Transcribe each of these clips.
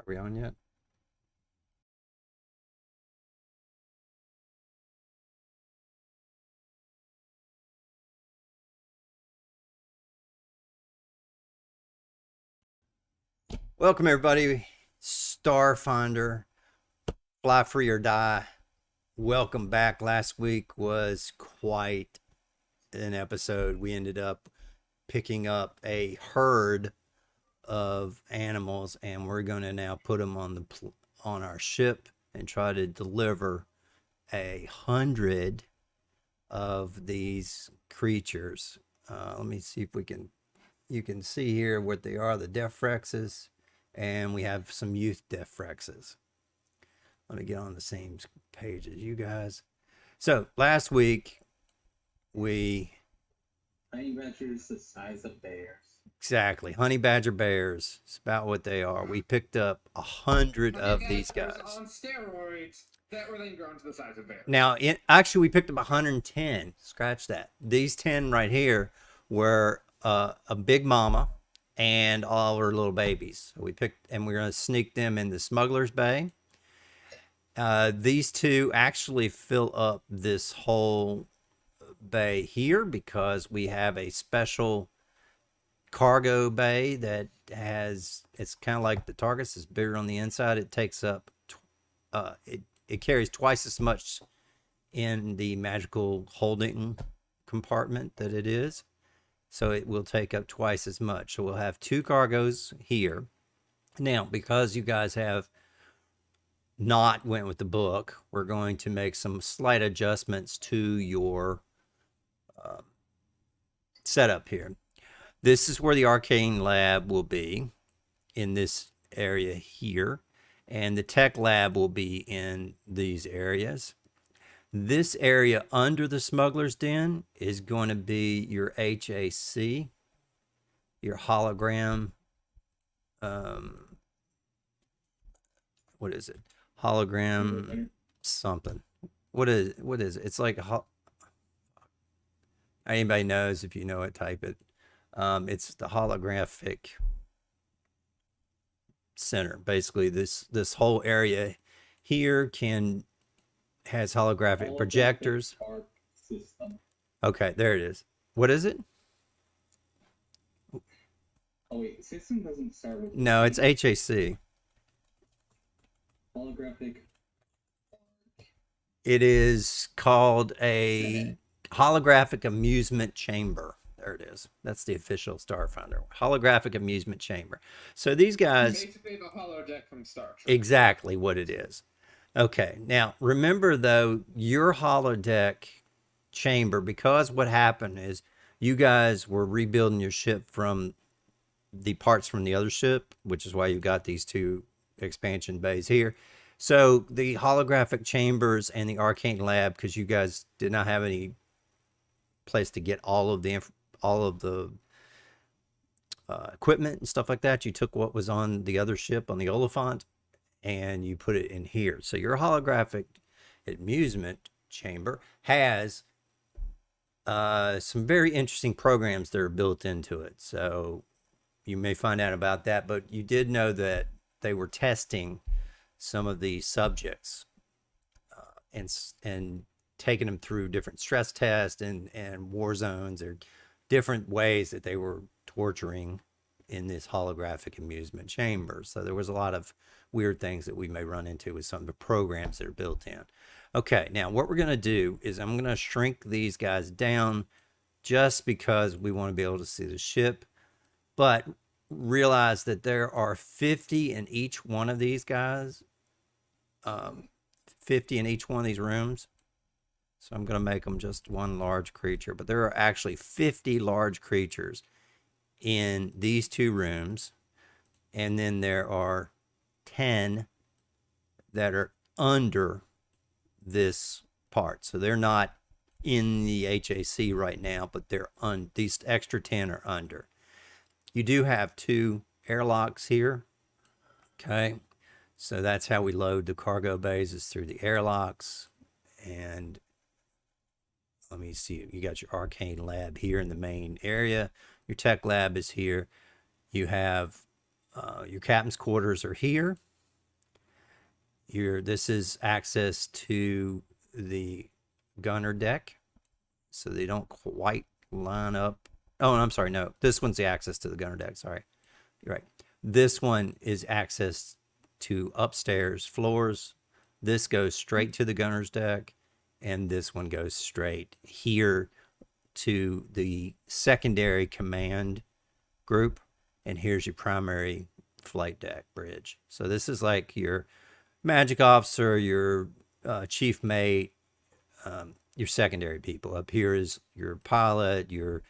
Are we on yet? Welcome everybody. Starfinder, Fly Free or Die. Welcome back. Last week was quite an episode. We ended up picking up a herd of animals, and we're going to now put them on our ship and try to deliver 100 of these creatures. Let me see if we can. You can see here what they are: the Deathrexes, and we have some youth Deathrexes. Let me get on the same page as you guys. So last week Honey badgers the size of bears. Exactly, honey badger bears. It's about what they are. We picked up 100 of these guys on steroids that were then grown to the size of bears. Now, actually, we picked up 110. Scratch that. These 10 right here were a big mama and all her little babies. So we picked, and we're going to sneak them in the Smuggler's Bay. These two actually fill up this whole bay here because we have a special cargo bay that it's kind of like the Targus. It's bigger on the inside. It takes up it carries twice as much in the magical holding compartment that it is, so it will take up twice as much. So we'll have two cargoes here. Now, because you guys have not went with the book, we're going to make some slight adjustments to your setup here. This is where the arcane lab will be, in this area here, and the tech lab will be in these areas. This area under the smuggler's den is going to be your HAC, your hologram. What is it? Hologram something. What is it? It's like anybody knows. If you know it, type it. It's the holographic center. Basically, this whole area here has holographic projectors. Okay, there it is. What is it? Oh wait, system doesn't start with. No, it's HAC. Holographic. It is called a holographic amusement chamber. There it is. That's the official Starfinder. Holographic amusement chamber. So these guys... Basically the holodeck from Star Trek. Exactly what it is. Okay. Now, remember, though, your holodeck chamber, because what happened is you guys were rebuilding your ship from the parts from the other ship, which is why you got these two expansion bays here. So the holographic chambers and the arcane lab, because you guys did not have any place to get all of the equipment and stuff like that, you took what was on the other ship, on the Oliphant, and you put it in here. So your holographic amusement chamber has some very interesting programs that are built into it. So you may find out about that, but you did know that they were testing some of the subjects and taking them through different stress tests and war zones, or different ways that they were torturing in this holographic amusement chamber. So there was a lot of weird things that we may run into with some of the programs that are built in. Okay, now what we're going to do is I'm going to shrink these guys down just because we want to be able to see the ship, but realize that there are 50 in each one of these guys, 50 in each one of these rooms. So I'm going to make them just one large creature, but there are actually 50 large creatures in these two rooms. And then there are 10 that are under this part. So they're not in the HAC right now, but they're these extra 10 are under. You do have two airlocks here. Okay. So that's how we load the cargo bays, is through the airlocks. And let me see, you got your arcane lab here in the main area. Your tech lab is here. You have your captain's quarters are here. This is access to the gunner deck, so they don't quite line up. Oh, I'm sorry. No, this one's the access to the gunner deck. Sorry, you're right. This one is access to upstairs floors. This goes straight to the gunner's deck, and this one goes straight here to the secondary command group. And here's your primary flight deck bridge. So this is like your magic officer, your chief mate, your secondary people. Up here is your pilot, your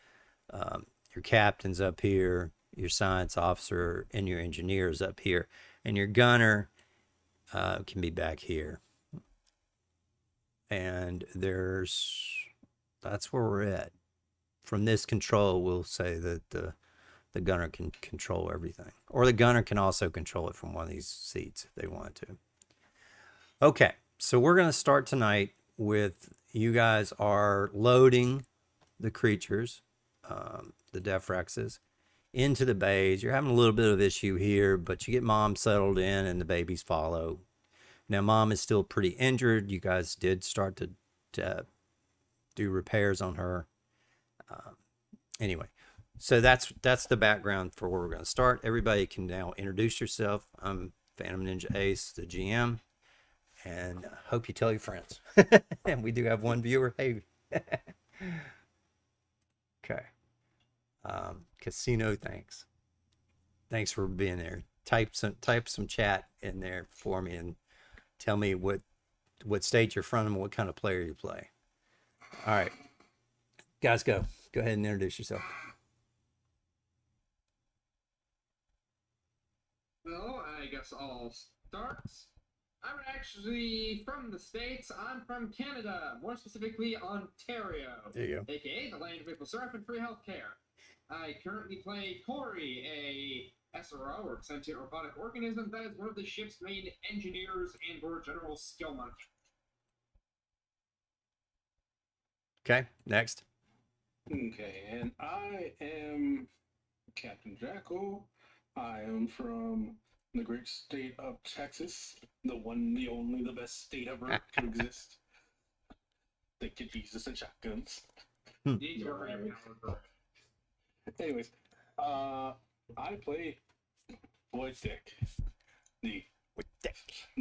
captain's up here, your science officer, and your engineers up here, and your gunner can be back here. And that's where we're at. From this control, we'll say that the gunner can control everything, or the gunner can also control it from one of these seats if they want to. Okay, so we're going to start tonight with you guys are loading the creatures, the Defrexes, into the bays. You're having a little bit of issue here, but you get Mom settled in and the babies follow. Now, Mom is still pretty injured. You guys did start to do repairs on her. Anyway, so that's the background for where we're going to start. Everybody can now introduce yourself. I'm Phantom Ninja Ace, the GM, and hope you tell your friends. And we do have one viewer. Hey. Okay. Casino, thanks for being there. Type some chat in there for me and tell me what state you're from and what kind of player you play. All right, guys, go ahead and introduce yourself. Well, I guess I'll start. I'm actually from the States. I'm from Canada, more specifically Ontario. There you go. AKA the land of maple syrup and free healthcare. I currently play Corey, a SRO, or sentient robotic organism, that is one of the ship's main engineers and or general skill munch. Okay, next. Okay, and I am Captain Jackal. I am from the great state of Texas, the one, the only, the best state ever to exist. They get Jesus and shotguns. Anyways, I play Wojtek, the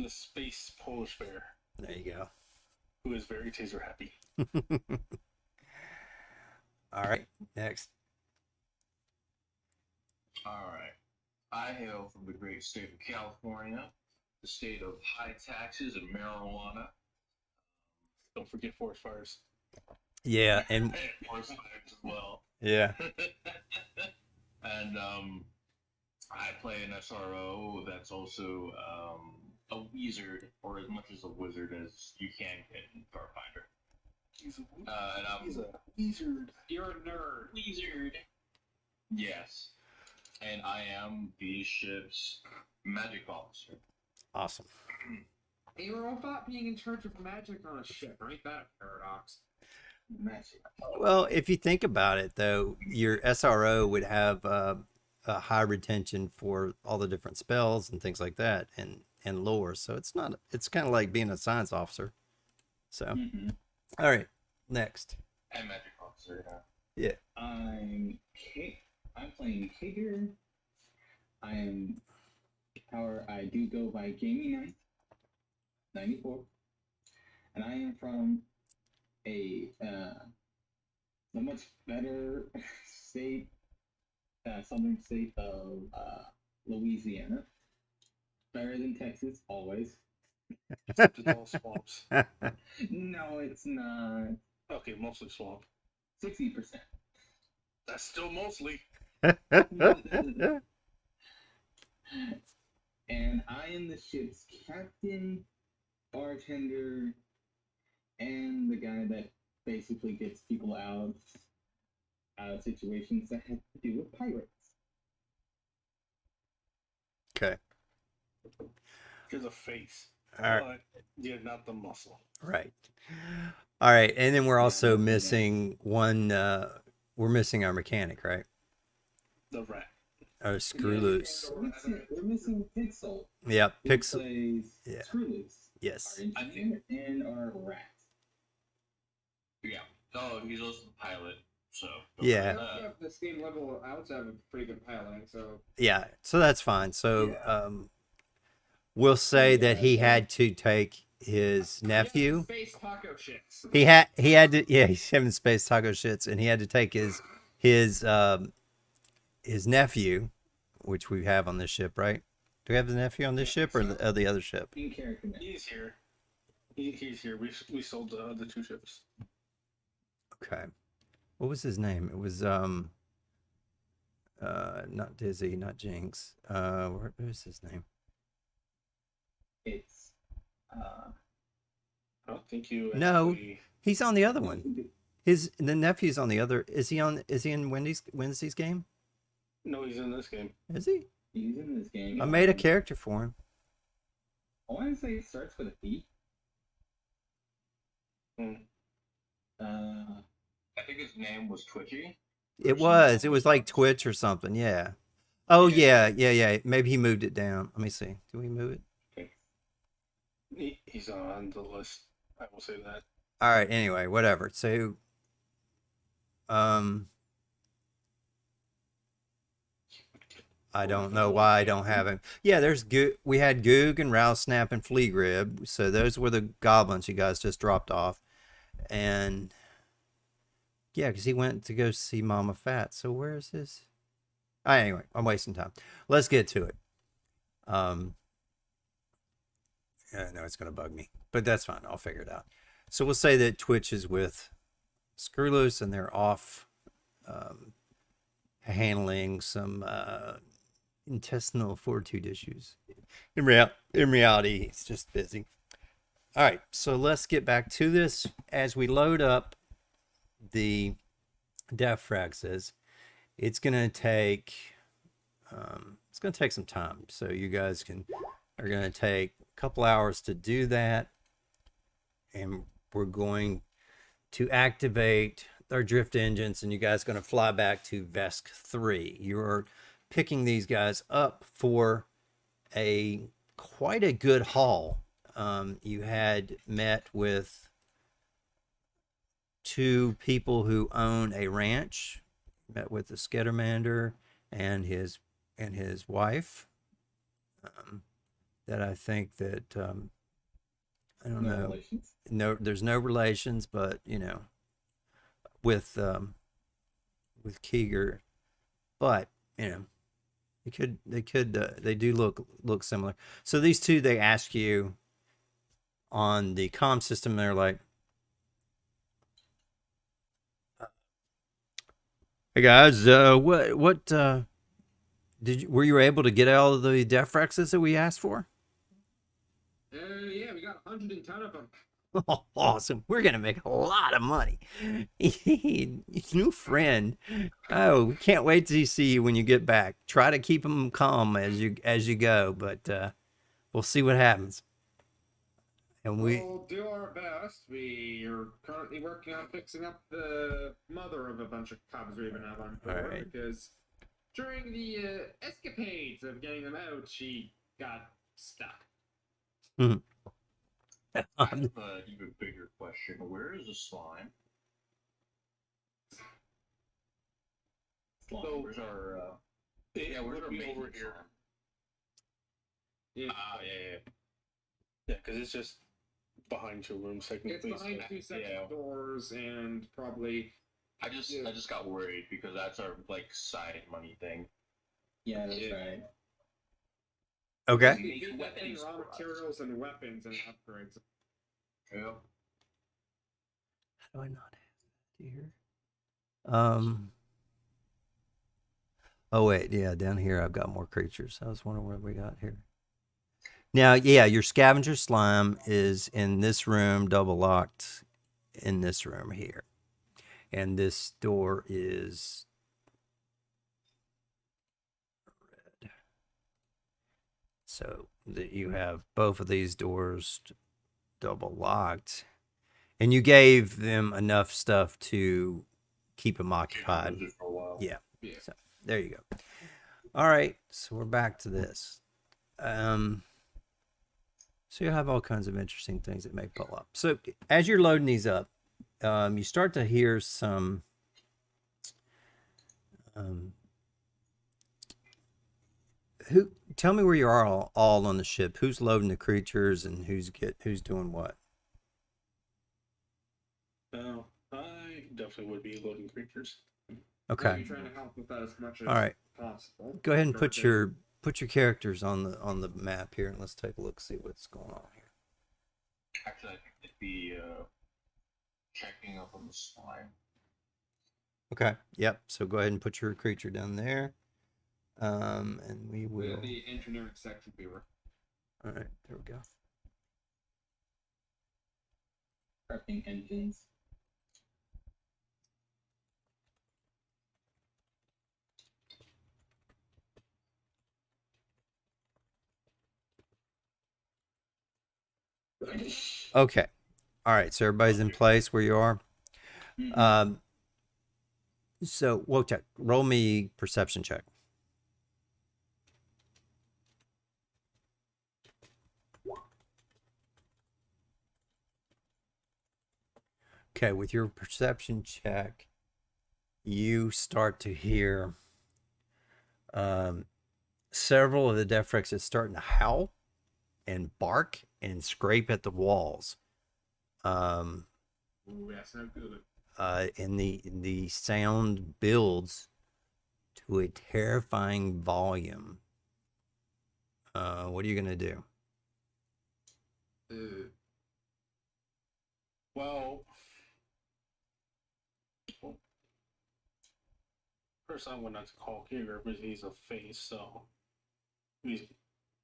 space Polish bear, There you go. who is very taser happy. All right, next. All right. I hail from the great state of California, the state of high taxes and marijuana. Don't forget forest fires. Yeah, and forest fires as well. yeah. And I play an SRO that's also a wizard, or as much as a wizard as you can get in Starfinder. He's a And I'm wizard. You're a nerd. wizard. Yes. And I am the ship's magic officer. Awesome. A robot being in charge of magic on a ship, ain't that a paradox? Magic. Well, if you think about it, though, your SRO would have a high retention for all the different spells and things like that, and lore. So it's kind of like being a science officer. So, all right, next. And magic officer, Yeah. I'm playing Kager. I do go by Gaming Knight 94, and I am from a much better state, southern state of Louisiana. Better than Texas, always. Except it's all swamps. No, it's not. Okay, mostly swamp. 60%. That's still mostly. And I am the ship's captain, bartender, and the guy that basically gets people out of situations that have to do with pirates. Okay. Here's a face. All right. But you're not the muscle. Right. All right, and then we're also missing one. We're missing our mechanic, right? The rat. or Screw Loose. We're missing Pixel. Yeah, Who Pixel. plays Yeah. Screw Loose. Yes. Our engineer and our rat. Yeah. Oh, he's also the pilot. So. Yeah. Yeah, the same level. I also have a pretty good piloting, so Yeah, so that's fine. So Yeah. we'll say that he Yeah. had to take his nephew. Space taco shits. He had to, yeah, he's having space taco shits, and he had to take his nephew, which we have on this ship, right? Do we have the nephew on this ship or the other ship? In character. now. He's here. He's here. We sold the 2 ships. Okay. What was his name? It was not Dizzy, not Jinx. Who's his name? It's I don't think you. No. actually- He's on the other one. The nephew's on the other. Is he in Wednesday's game? No, he's in this game. Is he? he's in this game. I made a character for him. I want to say it starts with a P. Hmm. I think his name was Twitchy. It was like Twitch or something. Yeah. Oh yeah. Maybe he moved it down. Let me see. Do we move it? He's on the list. I will say that. All right. Anyway, whatever. So, I don't know why I don't have him. Yeah, we had Goog and Rowsnap and Fleagrib. So those were the goblins you guys just dropped off. And yeah, because he went to go see Mama Fat. So where's his? Anyway, I'm wasting time. Let's get to it. Yeah, I know it's gonna bug me, but that's fine. I'll figure it out. So we'll say that Twitch is with Screw Loose, and they're off handling some intestinal fortitude issues. In reality, he's just busy. All right, so let's get back to this as we load up the Defraxes. It's gonna take some time, so you guys are gonna take a couple hours to do that, and we're going to activate our drift engines, and you guys are going to fly back to Vesk 3. You're picking these guys up for quite a good haul. You had met with 2 people who own a ranch. Met with the Skittermander and his wife. That I think that I don't know. Relations. No, there's no relations, but with Keeger, but they do look similar. So these 2, they ask you on the comm system. They're like, "Hey guys, what were you able to get all of the Defraxes that we asked for?" Yeah, we got 110 of them. Oh, awesome. We're going to make a lot of money. New friend. Oh, we can't wait to see you when you get back. Try to keep them calm as you go, but we'll see what happens. And We'll do our best. We are currently working on fixing up the mother of a bunch of cubs we even have on board, All right. because during the escapades of getting them out, she got stuck. I have an even bigger question. Where is the slime? So, Where's our It where's would our be main over here. slime? Yeah. Yeah. Yeah, because it's just behind 2 rooms, It's technically. behind so- 2 separate yeah. doors, and probably I just got worried because that's our side money thing. yeah, that's Yeah. right. okay. we did get any raw materials and weapons and upgrades. Yeah. How do I not have that here? Oh wait, yeah, down here I've got more creatures. I was wondering what we got here. Now, yeah, your scavenger slime is in this room, double locked in this room here. And this door is red. So that you have both of these doors double locked. And you gave them enough stuff to keep them occupied. For a while. Yeah. Yeah. So there you go. All right, so we're back to this. So you have all kinds of interesting things that may pull up. So as you're loading these up, you start to hear some who tell me where you are all on the ship. Who's loading the creatures and who's doing what? No, I definitely would be loading creatures. I'll Okay. be trying to help with that as much as All right. possible. Go ahead and Sure put thing. your characters on the map here, and let's take a look, see what's going on here. Actually, I think it'd be checking up on the slime. Okay. Yep. So go ahead and put your creature down there. And we will. The engineering section viewer. All right. There we go. Prepping engines. Okay. All right. So everybody's in place where you are. Mhm. So Wotek, roll me perception check. Okay, with your perception check, you start to hear several of the Defrex is starting to howl and bark and scrape at the walls. Ooh, that's no good. And the sound builds to a terrifying volume. What are you gonna do? Well, first I went out to call Kiger, but he's a face, so if he's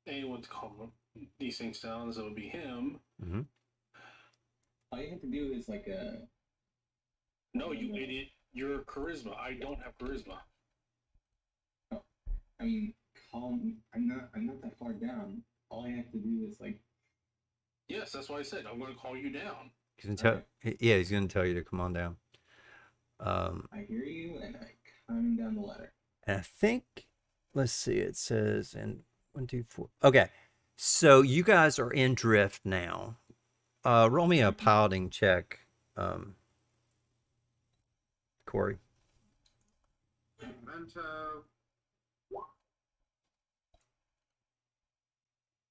anyone to calm these things down, so it would be him. Mm-hmm. All you have to do is like a. No, you idiot! You're charisma. I don't have charisma. I mean, calm. I'm not that far down. All I have to do is like. Yes, that's why I said I'm going to call you down. He's gonna tell. Yeah, he's gonna tell you to come on down. I hear you, and I come down the ladder. And I think, let's see, it says, and 1, 2, 4. Okay, so you guys are in drift now. Roll me a piloting check, Corey. Memento.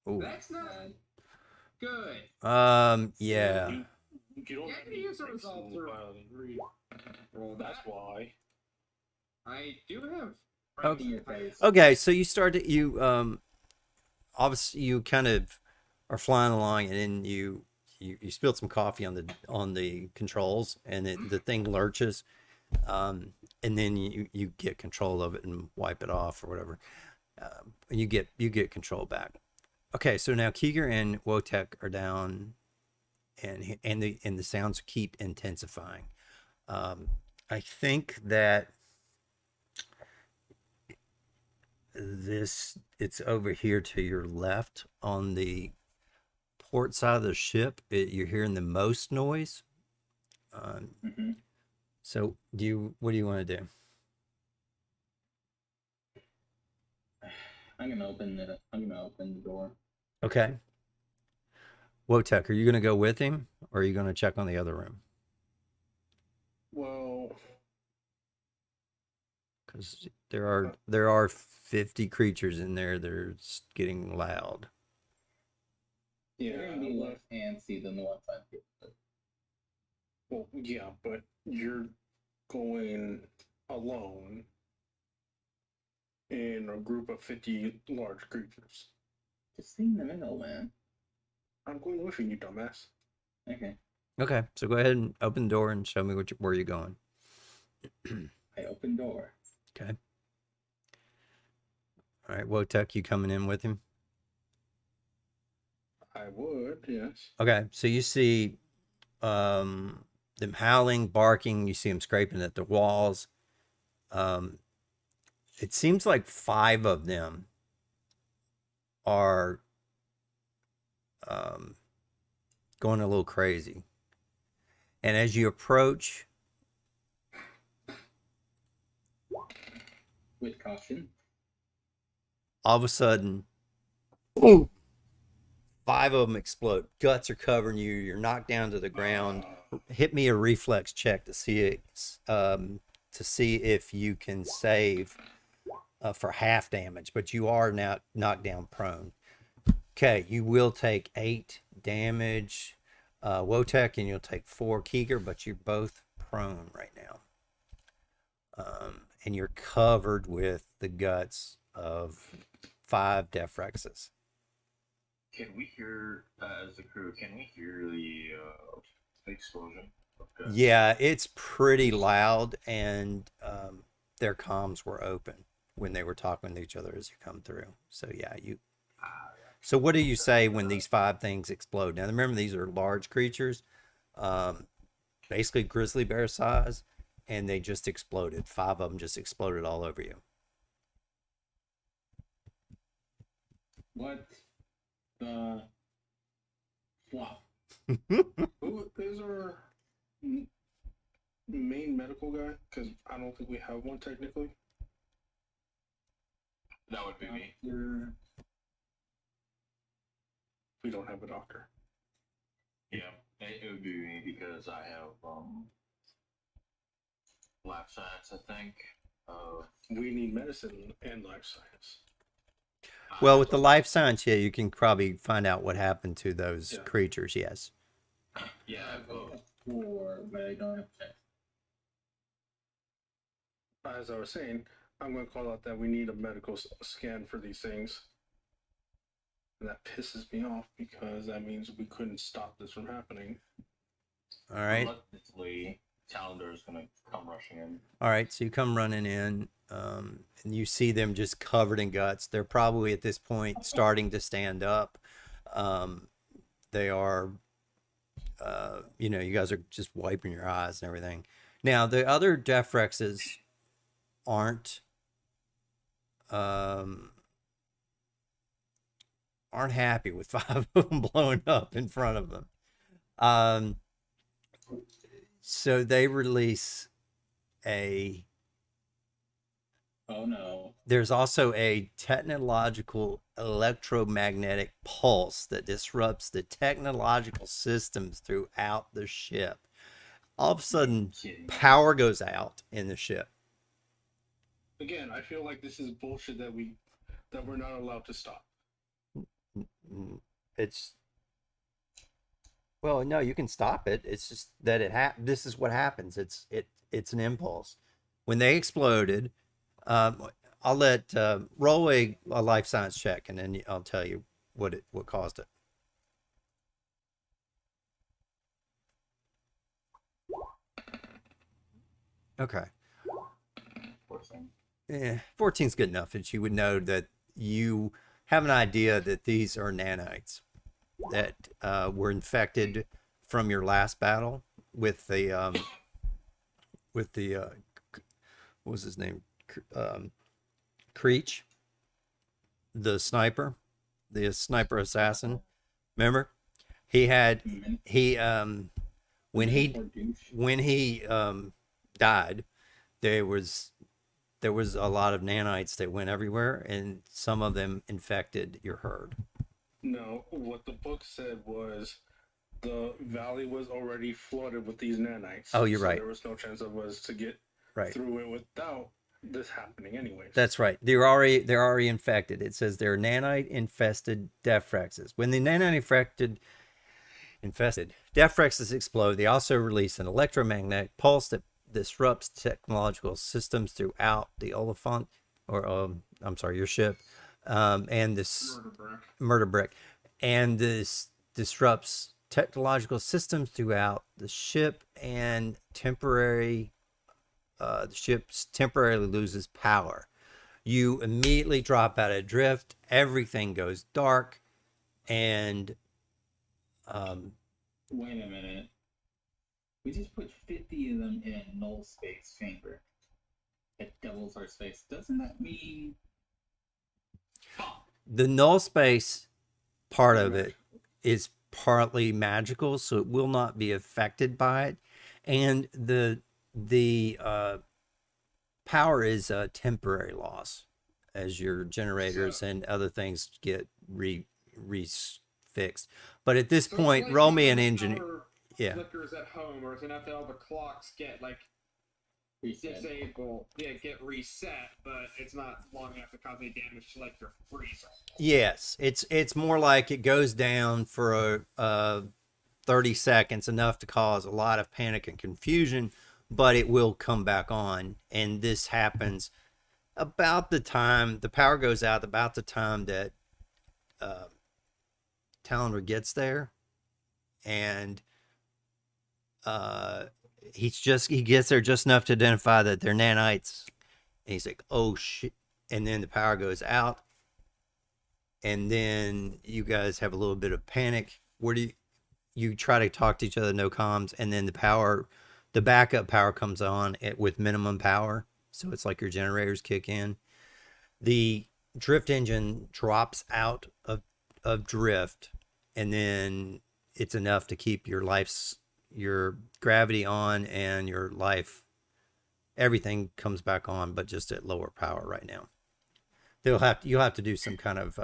Ooh. That's not good. Yeah. You don't Yeah, have I can use a any result in for- violent read. Roll That's that. why. I do have. Okay. In your face. Okay, so you start to obviously you kind of are flying along, and then you spilled some coffee on the controls, and the thing lurches, and then you get control of it and wipe it off or whatever. And you get control back. Okay, so now Keeger and Wotek are down, and the sounds keep intensifying. I think that it's over here to your left on the port side of the ship. You're hearing the most noise. Mm-hmm. So what do you want to do? I'm gonna open the door. Okay. Wotek, are you gonna go with him, or are you gonna check on the other room? Well, Because there are 50 creatures in there that are getting loud. They're yeah. gonna be less antsy than the ones I'm with. Well, yeah, but you're going alone in a group of 50 large creatures. Just stay in the middle, man. I'm going with you, dumbass. Okay. Okay, so go ahead and open the door and show me where you're going. I open door. Okay. All right, Wotek, you coming in with him? I would, yes. Okay, so you see them howling, barking. You see them scraping at the walls. It seems like 5 of them are going a little crazy. And as you approach, With caution. all of a sudden, 5 of them explode. Guts are covering you. You're knocked down to the ground. Hit me a reflex check to see if you can save for half damage, but you are now knocked down prone. Okay, you will take 8 damage, Wotek, and you'll take 4 Keeger, but you're both prone right now. And you're covered with the guts of 5 Defrexes. Can we hear, as a crew, can we hear the explosion? Okay. Yeah, it's pretty loud, and their comms were open when they were talking to each other as you come through. So yeah, you. So what do you say when these 5 things explode? Now remember, these are large creatures, basically grizzly bear size, and they just exploded. 5 of them just exploded all over you. What the flop? Who is our main medical guy? Because I don't think we have one technically. That would be me. We don't have a doctor. Yeah, it would be me because I have life science, I think. We need medicine and life science. Well, with the life science, yeah, you can probably find out what happened to those Yeah. creatures. Yes. Yeah, I have a 4, but I don't have check. As I was saying, I'm going to call out that we need a medical scan for these things. And that pisses me off because that means we couldn't stop this from happening. All right. Reluctantly, Calendar is going to come rushing in. All right. So you come running in, and you see them just covered in guts. They're probably at this point starting to stand up. They are, you guys are just wiping your eyes and everything. Now, the other Defrexes aren't happy with 5 of them blowing up in front of them. So they release Oh no. there's also a technological electromagnetic pulse that disrupts the technological systems throughout the ship. All of a sudden, Kidding. power goes out in the ship. Again, I feel like this is bullshit that we're not allowed to stop. It's well, no, you can stop it. It's just that this is what happens. It's an impulse. When they exploded, I'll let roll a life science check, and then I'll tell you what caused it. Okay. 14. Yeah, 14's good enough that you would know that you have an idea that these are nanites that were infected from your last battle with the what was his name? Creech, the sniper assassin. Remember? When he died, there was a lot of nanites that went everywhere, and some of them infected your herd. No, what the book said was the valley was already flooded with these nanites. Oh, you're so right. There was no chance of us to get Right. through it without this happening anyways. That's right. They're already infected. It says they're nanite infested Defrexes. When the nanite infested Defrexes explode, they also release an electromagnetic pulse that disrupts technological systems throughout the Oliphant, or your ship, and this murder brick, and this disrupts technological systems throughout the ship, and the ship temporarily loses power. You immediately drop out of drift. Everything goes dark, and Wait a minute. We just put 50 of them in a null space chamber. It doubles our space. Doesn't that mean the null space part of it is partly magical, so it will not be affected by it, and the power is a temporary loss. as your generators and other things get fixed. But at this So point, it's like roll me when an the engineer. power Yeah. flickers at home, or it's enough that all the clocks get like Reset. disabled, get reset, but it's not long enough to cause any damage to like your freezer. Yes, it's more like it goes down for 30 seconds, enough to cause a lot of panic and confusion, but it will come back on. And this happens about the time the power goes out, about the time that Talendra gets there, and he gets there just enough to identify that they're nanites, and he's like, "Oh shit!" And then the power goes out, and then you guys have a little bit of panic. Where do you try to talk to each other, no comms, and then the backup power comes on with minimum power, so it's like your generators kick in. The drift engine drops out of drift, and then it's enough to keep your gravity on, and your life, everything comes back on, but just at lower power right now. You'll have to do some kind of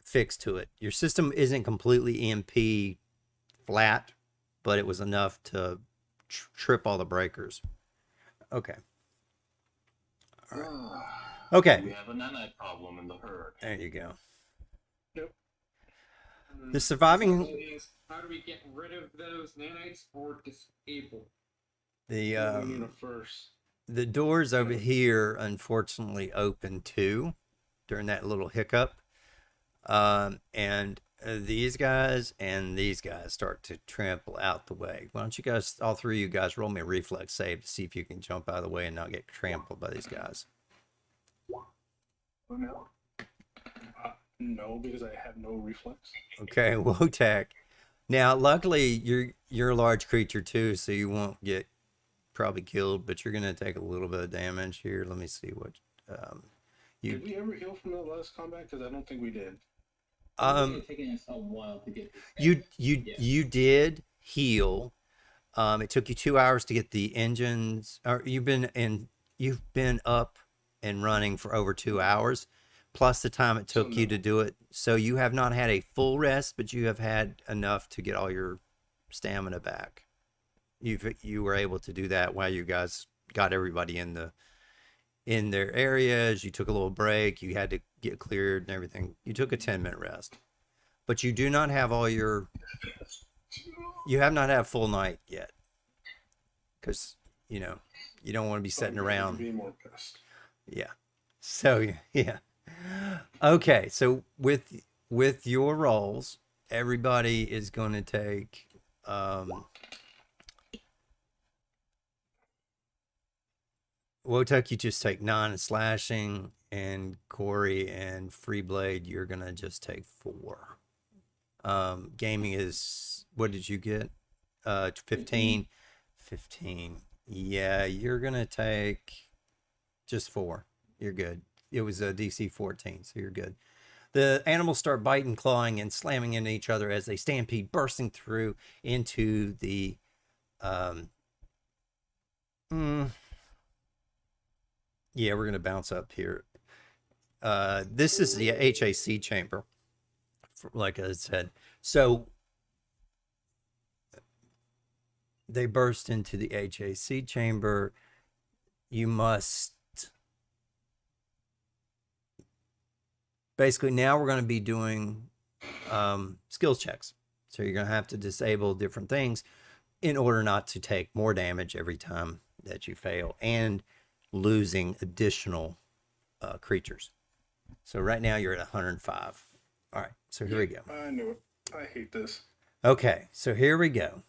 fix to it. Your system isn't completely EMP flat, but it was enough to trip all the breakers. Okay. All right. Okay. We have a nanite problem in the herd. There you go. Yep. The surviving So is, how do we get rid of those nanites or disable? We need a first. the doors over here unfortunately open too during that little hiccup. And these guys and these guys start to trample out the way. Why don't you guys, all three of you guys, roll me a reflex save to see if you can jump out of the way and not get trampled by these guys. No, because I have no reflex. Okay, Wotak. Now, luckily, you're a large creature too, so you won't get probably killed, but you're gonna take a little bit of damage here. Let me see what Did we ever heal from that last combat? Because I don't think we did. It's taking us a while to get this. you did heal. It took you 2 hours to get the engines. Or you've been up and running for over 2 hours, plus the time it took you to do it. So you have not had a full rest, but you have had enough to get all your stamina back. You were able to do that while you guys got everybody in their areas. You took a little break. You had to get cleared and everything. You took a 10-minute rest, but you do not have you have not had full night yet, because you don't want to be sitting around. Be more pissed. Yeah. So yeah. Okay. So with your rolls, everybody is going to take Wotak, you just take 9 and slashing, and Corey and Freeblade, you're gonna just take 4. Gaming is, what did you get? 15. 15. Yeah, you're gonna take just 4. You're good. It was a DC 14, so you're good. The animals start biting, clawing, and slamming into each other as they stampede, bursting through into the yeah, we're going to bounce up here. This is the HAC chamber, like I said. So they burst into the HAC chamber. You must... Basically, now we're going to be doing skills checks. So you're going to have to disable different things in order not to take more damage every time that you fail, and losing additional creatures. So right now you're at 105. All right, so here we go. I knew it. I hate this. Okay, so here we go.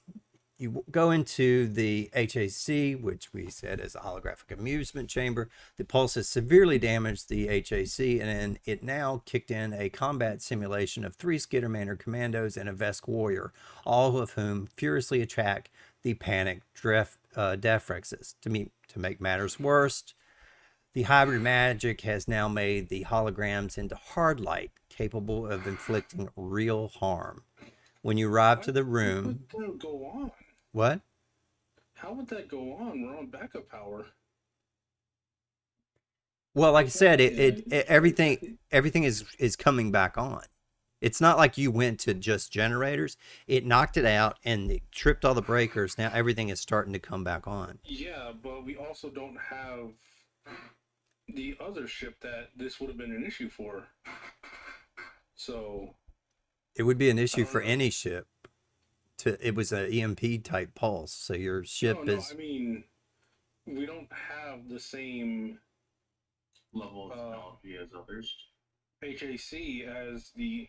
You go into the HAC, which we said is a holographic amusement chamber. The pulse has severely damaged the HAC, and it now kicked in a combat simulation of 3 Skitter Manor commandos and a Vesk warrior, all of whom furiously attack the panicked Defrexes. To make matters worse, the hybrid magic has now made the holograms into hard light, capable of inflicting real harm. When you arrive to the room... How would that go on? What? How would that go on? We're on backup power. Well, like I said, Yeah, everything is coming back on. It's not like you went to just generators. It knocked it out and it tripped all the breakers. Now everything is starting to come back on. Yeah, but we also don't have the other ship that this would have been an issue for. So It would be an I issue don't for know. any ship. It was an EMP type pulse, so your ship No, is I mean we don't have the same Level of technology as others. HAC as the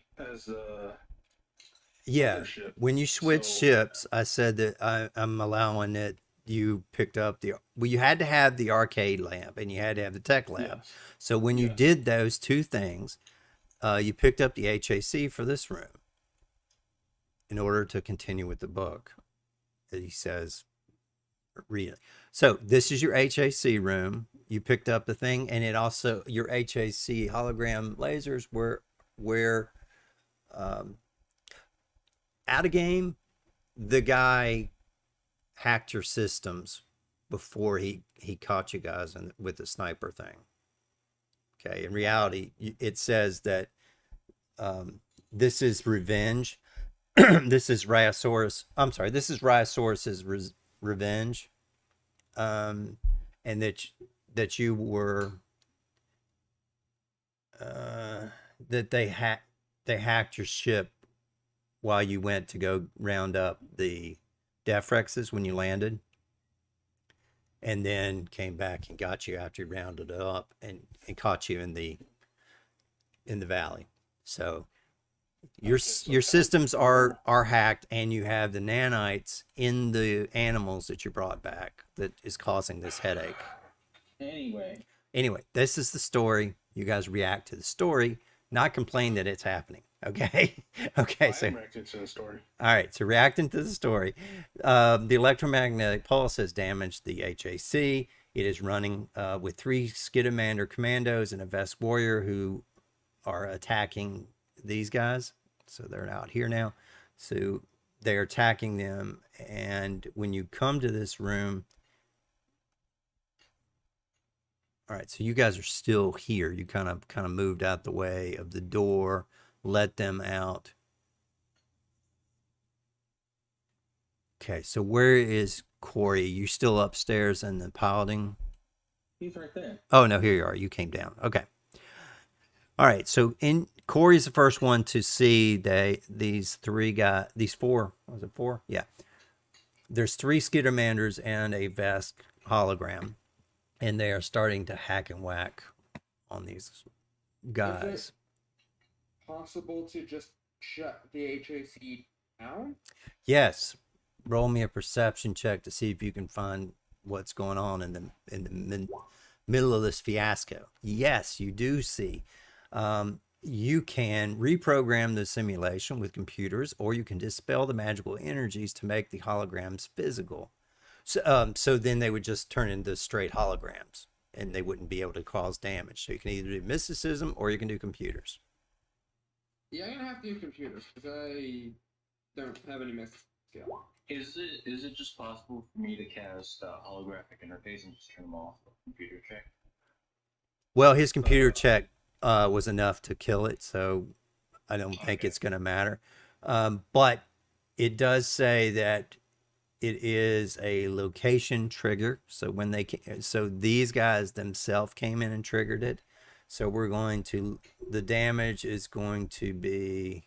yeah. other ship. When you switch So ships, I said that I'm allowing it. You picked up you had to have the arcade lamp and you had to have the tech lab. yes, So when you yes. did those two things, you picked up the HAC for this room in order to continue with the book. He says, read it. So this is your HAC room. You picked up the thing, and it also your HAC hologram lasers were where out of game. The guy hacked your systems before he caught you guys with the sniper thing. Okay, in reality, it says that this is revenge. This is Rhyosaurus. I'm sorry. This is Rhyosaurus's revenge, and that you were that they hacked your ship while you went to go round up the Defrexes when you landed, and then came back and got you after you rounded it up and caught you in the valley. So your systems are hacked, and you have the nanites in the animals that you brought back that is causing this headache. Anyway, this is the story. You guys react to the story, not complain that it's happening. Okay. Okay. I am reacting to the story. All right. So reacting to the story, the electromagnetic pulse has damaged the HAC. It is running with 3 Skidomander commandos and a Vest warrior who are attacking these guys. So they're out here now. So they're attacking them. And when you come to this room, all right, so you guys are still here. You kind of moved out the way of the door, let them out. Okay, so where is Corey? You still upstairs in the piloting? He's right there. Oh no, here you are. You came down. Okay. All right. So Corey's the first one to see these 4. Was it 4? Yeah. There's 3 Skidomanders and a Vesk hologram, and they are starting to hack and whack on these guys. Is it possible to just shut the HAC down? Yes. Roll me a perception check to see if you can find what's going on in the middle of this fiasco. Yes, you do see. You can reprogram the simulation with computers, or you can dispel the magical energies to make the holograms physical. So then they would just turn into straight holograms, and they wouldn't be able to cause damage. So you can either do mysticism or you can do computers. Yeah, I'm gonna have to do computers because I don't have any myth skill. Is it just possible for me to cast holographic interface and just turn them off with computer check? Well, his computer check was enough to kill it, so I don't think it's going to matter. But it does say that it is a location trigger. So when these guys themselves came in and triggered it. So the damage is going to be.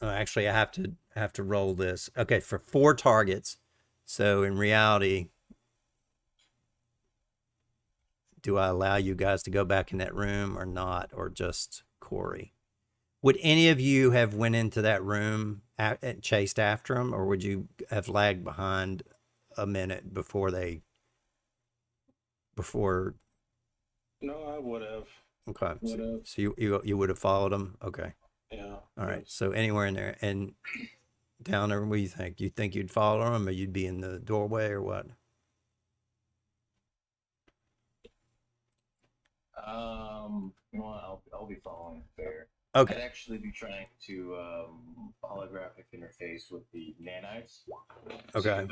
Actually, I have to roll this. Okay, for 4 targets. So in reality, do I allow you guys to go back in that room or not, or just Corey? Would any of you have went into that room and chased after him, or would you have lagged behind a minute before? No, I would have. Okay, Would've. so you would have followed him. Okay, Yeah. all right. So anywhere in there and down there, what do you think? You think you'd follow him, or you'd be in the doorway, or what? You know what, I'll be following fair. Okay. I'd actually be trying to holographic interface with the nanites. Okay.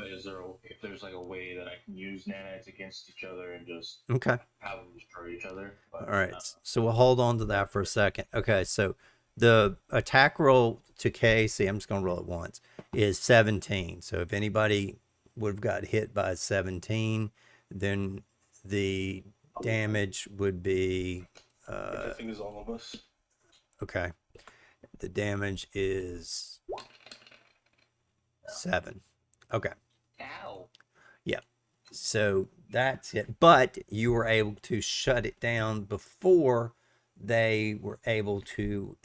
If there's like a way that I can use nanites against each other and just Okay. have them destroy each other. But, All right. So we'll hold on to that for a second. Okay. So the attack roll to K, see, I'm just going to roll it once, is 17. So if anybody would have got hit by 17, then the damage would be, Which I think is all of us. okay. The damage is 7. Okay. Ow. Yep. So that's it. But you were able to shut it down before they were able to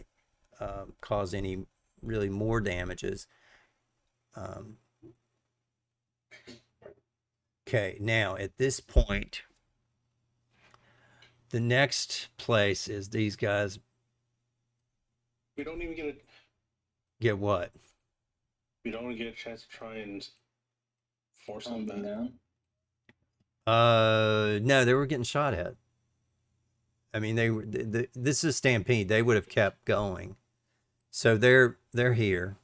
cause any really more damages. Okay, now at this point, the next place is these guys We don't even get get what? we don't even get a chance to try and force them Calm them back. down. No, they were getting shot at. I mean, they were. This is a stampede. They would have kept going. So they're here.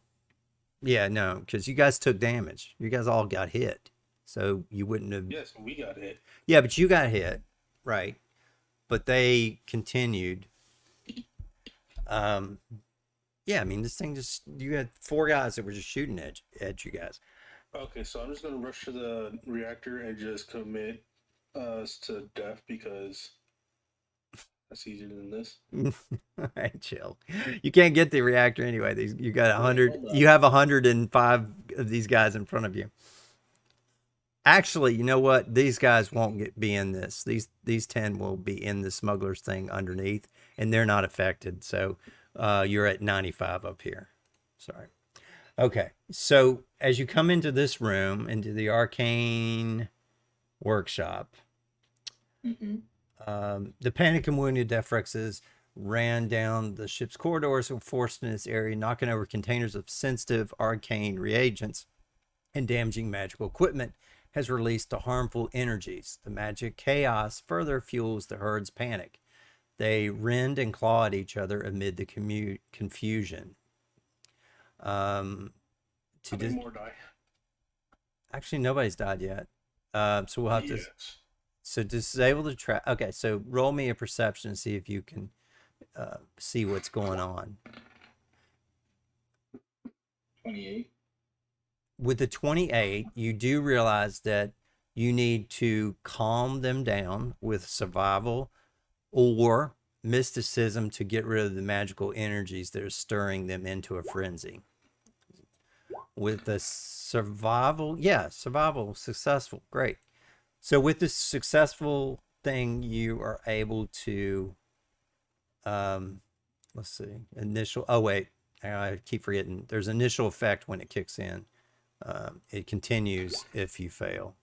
Yeah, no, because you guys took damage. You guys all got hit. So you wouldn't have. Yes, we got hit. Yeah, but you got hit, right? But they continued. Yeah, I mean, this thing just, you had 4 guys that were just shooting at you guys. Okay, so I'm just gonna rush to the reactor and just commit us to death because that's easier than this. All right, chill. You can't get the reactor anyway. You got Wait, 100. hold up. You have 105 of these guys in front of you. Actually, you know what? These guys won't be in this. These 10 will be in the smugglers thing underneath, and they're not affected. So you're at 95 up here. Sorry. Okay. So as you come into this room, into the arcane workshop, the panic and wounded Defrexes ran down the ship's corridors and forced in this area, knocking over containers of sensitive arcane reagents and damaging magical equipment has released the harmful energies. The magic chaos further fuels the herd's panic. They rend and claw at each other amid the confusion. How many more die? Actually, nobody's died yet. So we'll have to. Yes. So disable the trap. Okay, so roll me a perception and see if you can see what's going on. 28. With the 28, you do realize that you need to calm them down with survival or mysticism to get rid of the magical energies that are stirring them into a frenzy. With the survival, successful, great. So with this successful thing, you are able to, let's see, I keep forgetting. There's initial effect when it kicks in. It continues if you fail.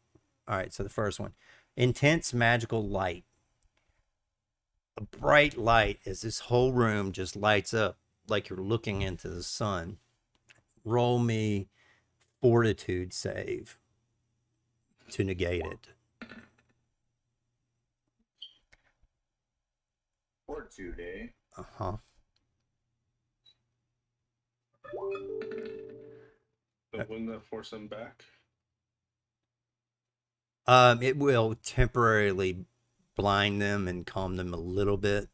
All right, so the first one, intense magical light. A bright light as this whole room just lights up like you're looking into the sun. Roll me fortitude save to negate it. Fortitude, eh? Uh-huh. But wouldn't that force them back? It will temporarily blind them and calm them a little bit,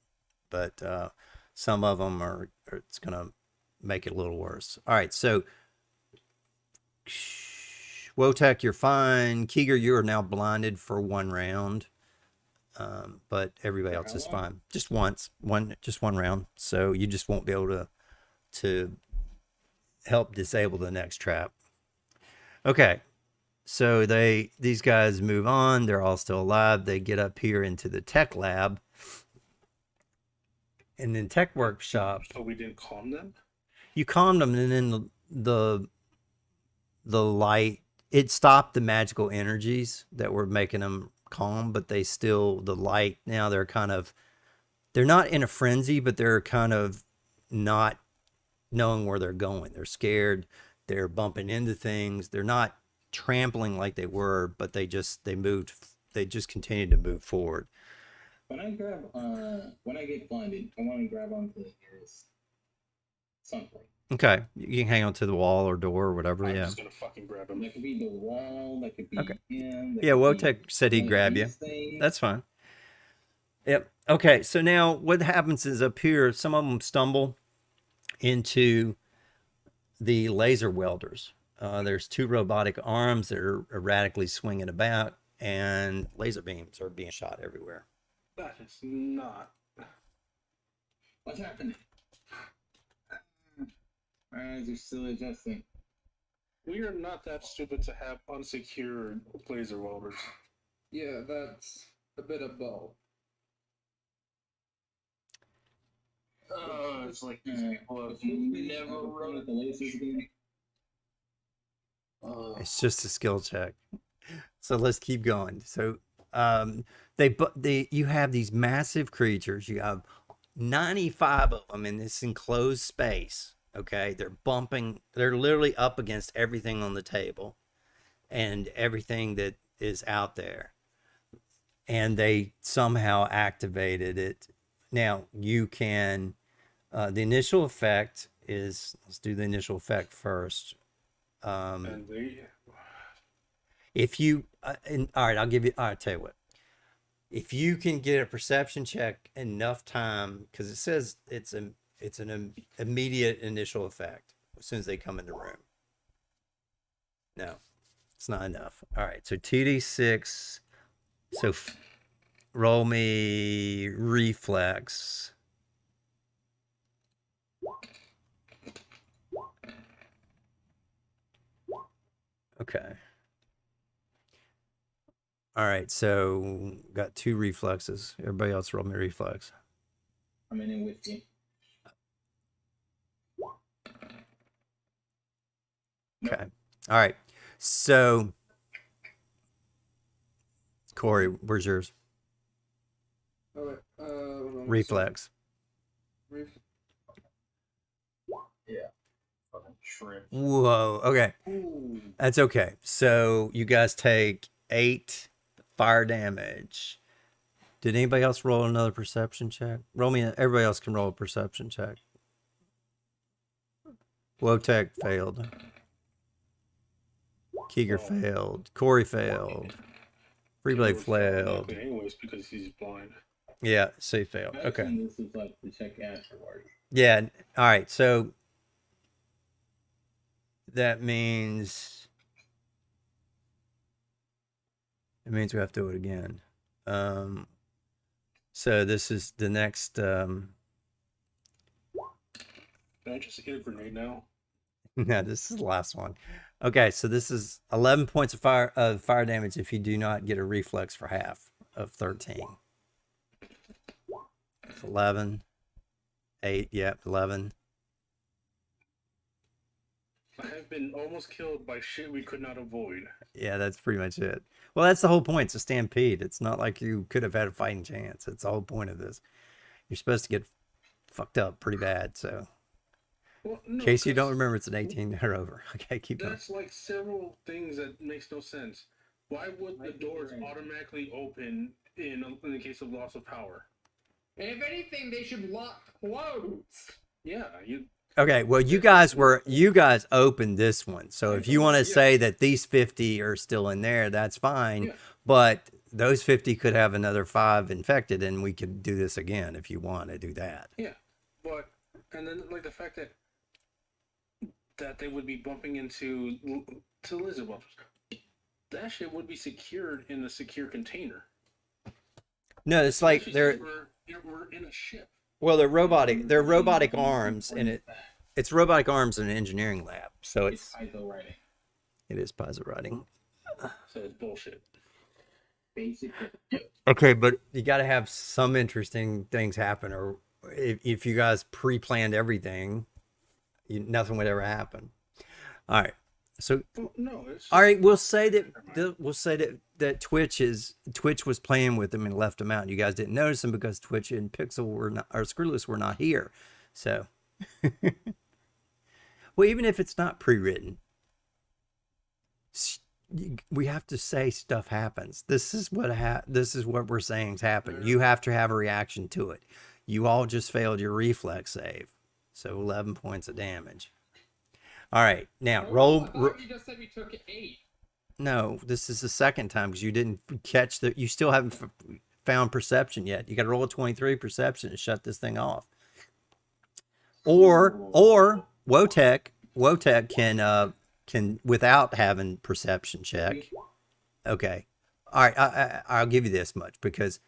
but some of them it's gonna make it a little worse. All right, so Wotek, you're fine. Keeger, you are now blinded for 1 round, but everybody else is fine. Just one round. So you just won't be able to help disable the next trap. Okay. So these guys move on. They're all still alive. They get up here into the tech lab. And then tech workshop. So we didn't calm them? You calmed them, and then the light, it stopped the magical energies that were making them calm, but the light, now they're not in a frenzy, but they're kind of not knowing where they're going. They're scared. They're bumping into things. They're not trampling like they were, but they just continued to move forward. When I get blinded, I want to grab onto the nearest something. Okay, you can hang on to the wall or door or whatever. I'm Yeah. just gonna fucking grab him. That could be the wall. That could be Okay. him. That Yeah, could be Wotek said he'd one of grab you. these things. That's fine. Yep. Okay, so now what happens is up here, some of them stumble into the laser welders. There's 2 robotic arms that are erratically swinging about, and laser beams are being shot everywhere. That is not. What's happening? My eyes are still adjusting. We are not that stupid to have unsecured laser welders. Yeah, that's a bit of both. It's like these Alright, people have if you never ever play run with the lasers again, It's just a skill check. So let's keep going. So you have these massive creatures. You have 95 of them in this enclosed space. Okay, they're bumping. They're literally up against everything on the table, and everything that is out there. And they somehow activated it. Now you can. The initial effect is. Let's do the initial effect first. And they. If you, all right, I'll give you. All right, tell you what. If you can get a perception check enough time, because it says it's an immediate initial effect as soon as they come in the room. No, it's not enough. All right, so 2d6. So roll me reflex. Okay. All right, so got 2 reflexes. Everybody else roll me reflex. I'm in it with you. Okay. All right. So, Corey, where's yours? Okay, hold on. Reflex. fucking shrimp. Whoa. Okay. Ooh. That's okay. So, you guys take 8 fire damage. Did anybody else roll another perception check? Everybody else can roll a perception check. Wotek failed. Keeger failed. Corey failed. Freeblade failed. Anyways, because he's blind. Yeah, so he failed. I Okay. assume this is like the check afterwards. Yeah. All right. So that means we have to do it again. So this is the next. Can I just get a grenade now? No, this is the last one. Okay, so this is 11 points of fire damage if you do not get a reflex for half of 13. It's 11, 8, yep, 11. I have been almost killed by shit we could not avoid. Yeah, that's pretty much it. Well, that's the whole point. It's a stampede. It's not like you could have had a fighting chance. It's the whole point of this. You're supposed to get fucked up pretty bad. So, Well, in no, case you don't 'cause remember, it's an 18 or over. Okay, keep going. that's like several things that makes no sense. Why would the doors automatically open in the case of loss of power? If anything, they should lock close. Yeah, you. Okay, well, you guys opened this one. So if you want to say that these 50 are still in there, that's fine. Yeah. But those 50 could have another 5 infected, and we could do this again if you want to do that. Yeah, but and then like the fact that they would be bumping into lizard welders. That shit would be secured in a secure container. No, it's like Especially since we're in a ship. well, they're robotic arms, and it's robotic arms in an engineering lab. So It's Paizo writing. it is puzzle writing. So it's bullshit. Basically. Okay, but you got to have some interesting things happen, or if you guys pre-planned everything, nothing would ever happen. All right, so Well, no, it's all right, we'll say that Twitch was playing with them and left them out. You guys didn't notice them because Twitch and Pixel or Screwless were not here. So, well, even if it's not pre-written, we have to say stuff happens. This is what we're saying's happened. You have to have a reaction to it. You all just failed your reflex save, So 11 points of damage. All right, now Oh, roll. I thought you just said we took 8. No, this is the second time because you didn't catch the. You still haven't found perception yet. You got to roll a 23 perception to shut this thing off. Or Wotek can without having perception check. Okay, all right. I'll give you this much because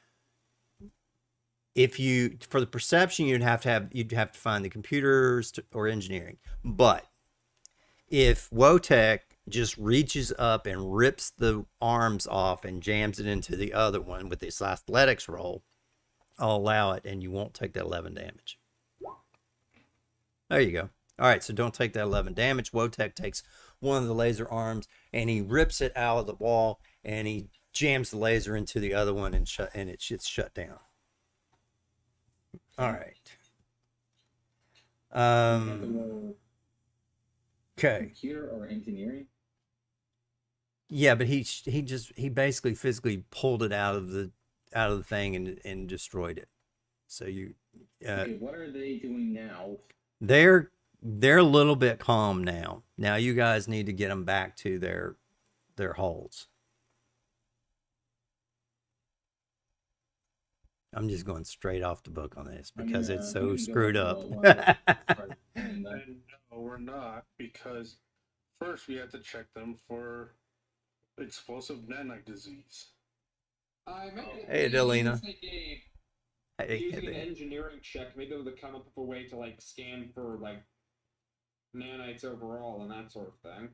if you for the perception you'd have to find the computers or engineering, but if Wotek just reaches up and rips the arms off and jams it into the other one with this athletics roll, I'll allow it and you won't take that 11 damage. There you go. All right, so don't take that 11 damage. Wotek takes one of the laser arms and he rips it out of the wall and he jams the laser into the other one and it's shut down. All right. Okay. Computer or engineering? Yeah, but he basically physically pulled it out of the thing and destroyed it. So you Okay, what are they doing now? they're a little bit calm now. Now you guys need to get them back to their holes. I'm just going straight off the book on this because it's so screwed up. And, And no, we're not, because first we have to check them for explosive nanite disease. Hey, Delina. Using an Hey, engineering check, maybe they'll come up with a way to like scan for like nanites overall and that sort of thing.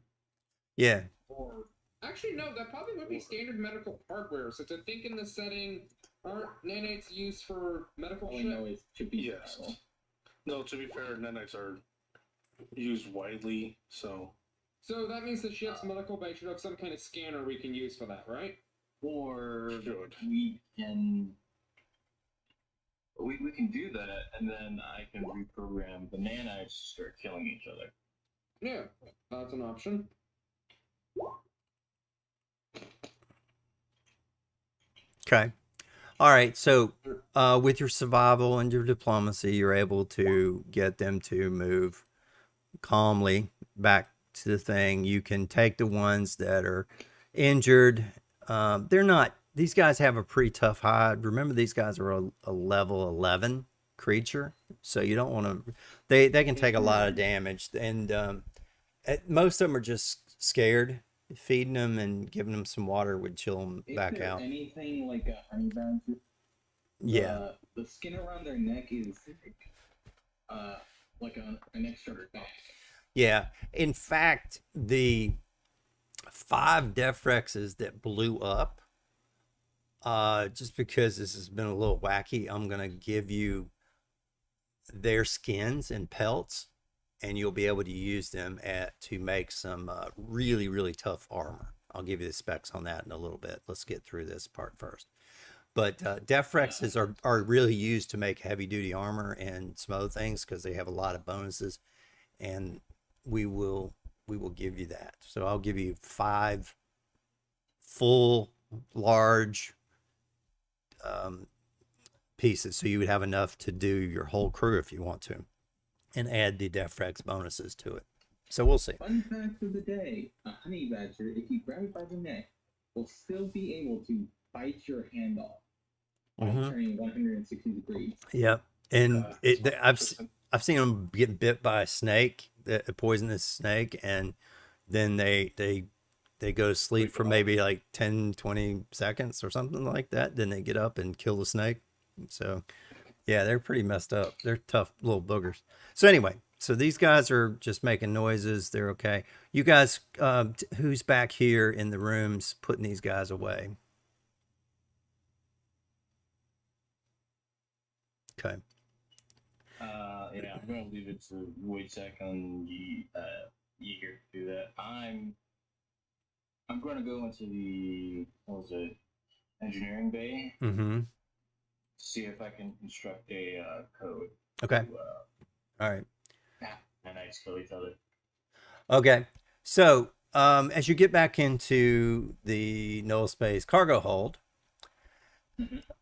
yeah. Or actually, no, that probably would be standard medical hardware. So to think in the setting, aren't nanites used for medical all I shit? know is to be Yes. No, to be fair, nanites are used widely, so So that means the ship's medical bay should have some kind of scanner we can use for that, right? Or should. we can do that, and then I can reprogram the nanites to start killing each other. Yeah, that's an option. Okay. All right. So, with your survival and your diplomacy, you're able to get them to move calmly back to the thing. You can take the ones that are injured. They're not. These guys have a pretty tough hide. Remember, these guys are a level 11 creature, so you don't want to. They can take a lot of damage, and most of them are just scared. Feeding them and giving them some water would chill them Is back there out. anything like a honey badger? Yeah. The skin around their neck is like an extra back. Yeah. In fact, the 5 Defrexes that blew up, just because this has been a little wacky, I'm going to give you their skins and pelts, and you'll be able to use them to make some really, really tough armor. I'll give you the specs on that in a little bit. Let's get through this part first. But Defrexes are really used to make heavy duty armor and some other things because they have a lot of bonuses, and we will give you that. So I'll give you 5 full large pieces, so you would have enough to do your whole crew if you want to, and add the Defrex bonuses to it. So we'll see. Fun fact of the day: a honey badger, if you grab it by the neck, will still be able to bite your hand off by turning 160 degrees. Yep. And I've listen, seen them get bit by a snake, a poisonous snake, and then they go to sleep for maybe like 10, 20 seconds or something like that. Then they get up and kill the snake. So yeah, they're pretty messed up. They're tough little boogers. So anyway, so these guys are just making noises. They're okay. You guys, who's back here in the rooms putting these guys away? Okay. Yeah, I'm gonna leave it to Wojtek and Yeager to do that. I'm gonna go into the engineering bay, Mm-hmm. see if I can construct a code. Okay. To, All right. nanites kill each other. Okay. So, as you get back into the null space cargo hold,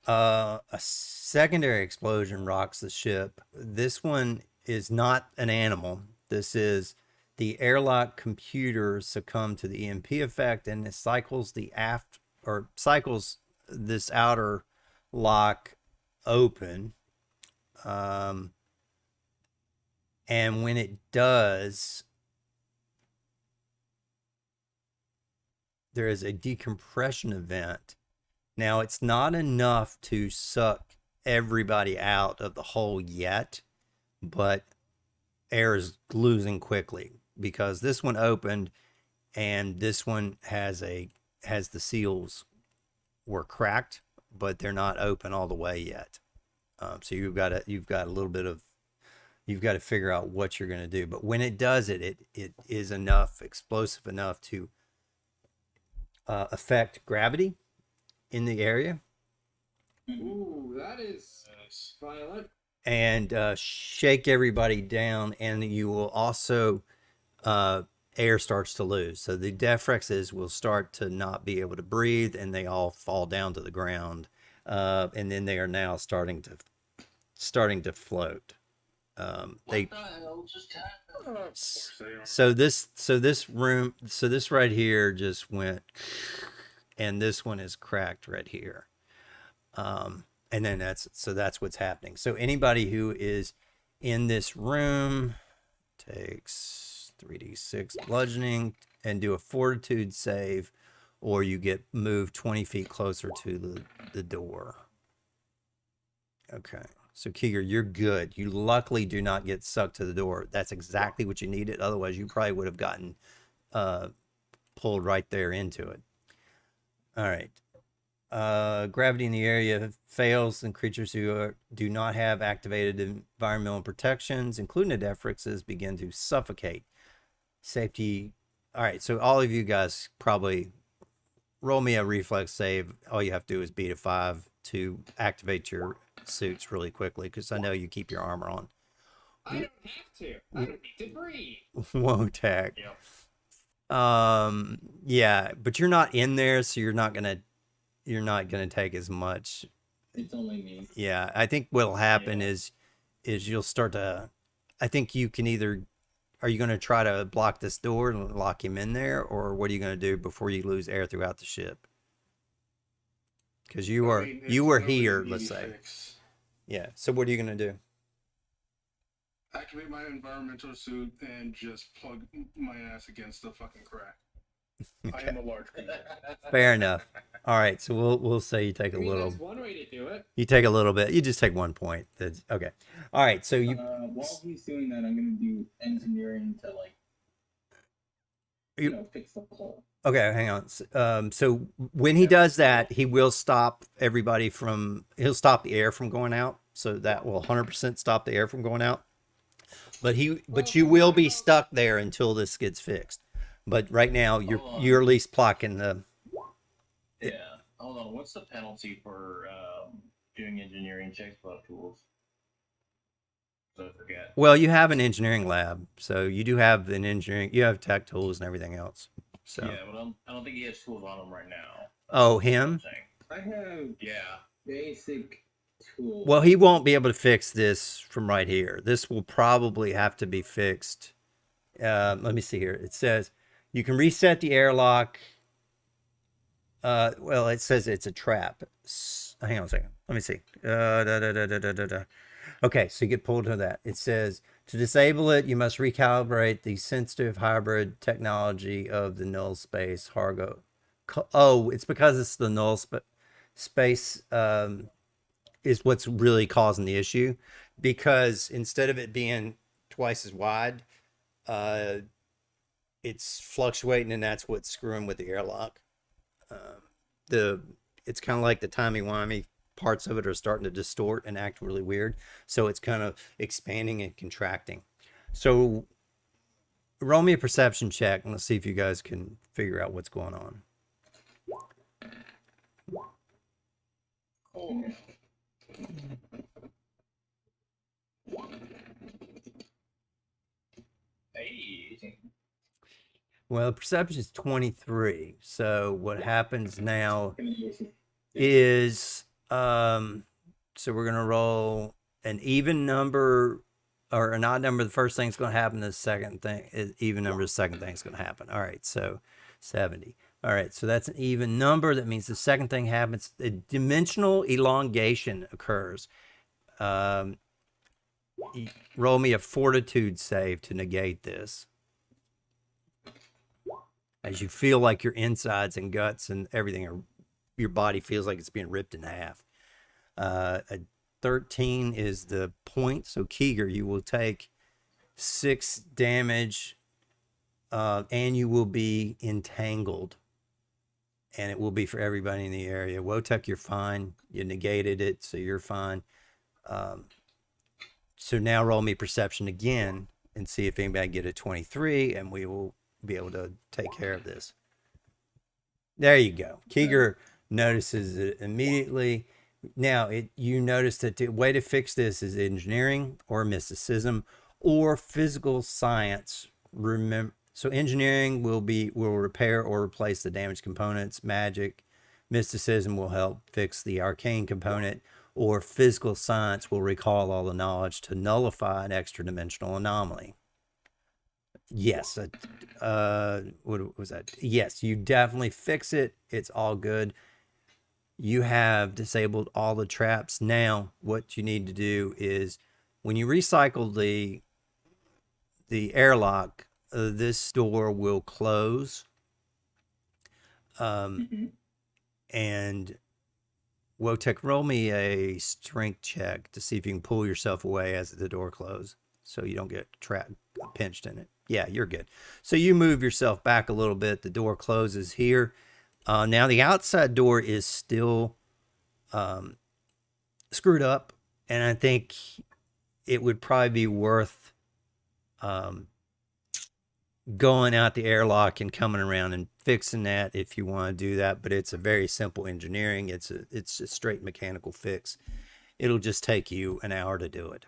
a secondary explosion rocks the ship. This one is not an animal. This is the airlock computer succumb to the EMP effect, and it cycles cycles this outer lock open. And when it does, there is a decompression event. Now, it's not enough to suck everybody out of the hole yet, but air is losing quickly because this one opened and this one has the seals were cracked, but they're not open all the way yet. So you've got a little bit of, you've got to figure out what you're going to do. But when it does it is explosive enough to affect gravity in the area. Ooh, that is violent. And shake everybody down, and you will also air starts to lose. So the Defrexes will start to not be able to breathe, and they all fall down to the ground. And then they are now starting to float. What the hell just happened? So this right here just went, and this one is cracked right here. And then that's what's happening. So anybody who is in this room takes 3d6 bludgeoning and do a fortitude save, or you get moved 20 feet closer to the door. Okay. So Keeger, you're good. You luckily do not get sucked to the door. That's exactly what you needed. Otherwise, you probably would have gotten pulled right there into it. All right. Gravity in the area fails, and creatures who do not have activated environmental protections, including the Defrexes, begin to suffocate. Safety. All right. So all of you guys probably roll me a reflex save. All you have to do is beat a 5 to activate your suits really quickly, because I know you keep your armor on. I don't have to. I don't need to breathe. Wotak. Yep. Yeah, but you're not in there, so you're not gonna take as much. It's only me. Yeah, I think what'll happen is you'll start to. I think you can either. Are you going to try to block this door and lock him in there, or what are you going to do before you lose air throughout the ship? Because you were here, let's say. Fix. Yeah. So what are you going to do? Activate my environmental suit and just plug my ass against the fucking crack. I am a large creature. Fair enough. All right. So we'll say you take I a mean, little. that's one way to do it. You take a little bit. You just take 1 point. That's okay. All right. So you. While he's doing that, I'm gonna do engineering to fix the hole. Okay, hang on. So when he does that, he will stop everybody from. He'll stop the air from going out. So that will 100% stop the air from going out. But you will be stuck there until this gets fixed. But right now, you're at least blocking the. Yeah. Hold on. What's the penalty for doing engineering checks without tools? So I forget. Well, you have an engineering lab, so you do have an engineering. You have tech tools and everything else. So. Yeah, but I don't think he has tools on him right now. Oh, him? I have Yeah. basic tools. Well, he won't be able to fix this from right here. This will probably have to be fixed. Let me see here. It says you can reset the airlock. Well, it says it's a trap. Hang on a second. Let me see. Okay, so you get pulled to that. It says to disable it, you must recalibrate the sensitive hybrid technology of the null space Hargo. Oh, it's because it's the null space is what's really causing the issue. Because instead of it being twice as wide, it's fluctuating, and that's what's screwing with the airlock. It's kind of like the timey-wimey parts of it are starting to distort and act really weird. So it's kind of expanding and contracting. So roll me a perception check and let's see if you guys can figure out what's going on. Oh. Hey. Well, perception is 23. So what happens now is, so we're going to roll an even number or an odd number, the first thing's going to happen. The second thing is even number. The second thing's going to happen. All right, so 70. All right, so that's an even number. That means the second thing happens. A dimensional elongation occurs. Roll me a fortitude save to negate this. As you feel like your insides and guts and everything are, your body feels like it's being ripped in half. A 13 is the point. So Keeger, you will take 6 damage, and you will be entangled. And it will be for everybody in the area. Wotek, you're fine. You negated it, so you're fine. So now roll me perception again and see if anybody can get a 23, and we will be able to take care of this. There you go. Keeger notices it immediately. Now, you notice that the way to fix this is engineering or mysticism or physical science. Remember, so engineering will repair or replace the damaged components. Magic, mysticism will help fix the arcane component, or physical science will recall all the knowledge to nullify an extra dimensional anomaly. Yes. What was that? Yes, you definitely fix it. It's all good. You have disabled all the traps. Now, what you need to do is when you recycle the airlock, this door will close. And Wotek, roll me a strength check to see if you can pull yourself away as the door closes, so you don't get trapped, pinched in it. Yeah, you're good. So you move yourself back a little bit. The door closes here. Now the outside door is still screwed up, and I think it would probably be worth going out the airlock and coming around and fixing that if you want to do that. But it's a very simple engineering. It's a straight mechanical fix. It'll just take you an hour to do it.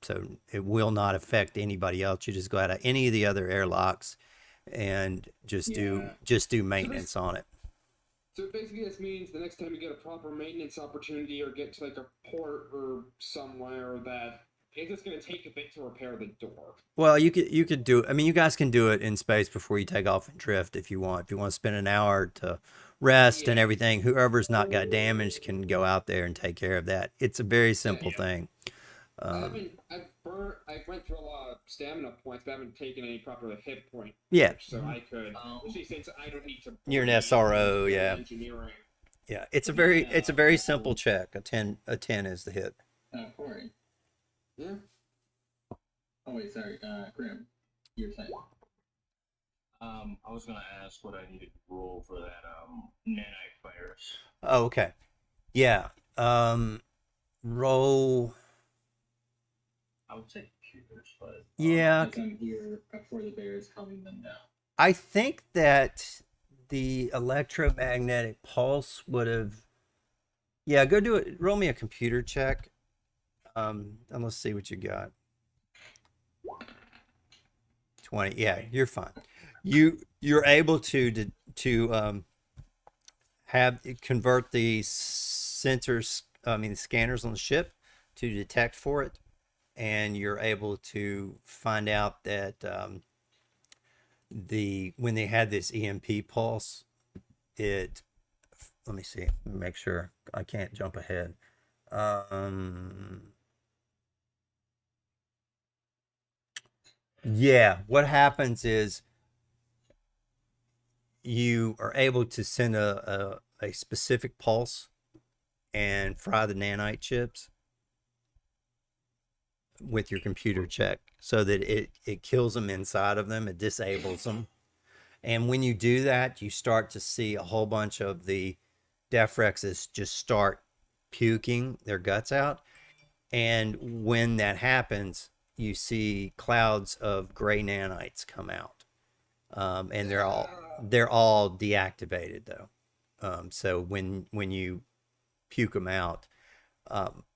So it will not affect anybody else. You just go out of any of the other airlocks and just do maintenance on it. So basically this means the next time you get a proper maintenance opportunity or get to like a port or somewhere, that it's just going to take a bit to repair the door. Well, you could do it. I mean, you guys can do it in space before you take off and drift if you want. If you want to spend an hour to rest and everything, whoever's not got damaged can go out there and take care of that. It's a very simple thing. I mean, I went through a lot of stamina points, but I haven't taken any proper hit point. Yeah. So I could, especially since I don't need to. You're an SRO, yeah. Engineering. Yeah, it's a very simple check. A 10 is the hit. Corey. Yeah. Oh wait, sorry, Grim. You're saying. I was gonna ask what I needed to roll for that nanite virus. Oh, okay. Yeah. Roll. I would say computers, but Yeah. I'm here for the Bears, calming them down. I think that the electromagnetic pulse would have. Yeah, go do it. Roll me a computer check. And let's see what you got. 20. Yeah, you're fine. You're able to convert the sensors, the scanners on the ship to detect for it, and you're able to find out that when they had this EMP pulse, let me see, let me make sure I can't jump ahead. Yeah, what happens is you are able to send a specific pulse and fry the nanite chips with your computer check so that it kills them inside of them, it disables them. And when you do that, you start to see a whole bunch of the Defrexes just start puking their guts out. And when that happens, you see clouds of gray nanites come out, and they're all deactivated though. So when you puke them out,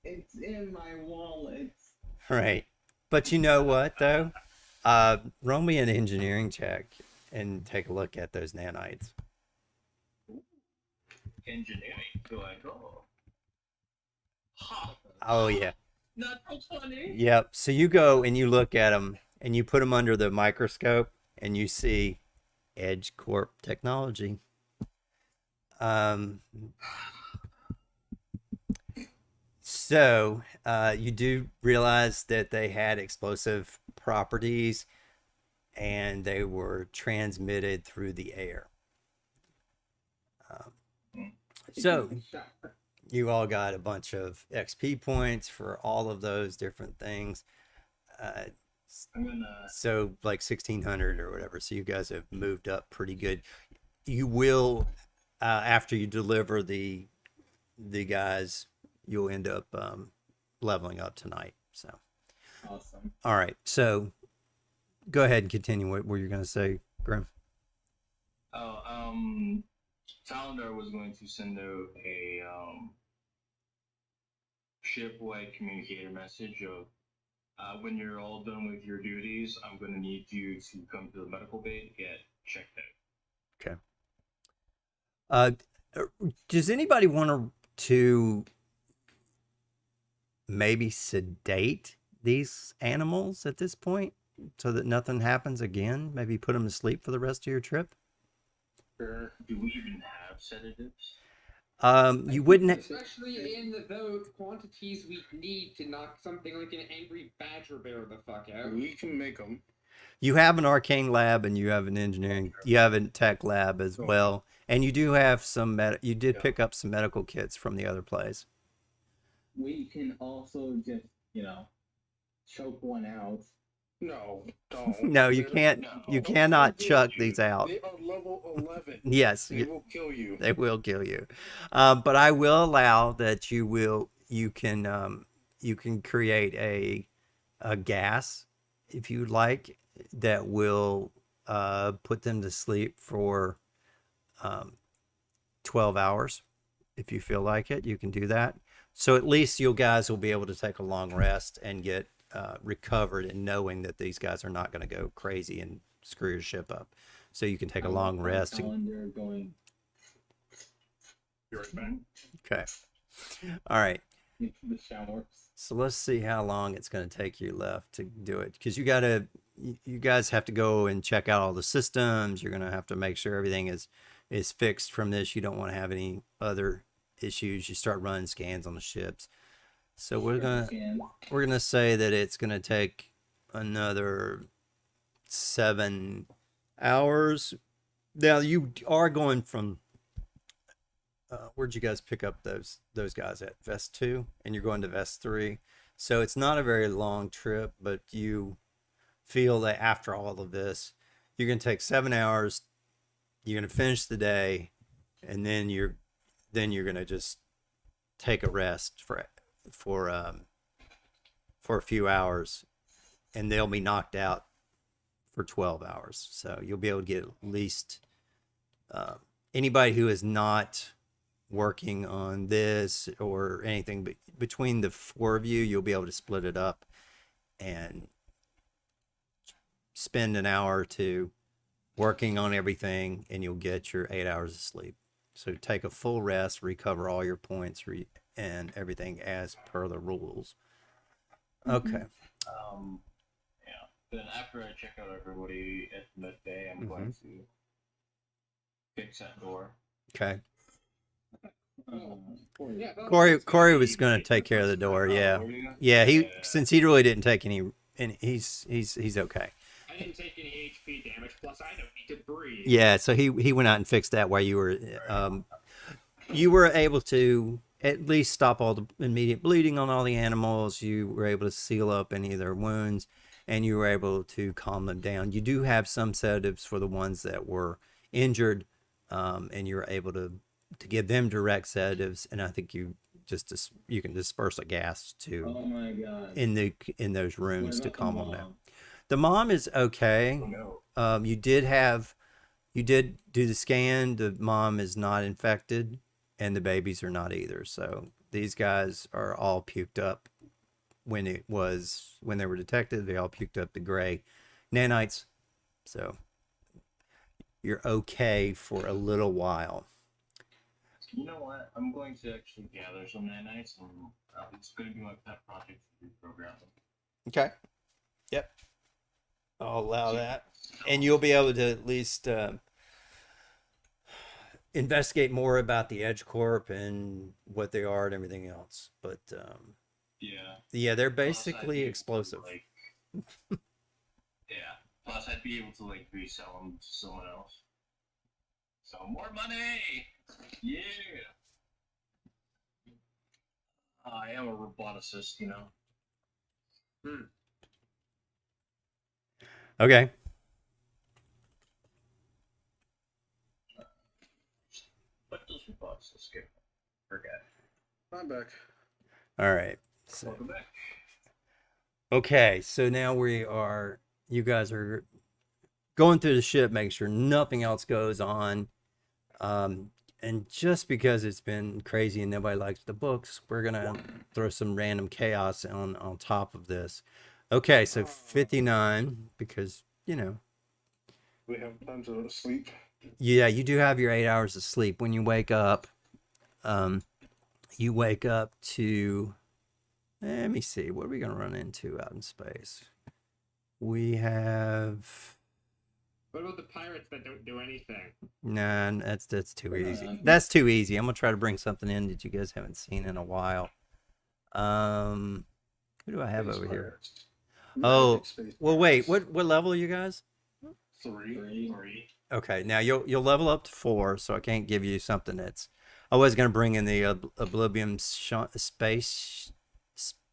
it's in my wallet. Right? But you know what though? Roll me an engineering check and take a look at those nanites. engineering. Go ahead. Oh yeah. Not so funny. Yep. So you go and you look at them and you put them under the microscope and you see Edge Corp technology. So you do realize that they had explosive properties and they were transmitted through the air. So you all got a bunch of XP points for all of those different things. I'm gonna. So like 1600 or whatever. So you guys have moved up pretty good. You will, after you deliver the guys, you'll end up leveling up tonight. So, Awesome. all right. So go ahead and continue what were you going to say, Grim? Oh, Talendar was going to send out a shipwide communicator message of when you're all done with your duties, I'm going to need you to come to the medical bay to get checked out. Does anybody want to maybe sedate these animals at this point so that nothing happens again? Maybe put them to sleep for the rest of your trip? Sure. Do we even have sedatives? You wouldn't. Especially in the quantities we need to knock something like an angry badger bear the fuck out. We can make them. You have an arcane lab and you have an engineering, you have a tech lab as well, and you do have some you did pick up some medical kits from the other place. We can also just, choke one out. No, don't. No, you can't. You cannot chuck these out. They are level 11. Yes, They will kill you. they will kill you. But I will allow that you can create a gas if you like that will put them to sleep for 12 hours. If you feel like it, you can do that. So at least you guys will be able to take a long rest and get recovered and knowing that these guys are not going to go crazy and screw your ship up. So you can take a long rest. Calendar going You're right back. Okay. All right. into the showers. So let's see how long it's going to take you left to do it. Because you guys have to go and check out all the systems. You're going to have to make sure everything is fixed from this. You don't want to have any other issues. You start running scans on the ships. So we're gonna say that it's gonna take another 7 hours. Now you are going from where'd you guys pick up those guys at? Vest 2, and you're going to Vest 3. So it's not a very long trip, but you feel that after all of this, you're gonna take 7 hours. You're gonna finish the day, and then you're gonna just take a rest for a few hours, and they'll be knocked out for 12 hours. So you'll be able to get at least anybody who is not working on this or anything, but between the 4 of you, you'll be able to split it up and spend an hour or 2 working on everything, and you'll get your 8 hours of sleep. So take a full rest, recover all your points, and everything as per the rules. Okay. Yeah. Then after I check out everybody at the med bay, I'm going to fix that door. Okay. Yeah, Corey was going to take care of the door. Yeah. Yeah. Since he really didn't take any, and he's okay. I didn't take any HP damage, plus I don't need to breathe. Yeah. So he went out and fixed that while you were able to at least stop all the immediate bleeding on all the animals. You were able to seal up any of their wounds, and you were able to calm them down. You do have some sedatives for the ones that were injured, and you're able to give them direct sedatives. And I think you can disperse a gas to Oh my god. in those rooms What to about calm the them down. mom? The mom is okay. No. You did do the scan. The mom is not infected, and the babies are not either. So these guys are all puked up when they were detected. They all puked up the gray nanites. So you're okay for a little while. You know what? I'm going to actually gather some nanites, and it's going to be my pet project for the program. Okay. Yep. I'll allow that. And you'll be able to at least investigate more about the Edge Corp and what they are and everything else. But Yeah. they're Plus, I'd basically be able to, explosive. like, yeah. Plus, I'd be able to like resell them to someone else. So more money. Yeah. I am a roboticist, you know. Okay. What does roboticists get? Forget. I'm back. All right. So, Welcome back. okay. So now you guys are going through the ship, making sure nothing else goes on. And just because it's been crazy and nobody likes the books, we're going to throw some random chaos on top of this. Okay. So 59, because, We have time to sleep. yeah, you do have your 8 hours of sleep. When you wake up to, let me see, what are we going to run into out in space? We have, What about the pirates that don't do anything? nah, that's too easy. That's too easy. I'm going to try to bring something in that you guys haven't seen in a while. Who do I have Space over here? pirates. Oh, Magic space well, wait, pirates. what level are you guys? 3. Okay, now you'll level up to 4, so I can't give you something that's. I was gonna bring in the Oblivion space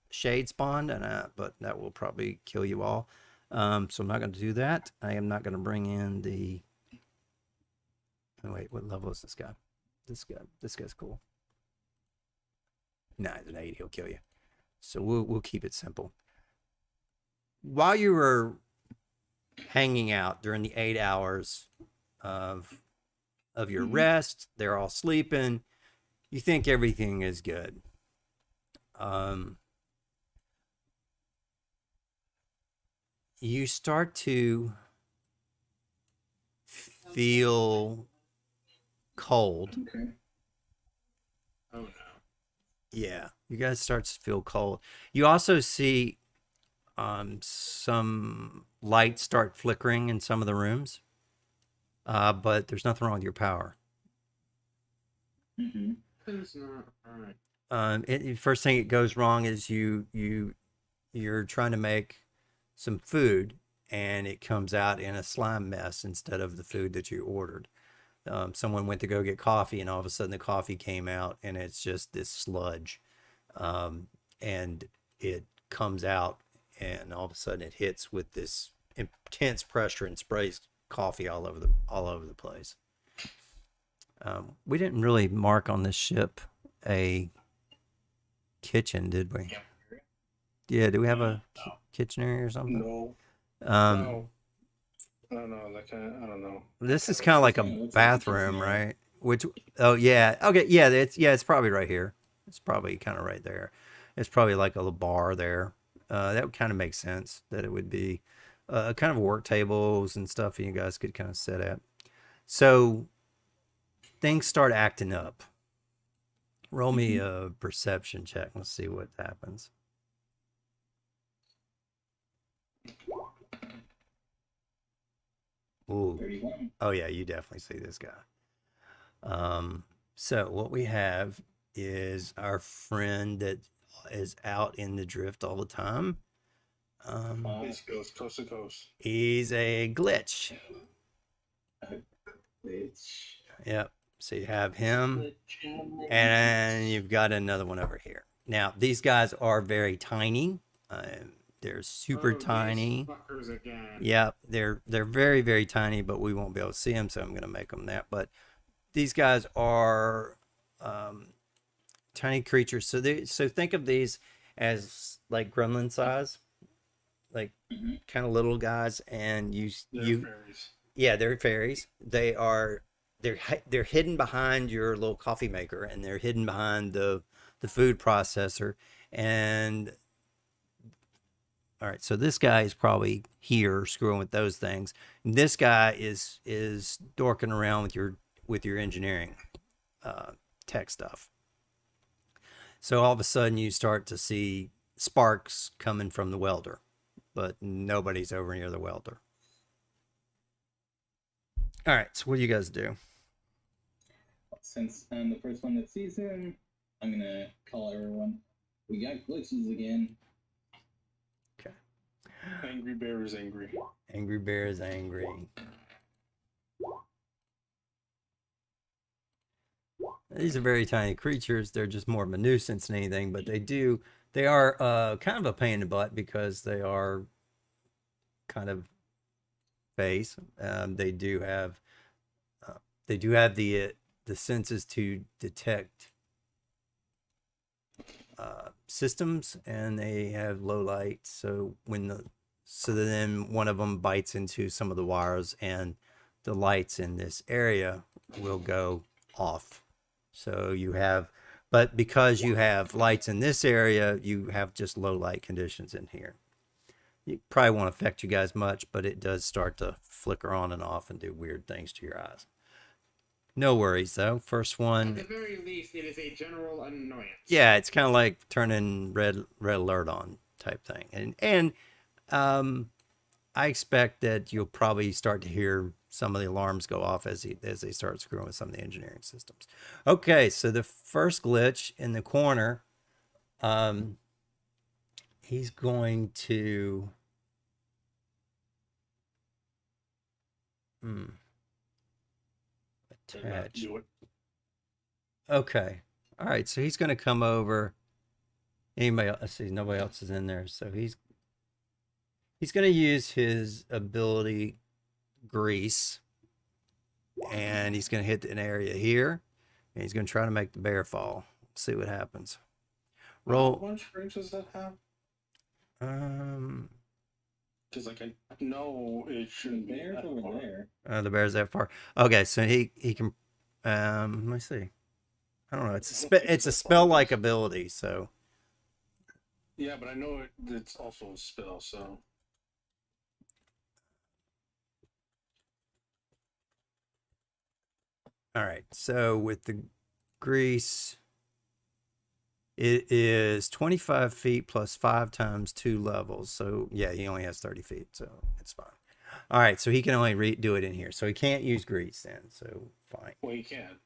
shade spawn, but that will probably kill you all. So I'm not gonna do that. I am not gonna bring in the. Oh, wait, what level is this guy? This guy's cool. Nah, he's an 8. He'll kill you. So we'll keep it simple. While you were hanging out during the 8 hours of your rest, they're all sleeping, you think everything is good. You start to feel cold. Okay. Oh no. Yeah, you guys start to feel cold. You also see some lights start flickering in some of the rooms, but there's nothing wrong with your power. Mm-hmm. It's not alright. First thing it goes wrong is you're trying to make some food, and it comes out in a slime mess instead of the food that you ordered. Someone went to go get coffee, and all of a sudden the coffee came out, and it's just this sludge, and it comes out, and all of a sudden it hits with this intense pressure and sprays coffee all over the place. We didn't really mark on this ship a kitchen, did we? Yeah, do we have a kitchen area or something? No. No. I don't know. I don't know. This is kind of like a bathroom, right? Oh yeah, okay, yeah, it's probably right here. It's probably kind of right there. It's probably like a little bar there. That would kind of make sense that it would be kind of work tables and stuff you guys could kind of sit at. So things start acting up. Roll me a perception check. Let's see what happens. Ooh. 31. Oh yeah, you definitely see this guy. So what we have is our friend that is out in the drift all the time. This goes coast to coast. He's a glitch. Which Yep. So you have him, and you've got another one over here. Now these guys are very tiny. They're super Oh, these tiny. fuckers again. Yep, they're very very tiny, but we won't be able to see them, so I'm gonna make them that. But these guys are tiny creatures. So think of these as like gremlin size, like kind of little guys, and They're fairies. yeah, they're fairies. They're hidden behind your little coffee maker, and they're hidden behind the food processor. And all right, so this guy is probably here screwing with those things. And this guy is dorking around with your engineering. tech stuff. So all of a sudden you start to see sparks coming from the welder, but nobody's over near the welder. All right, so what do you guys do? Since I'm the first one that sees him, I'm gonna call everyone. We got glitches again. Angry Bear is angry. Angry Bear is angry. These are very tiny creatures. They're just more of a nuisance than anything, but they are kind of a pain in the butt because they are kind of face. They do have the senses to detect systems, and they have low light. So then one of them bites into some of the wires, and the lights in this area will go off. So but because you have lights in this area, you have just low light conditions in here. It probably won't affect you guys much, but it does start to flicker on and off and do weird things to your eyes. No worries though. First At one, the very least, it is a general annoyance. yeah, it's kind of like turning red alert on type thing. And I expect that you'll probably start to hear some of the alarms go off as they start screwing with some of the engineering systems. Okay, so the first glitch in the corner, he's going to attach. Do it. Okay, all right, so he's going to come over. Anybody else? I see nobody else is in there, so he's going to use his ability grease, and he's going to hit an area here, and he's going to try to make the bear fall. See what happens. How Roll. much range does that have? Um, Because like I know it shouldn't be Bear's that over far. there. the bear's that far. Okay, so he can. Let me see. I don't know. It's a spell like ability. So Yeah, but I know it's also a spell. So all right. So with the grease, it is 25 feet plus 5 times 2 levels. So yeah, he only has 30 feet, so it's fine. All right, so he can only do it in here. So he can't use grease then. So fine. well, you can.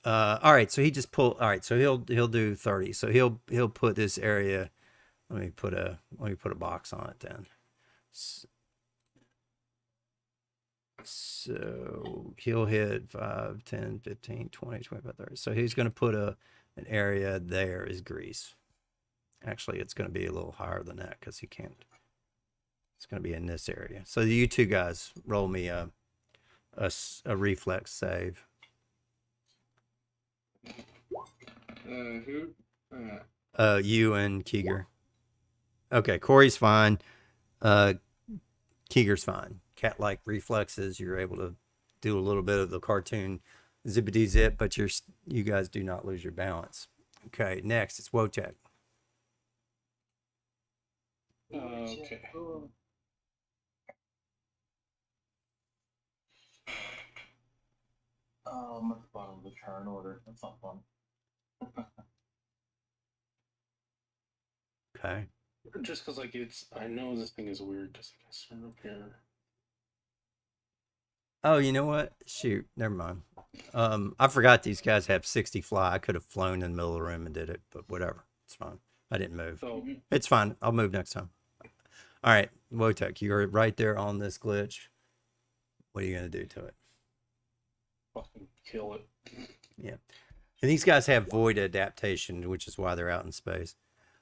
All right, so he just pull. All right, so he'll do 30. So he'll put this area. Let me put a box on it then. So he'll hit 5, 10, 15, 20, 25, 30. So he's going to put an area there is grease. Actually, it's going to be a little higher than that because he can't. It's going to be in this area. So you two guys roll me a reflex save. Who? You and Keeger. Okay, Corey's fine. Keeger's fine. Cat-like reflexes. You're able to do a little bit of the cartoon zippity zip, but you guys do not lose your balance. Okay, next it's Wojtek. Okay. At the bottom of the turn order. That's not fun. Okay. Just because like I know this thing is weird because I can start up here. Oh, you know what? Shoot, never mind. I forgot these guys have 60 fly. I could have flown in the middle of the room and did it, but whatever. It's fine. I didn't move. So It's fine. I'll move next time. All right, Wojtek, you're right there on this glitch. What are you going to do to it? fucking kill it. Yeah. And these guys have void adaptation, which is why they're out in space.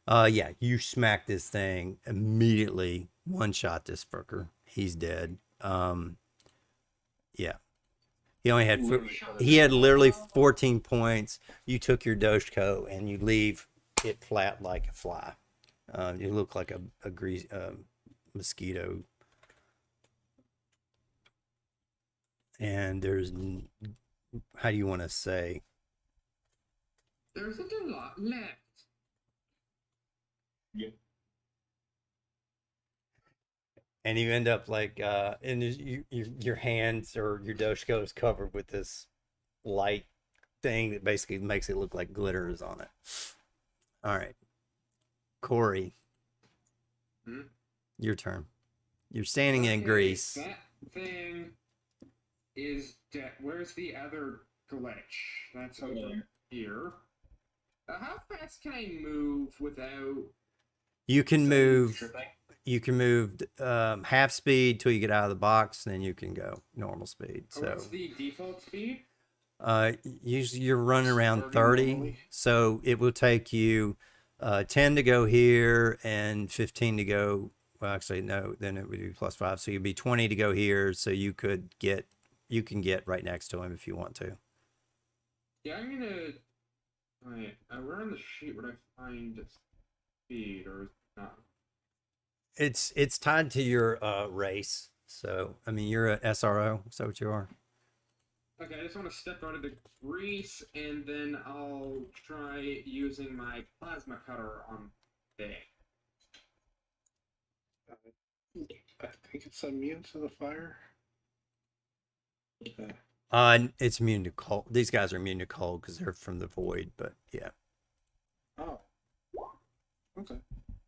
Yeah, you smack this thing immediately, one shot this fucker. He's dead. Yeah. He only had he had literally 14 points. You took your Doshko and you leave it flat like a fly. You look like a grease mosquito. And there's, how do you want to say? There isn't a lot left. Yep. And you end up like, and your hands or your Doshko is covered with this light thing that basically makes it look like glitter is on it. All right, Corey, Hmm? your turn. You're standing in Okay, Greece. That thing is dead. Where's the other glitch? That's over Over here. How fast can I move without? You can move. Tripping. You can move half speed till you get out of the box, and then you can go normal speed. So What's the default speed? usually you're running around 30 30, normally. so it will take you 10 to go here and 15 to go. Well, actually, no, then it would be +5, so you'd be 20 to go here. So you can get right next to him if you want to. Yeah, I'm gonna. Wait, where on the sheet would I find speed or not? It's tied to your race. So I mean, you're a SRO. So what you are. Okay, I just want to step out of the grease, and then I'll try using my plasma cutter on thing. I think it's immune to the fire. Okay. It's immune to cold. These guys are immune to cold because they're from the void. But yeah. Oh. Okay.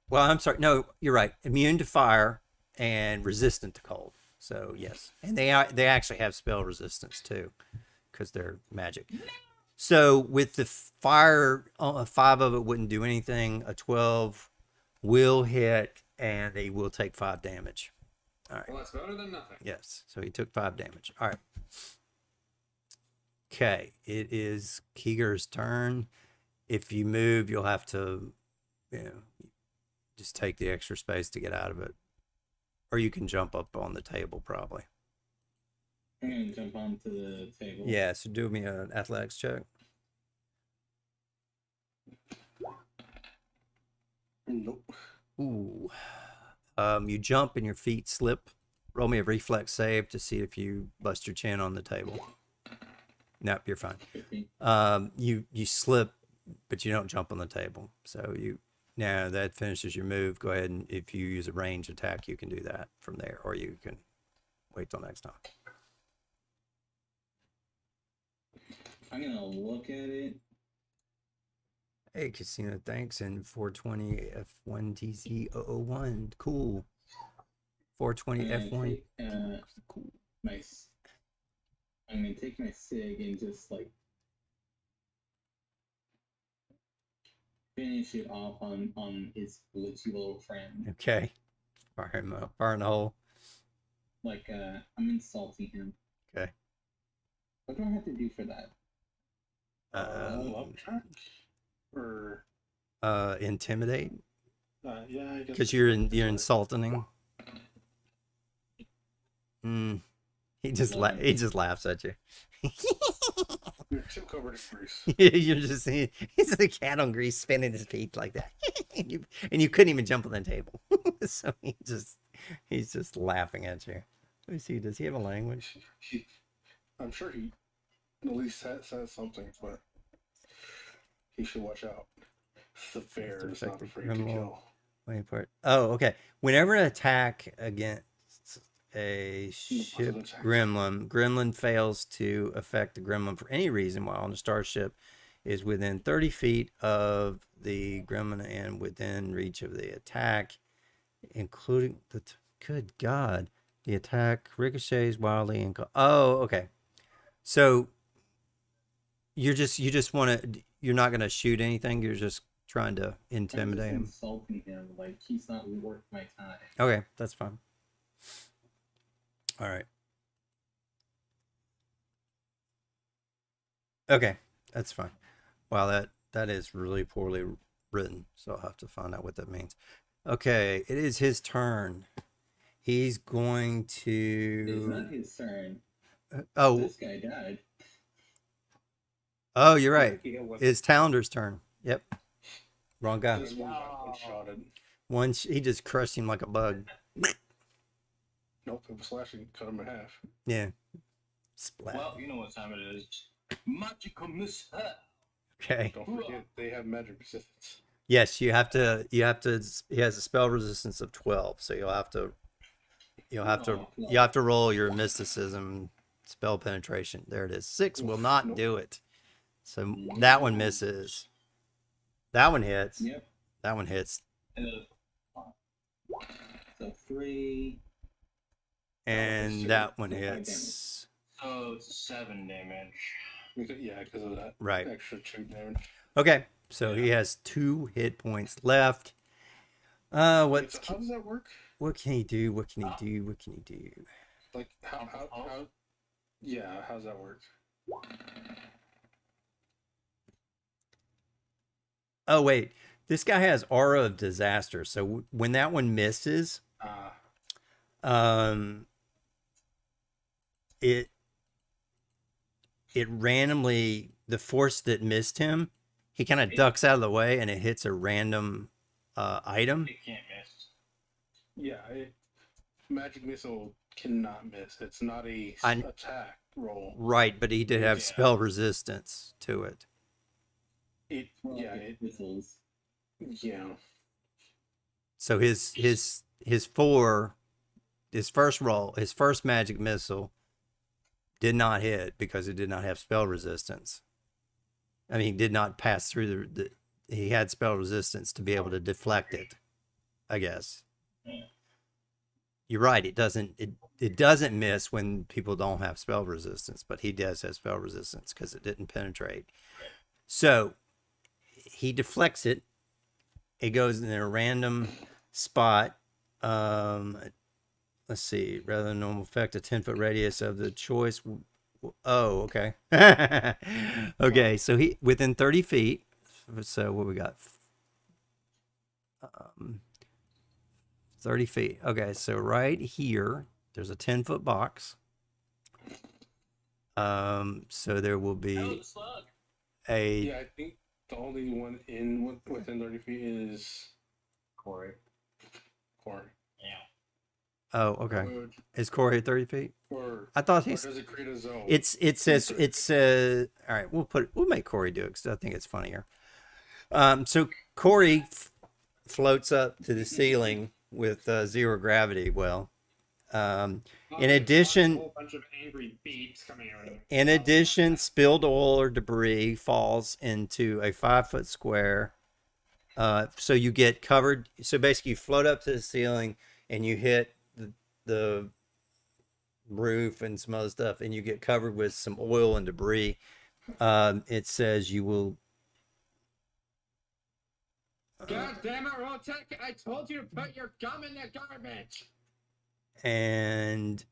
Well, I'm sorry. No, you're right. Immune to fire and resistant to cold. So yes, and they actually have spell resistance too, because they're magic. So with the fire, 5 of it wouldn't do anything. A 12 will hit, and they will take 5 damage. All right. Well, that's better than nothing. Yes. So he took 5 damage. All right. Okay. It is Keeger's turn. If you move, you'll have to, just take the extra space to get out of it. Or you can jump up on the table, probably. I'm gonna jump onto the table. Yeah. So do me an athletics check. Nope. Ooh. You jump and your feet slip. Roll me a reflex save to see if you bust your chin on the table. Nope, you're fine. 15. You slip, but you don't jump on the table. So now that finishes your move. Go ahead, and if you use a range attack, you can do that from there, or you can wait till next time. I'm gonna look at it. Hey, Casino, thanks, and 420 F1TC001. Cool. 420 I'm gonna F1. take, Cool. I'm gonna take my sig and just like finish it off on his glitchy little friend. Okay. Fire him up. Fire in the hole. Like I'm insulting him. Okay. What do I have to do for that? Love track? Or Intimidate, yeah, I guess. because you're insulting him. He just laughs at you. You're too covered in grease. You're just he's a cat on grease spinning his feet like that, and you couldn't even jump on the table. So he's just laughing at you. Let me see. Does he have a language? I'm sure he at least says something, but he should watch out. The bear is not Effective afraid to Grimlock. kill. Wait for it. Oh, okay. Whenever an attack against a ship attack. gremlin fails to affect the gremlin for any reason while on the starship is within 30 feet of the gremlin and within reach of the attack, including good God, the attack ricochets wildly and okay. So you just want to, you're not going to shoot anything. You're just trying to intimidate I'm him. just insulting him. Like he's not worth my time. Okay, that's fine. All right. Okay, that's fine. Wow, that is really poorly written, so I'll have to find out what that means. Okay, it is his turn. He's going It's to. not his turn. Oh, This guy died. oh, you're right. Yeah, what- It's Talender's turn. Yep. Wrong guy. This one got one-shotted. He just crushed him like a bug. Nope, it was slashing, cut him in half. Yeah. Splat. Well, you know what time it is. Magical missile. Okay. Don't forget, they have magic resistance. Yes, you have to. He has a spell resistance of 12, so you'll have to roll your mysticism spell penetration. There it is. 6 will not do it. So that one misses. That one hits. Yep. That one hits. So 3. And that one So 5 hits. So it's 7 damage. Yeah, because of that Right. extra 2 damage. Okay. So he has 2 hit points left. Wait, What so how does that work? can he do? What can he do? What can he do? Like how yeah, how's that work? Oh wait, this guy has aura of disaster. So when that one misses, um, it randomly, the force that missed him, he kind of ducks out of the way and it hits a random item. It can't miss. Yeah, magic missile cannot miss. It's not a I- attack roll. Right, but he did have Yeah. spell resistance to it. Well, Yeah, missiles. yeah. So his first magic missile did not hit because it did not have spell resistance. I mean, he did not pass through he had spell resistance to be able to deflect it, I guess. Yeah. You're right. It doesn't miss when people don't have spell resistance, but he does have spell resistance because it didn't penetrate. So he deflects it. It goes in a random spot. Let's see. Rather than normal effect, a 10-foot radius of the choice. Oh, okay. Okay, so he within 30 feet. So what we got? 30 feet. Okay, so right here, there's a 10-foot box. So there will Oh, be the slug. a Yeah, I think the only one within 30 feet is Corey. Corey. Yeah. oh, okay. Is Corey at 30 feet? Or I thought or he's does it create a zone? it says all right, we'll make Corey do it because I think it's funnier. So Corey floats up to the ceiling with 0 gravity. Well, in addition, A whole bunch of angry beeps coming out of it. in addition, spilled oil or debris falls into a 5-foot square. So you get covered. So basically, you float up to the ceiling and you hit the roof and some other stuff, and you get covered with some oil and debris. It says you will. God damn it, Rotek! I told you to put your gum in the garbage! And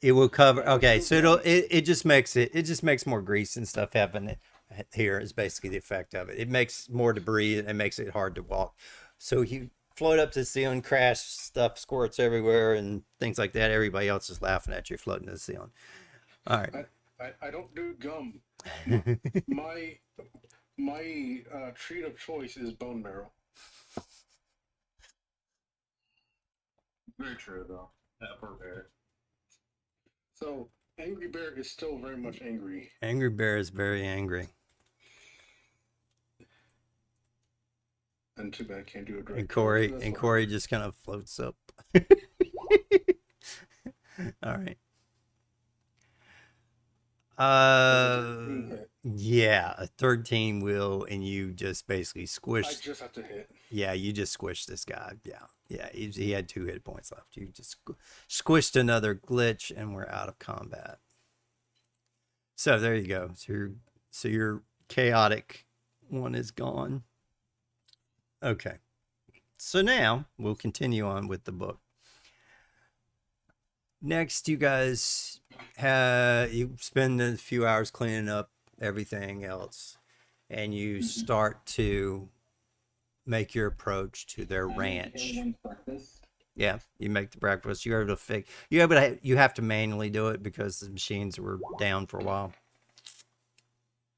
it will cover. Okay, so it just makes more grease and stuff happen here. Is basically the effect of it. It makes more debris and it makes it hard to walk. So you float up to the ceiling, crash, stuff squirts everywhere and things like that. Everybody else is laughing at you floating to the ceiling. All right. I don't do gum. My treat of choice is bone marrow. Very true, though. That poor bear. So Angry Bear is still very much angry. Angry Bear is very angry. And too bad I can't do a direct. And Corey That's and fine. Corey just kind of floats up. All right. Yeah, a 13 will, and you just basically I squish. just have to hit. Yeah, you just squished this guy. Yeah, he had 2 hit points left. You just squished another glitch, and we're out of combat. So there you go. So your chaotic one is gone. Okay. So now we'll continue on with the book. Next, you guys you spend a few hours cleaning up everything else, and you start to make your approach to their ranch. Everyone's breakfast. Yeah, you make the breakfast. You're able to you have to manually do it because the machines were down for a while.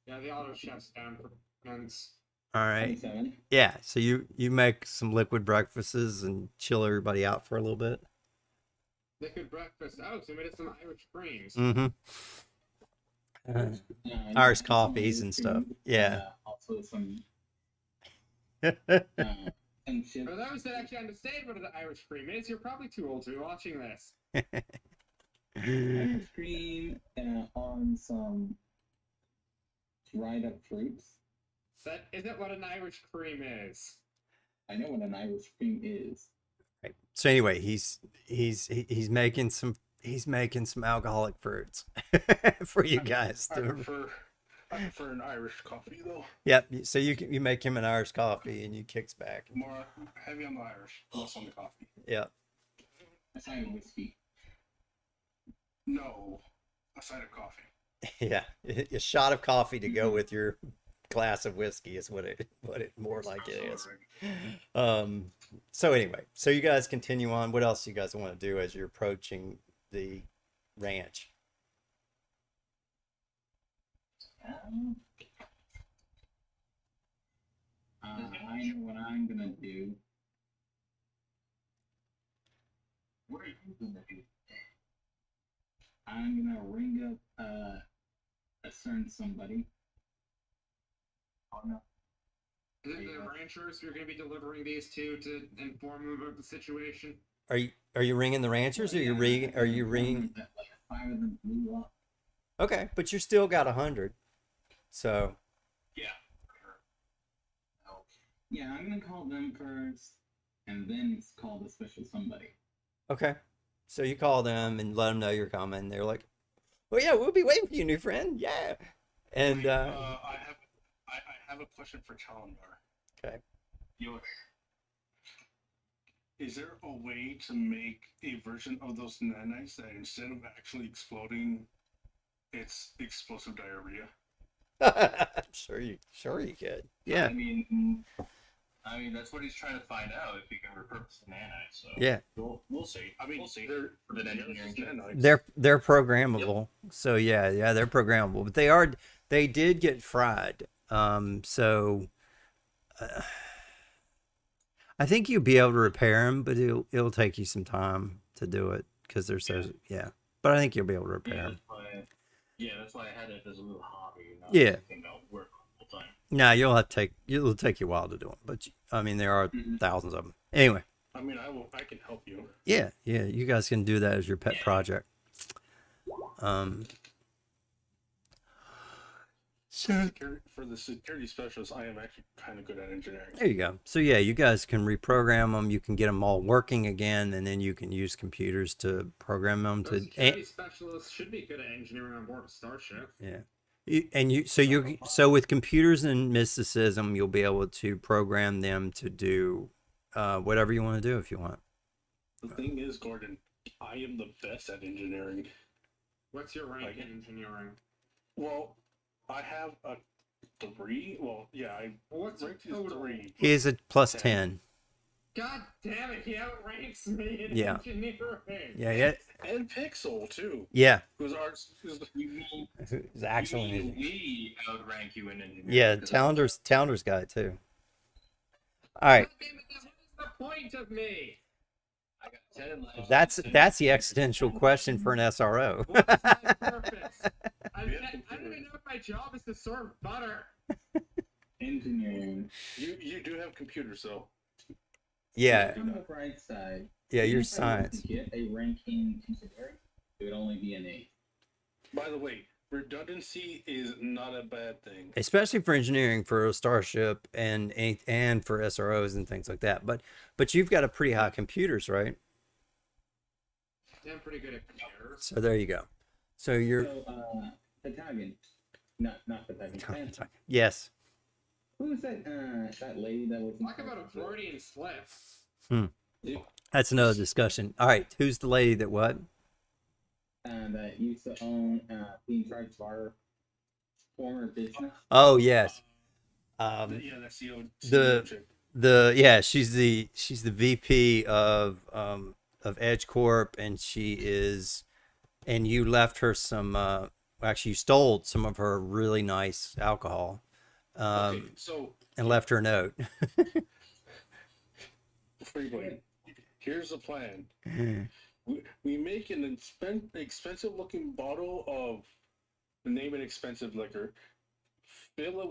Yeah, the auto chef's down for months. All right. 27. Yeah, so you make some liquid breakfasts and chill everybody out for a little bit. Liquid breakfast. Oh, so we made it some Irish creams. Mm-hmm. Irish coffees and stuff. Yeah. Also some chips. For those that actually understand what an Irish cream is, you're probably too old to be watching this. Irish cream on some dried up fruits. That isn't what an Irish cream is. I know what an Irish cream is. Right. So anyway, he's making some alcoholic fruits for you guys I to. prefer an Irish coffee though. Yep. So you make him an Irish coffee and you kicks back. More heavy on the Irish, less on the coffee. Yep. A side of whiskey. No, a side of coffee. Yeah. A shot of coffee to go with your glass of whiskey is what it more like it is. So anyway, so you guys continue on. What else you guys want to do as you're approaching the ranch? I know what I'm gonna do. What are you gonna do? I'm gonna ring up a certain somebody. Oh no. Is it the ranchers you're going to be delivering these to inform them of the situation? Are you ringing the ranchers or are you ringing? That, like 5 of them blew up. Okay, but you still got 100. So Yeah. Sure. No. Yeah, I'm gonna call them first, and then call the special somebody. okay, so you call them and let them know you're coming. They're like, "Well, yeah, we'll be waiting for you, new friend. Yeah." And I have a question for Chalendar. okay, Yosh. Is there a way to make a version of those nanites that instead of actually exploding, it's explosive diarrhea? sure you could. Yeah, I mean that's what he's trying to find out if he can repurpose the nanite. So yeah. we'll see. I mean, we'll see. they're For the engineering check. nanites. They're programmable. So yeah, they're programmable. But they did get fried. So I think you'll be able to repair them, but it'll take you some time to do it because they're so yeah. But I think you'll be able to repair Yeah, them. that's why I had it as a little hobby. Not Yeah. something that'll work all the time. Now it'll take you a while to do them, but I mean there are Mhm. thousands of them. Anyway, I mean, I can help you. yeah, you guys can do that as your pet Yeah. project. So For the security specialist, I am actually kind of good at engineering. there you go. So yeah, you guys can reprogram them. You can get them all working again, and then you can use computers to program them Those to. security specialists should be good at engineering on board a starship. Yeah. So with computers and mysticism, you'll be able to program them to do whatever you want to do if you want. The thing is, Gordon, I am the best at engineering. What's your rank Like in engineering? Well, I have a 3. Well, yeah, I Well, what's your ranked is total? 3. He is a plus 10. God damn it, he outranks me in Yeah. engineering. Yeah. And Pixel too, Yeah. who's ours. You mean It's actually. you mean we outrank you in engineering? Yeah, 'Cause Talender's got it too. All right. God damn it, then what is the point of me? I got 10 left. That's the existential question for an SRO. What's my purpose? I don't even know if my job is to serve butter. Engineering. You do have computers though. Yeah. On the bright side, Yeah, even you're if I were to science. get a rank in engineering, it would only be an 8. By the way, redundancy is not a bad thing. Especially for engineering for a starship and for SROs and things like that. But you've got a pretty high computers, right? I'm pretty good at computers. So there you go. So you're So, Patagon. Not Patagon. yes. Who was that? That lady that was. Talk about a Freudian slip. That's another discussion. All right, who's the lady that what? That used to own, be in charge of our former business. Oh yes. Yeah, that's the the- E she's the VP of Edge Corp, and you left her some actually you stole some of her really nice alcohol Okay, so and left her a note. Freeway, here's the plan. We make an expensive looking bottle of name it expensive liquor, fill it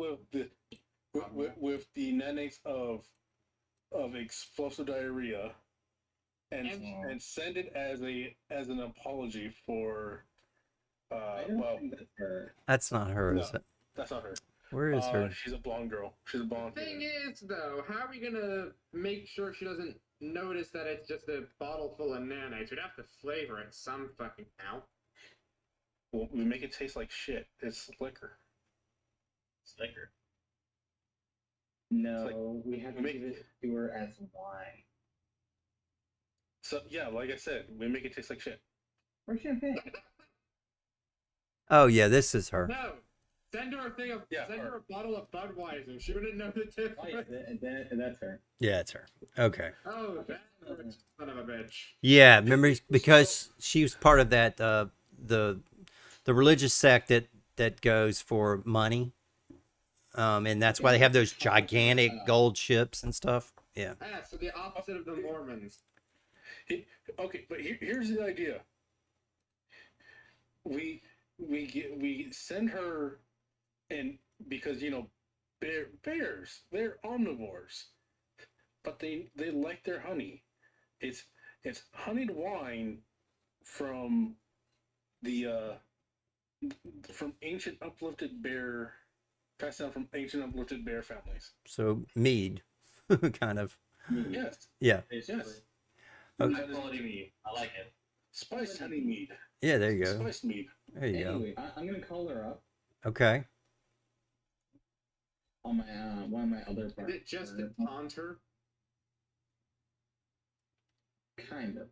with the nanites of explosive diarrhea, and send it as an apology for I don't well, think that's her. That's not her, No. is it? that's not her. Where is her? She's a blonde girl. She's a blonde girl. Thing is, though, how are we gonna make sure she doesn't notice that it's just a bottle full of nanites? We'd have to flavor it some fucking how. Well, we make it taste like shit. It's liquor. Sticker. No, we have to make- give it to her as wine So yeah, like I said, we make it taste like shit. or champagne. Oh yeah, this is her. No! Send her a thing of. Yeah, send her. her a bottle of Budweiser. She wouldn't know the Oh yeah, difference. that's her. Yeah, it's her. Okay. Oh, that rich son of a bitch. Yeah, remember because she was part of that the religious sect that goes for money. And that's why they have those gigantic gold ships and stuff. Yeah. Ah, so the opposite of the Mormons. Okay, but here's the idea. We send her, and because bears they're omnivores, but they like their honey. It's honeyed wine from the from ancient uplifted bear, passed down from ancient uplifted bear families. So mead, kind of. Yes, Yeah. Basically. yes. Okay. High quality meat. I like it. Spiced honey mead. Yeah, there you go. Spiced mead. There you go. Anyway, I'm gonna call her up Okay. on my one of my other Is parts. it just to taunt her? Kind of.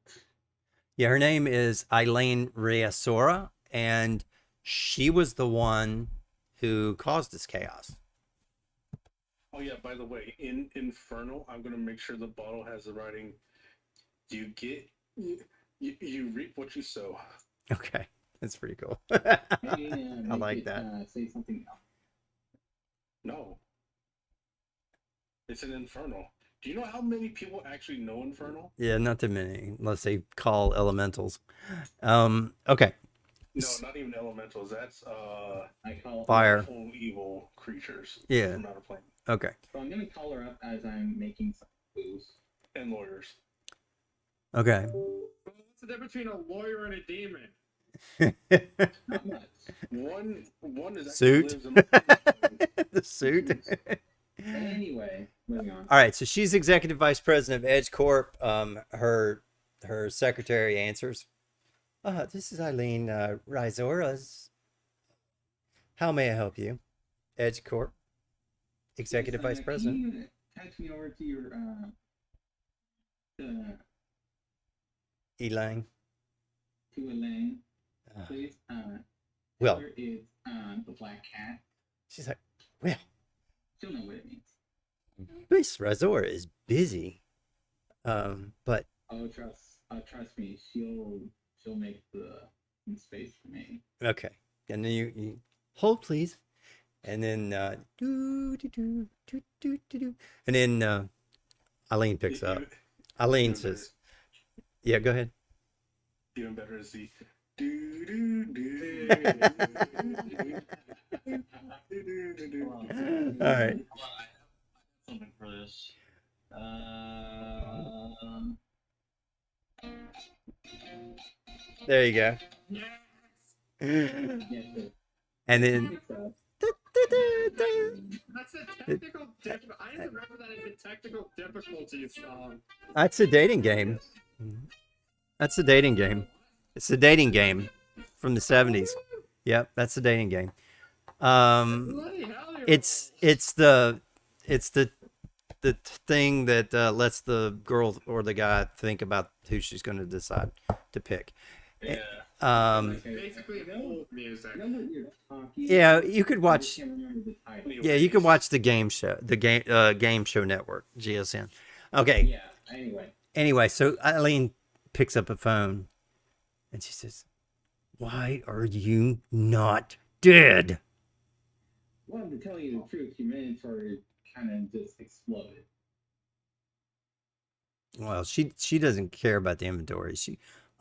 Yeah, her name is Eileen Riasora, and she was the one who caused this chaos. Oh yeah, by the way, in Infernal, I'm gonna make sure the bottle has the writing. You reap what you sow. Okay. That's pretty cool. Maybe, I like it, that. Say something else. No. It's an Infernal. Do you know how many people actually know Infernal? Yeah, not too many, unless they call elementals. Okay. No, not even elementals. That's I call Fire. full evil creatures. Yeah. From Outer Plane. Okay. So I'm gonna call her up as I'm making some booze. And lawyers. Okay. What's the difference between a lawyer and a demon? Not much. One is Suit. lives in The suit. Anyway, moving on. All right, so she's executive vice president of Edge Corp. Her secretary answers, "This is Eileen Rizoras. How may I help you?" Edge Corp, executive Yes, vice president. Can you patch me over to your Elaine. to Elaine, Uh, please? well, Here is the black cat. she's like, "Well, She'll know what it means. Miss Razor is busy, but Oh, trust me. She'll make the space for me. okay." And then you hold, please, and then and then Eileen picks up. Eileen says, "Yeah, go ahead." Even better is the do do do. All right. Hold on, I have something for this. There you go. Yes! Yes, sir. And then That's a technical I remember that as a technical difficulty song. that's a dating game. That's a dating game. It's a dating game from the 70s. Yep, that's a dating game. Bloody hell, you're It's the thing that lets the girl or the guy think about who she's going to decide to pick. Yeah. basically old music. I know what you're talking. Yeah, you could I just watch. can't remember the title. Yeah, you can watch the game show, the game show network, GSN. Okay. Yeah. Anyway, so Eileen picks up a phone, and she says, "Why are you not dead?" Well, to tell you the truth, humanitarian kind of just exploded. Well, she doesn't care about the inventory.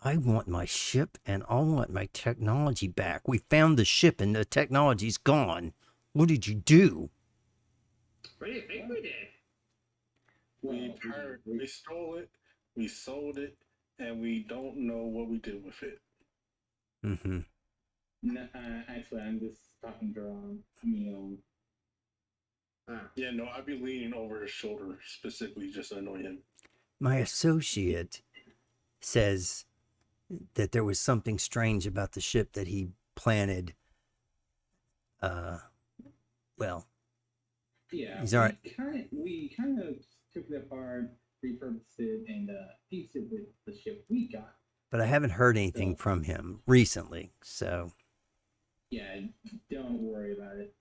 I want my ship and I want my technology back. We found the ship and the technology's gone. What did you do? What do you think we did? We stole it, we sold it, and we don't know what we did with it. Mm-hmm. No, actually, I'm just talking to her on me on Yeah, no, I'd be leaning over his shoulder specifically just to annoy him. My associate says that there was something strange about the ship that he planted. Well, Yeah, he's all right. We kind of took it apart, repurposed it, and pieced it with the ship we got. But I haven't heard anything from him recently, so Yeah, don't worry about it.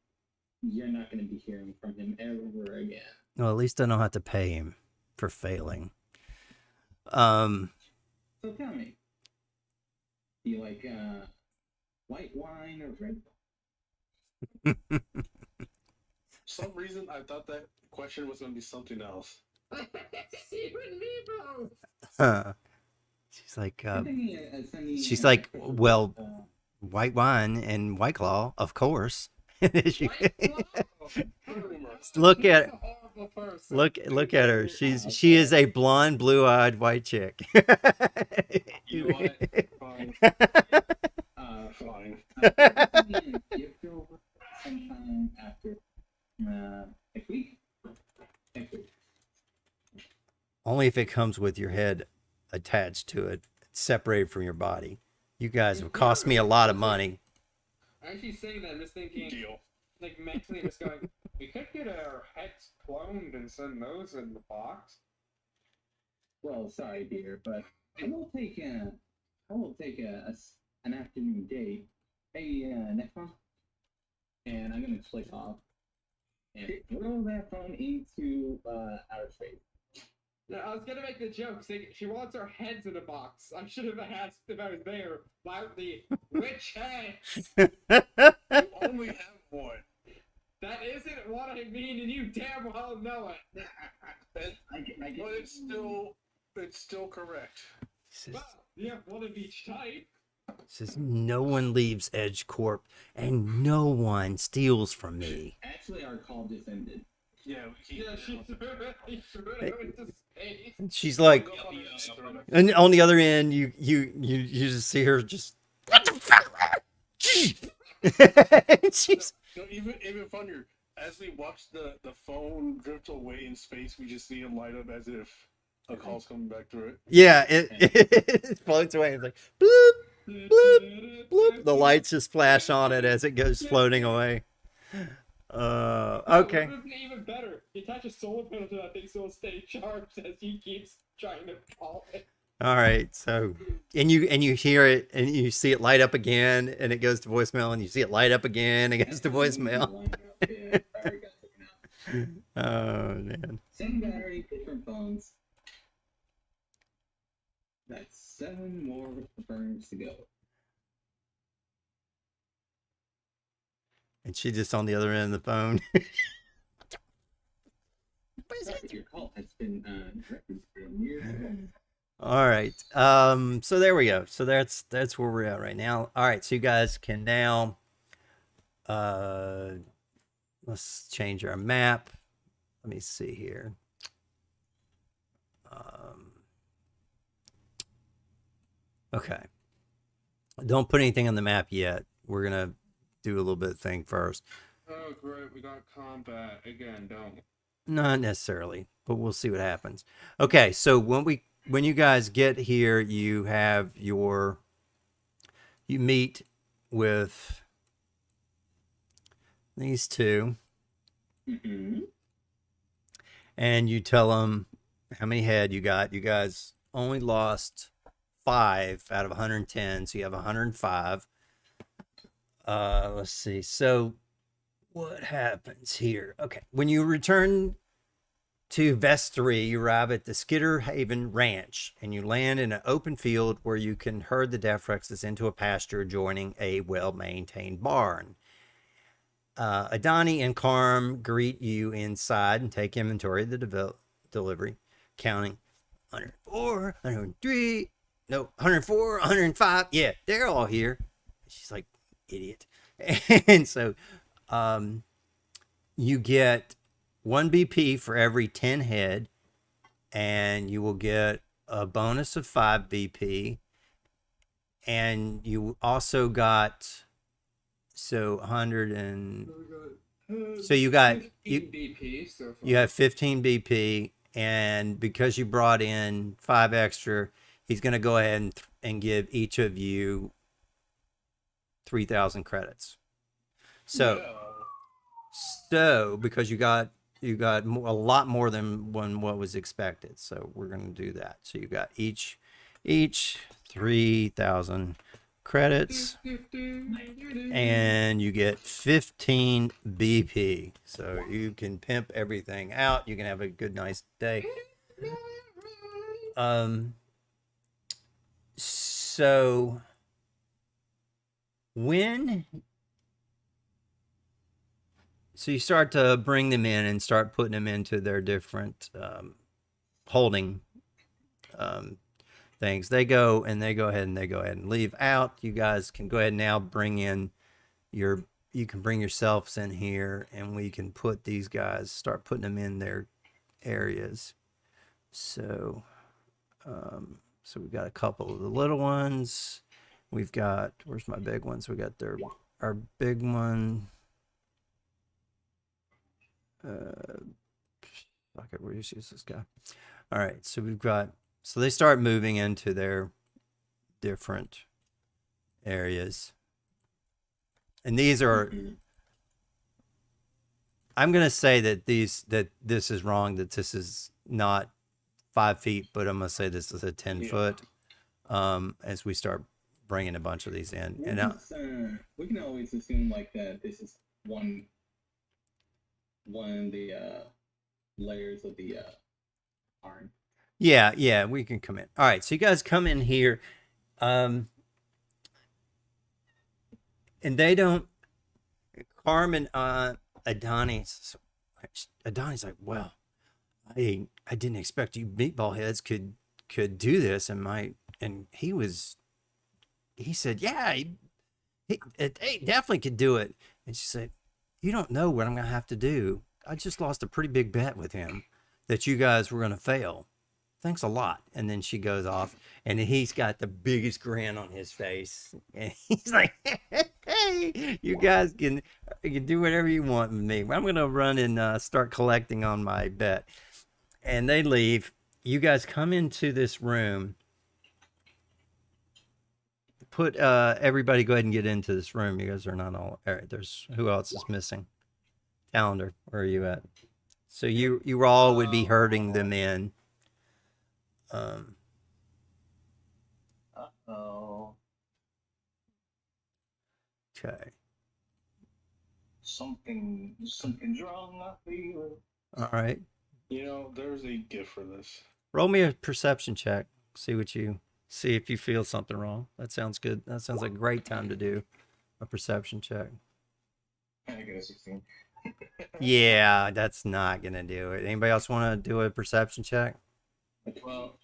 You're not going to be hearing from him ever again. well, at least I don't have to pay him for failing. So tell me, do you like white wine or red wine? For some reason, I thought that question was going to be something else. You and me both. She's like, She's well, white wine and White Claw, of course. She- Look at- look at her. She is a blonde, blue-eyed white chick. You know what? Fine. Fine. Gift over sometime after next week. Next week. Only if it comes with your head attached to it, separated from your body. You guys have cost me a lot of money. As she's saying that, I'm just thinking, Deal. like mentally, just going, we could get our heads cloned and send those in the box. Well, sorry, dear, but I will take an afternoon date. Hey, next month, and I'm gonna click off and throw that phone into outer space. No, I was gonna make the joke saying she wants our heads in a box. I should have asked if I was there loudly, which heads? You only have one. That isn't what I mean, and you damn well know it. But it's still correct. Well, you have one of each type. Says no one leaves Edge Corp and no one steals from me. Actually, our call just ended. Yeah, we keep. Yeah, she threw it out into space. She's like, and on the other end, you just see her just what the fuck? She's No, even funnier. As we watch the phone drift away in space, we just see it light up as if a call's coming back through it. yeah, it floats away. It's like bloop bloop bloop. The lights just flash on it as it goes floating away. Okay. It would be even better. You attach a solar panel to that thing so it'll stay charged as he keeps trying to call it. All right. So, and you hear it and you see it light up again and it goes to voicemail and you see it light up again and it goes to voicemail. Yeah, battery got taken out. Oh man. Same battery, different phones. That's 7 more burns to go. And she just on the other end of the phone. Sorry, your call has been directed from years ago. All right. So there we go. So that's where we're at right now. All right. So you guys can now let's change our map. Let me see here. Okay. Don't put anything on the map yet. We're gonna do a little bit of thing first. Oh, great. We got combat. Again, don't. Not necessarily, but we'll see what happens. Okay, so when you guys get here, you meet with these two, Mm-hmm. and you tell them how many head you got. You guys only lost 5 out of 110, so you have 105. Let's see. So what happens here? Okay, when you return to Vest 3, you arrive at the Skitter Haven Ranch, and you land in an open field where you can herd the Defrexes into a pasture joining a well-maintained barn. Adani and Karm greet you inside and take inventory of the delivery, counting 104, 103, no, 104, 105. Yeah, they're all here. She's like, idiot. And so you get 1 BP for every 10 head, and you will get a bonus of 5 BP. And you also got 100 and So you got 15 BP so far. you have 15 BP, and because you brought in 5 extra, he's going to go ahead and give each of you 3,000 credits. So because you got a lot more than what was expected, so we're going to do that. So you got each 3,000 credits, and you get 15 BP. So you can pimp everything out. You can have a good, nice day. So you start to bring them in and start putting them into their different holding things. They go ahead and leave out. You guys can go ahead and now you can bring yourselves in here, and we can put these guys, start putting them in their areas. So we've got a couple of the little ones. We've got, where's my big ones? We got our big one. Okay, we'll just use this guy. All right, so so they start moving into their different areas. And these are, I'm going to say that this is wrong, that this is not 5 feet, but I'm going to say this is a 10 foot, as we start bringing a bunch of these in. We can always assume like that this is one of the layers of the arm. Yeah, we can come in. All right, so you guys come in here, and they don't. Carmen, Adonis like, well, I didn't expect you meatball heads could do this, and he said, yeah, they definitely could do it. And she said, you don't know what I'm gonna have to do. I just lost a pretty big bet with him that you guys were gonna fail. Thanks a lot. And then she goes off, and he's got the biggest grin on his face, and he's like, hey, you guys can do whatever you want with me. I'm gonna run and start collecting on my bet. And they leave. You guys come into this room. Put everybody go ahead and get into this room. You guys are not all right. Who else is missing? Calendar, where are you at? So you all would be herding them in. Okay. Something's wrong. I feel. All right. There's a gift for this. Roll me a perception check. See if you feel something wrong. That sounds good. That sounds like a great time to do a perception check. I get a 16. Yeah, that's not gonna do it. Anybody else want to do a perception check? Well,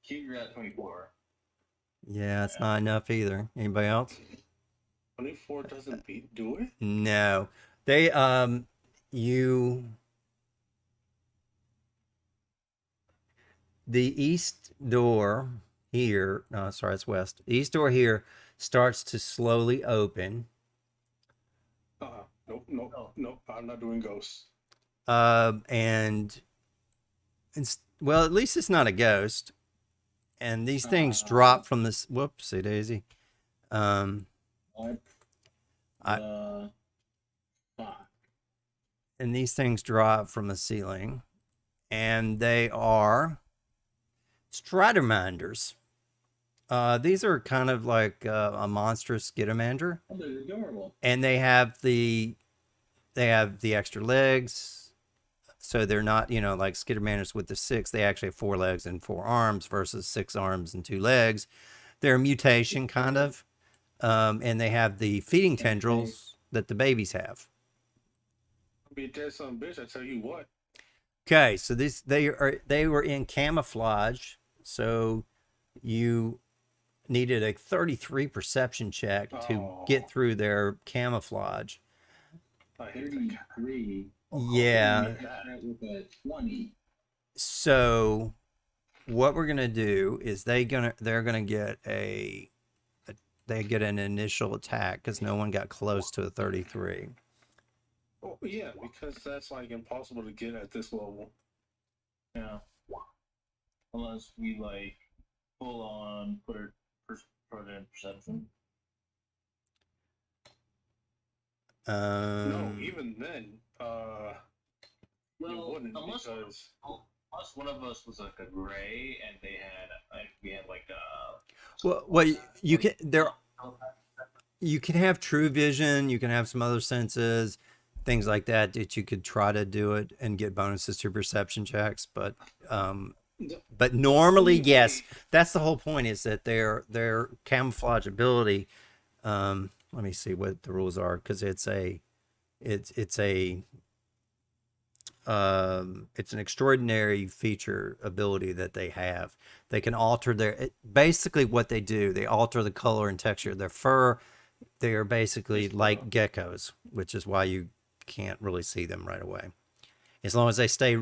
keep at 24. Yeah, it's not enough either. Anybody else? 24 doesn't do it? No. They the east door here, no, sorry, it's west. The east door here starts to slowly open. Nope. I'm not doing ghosts. And it's, well, at least it's not a ghost. And these things drop from this. Whoopsie daisy. And these things drop from the ceiling, and they are Stratomanders. These are kind of like a monstrous Skittermander. Oh, they're adorable. And they have the extra legs. So they're not, like Skittermanders with the 6. They actually have 4 legs and 4 arms versus 6 arms and 2 legs. They're a mutation, kind of. And they have the feeding tendrils that the babies have. Be a dead son of a bitch, I tell you what. Okay, so they were in camouflage. So you needed a 33 perception check to get through their camouflage. I hate that. 33. Yeah. With a 20. So what we're gonna do is they're gonna get they get an initial attack because no one got close to a 33. Oh, yeah, because that's like impossible to get at this level. Yeah. Unless we like full on put it in perception. No, even then, you Well, wouldn't unless because one of us was like a gray, and we had like well, you can there you can have true vision, you can have some other senses, things like that that you could try to do it and get bonuses to perception checks, but normally, yes, that's the whole point is that their camouflage ability. Let me see what the rules are because it's an extraordinary feature ability that they have. They can alter basically what they do. They alter the color and texture of their fur. They are basically like geckos, which is why you can't really see them right away. As long as they stay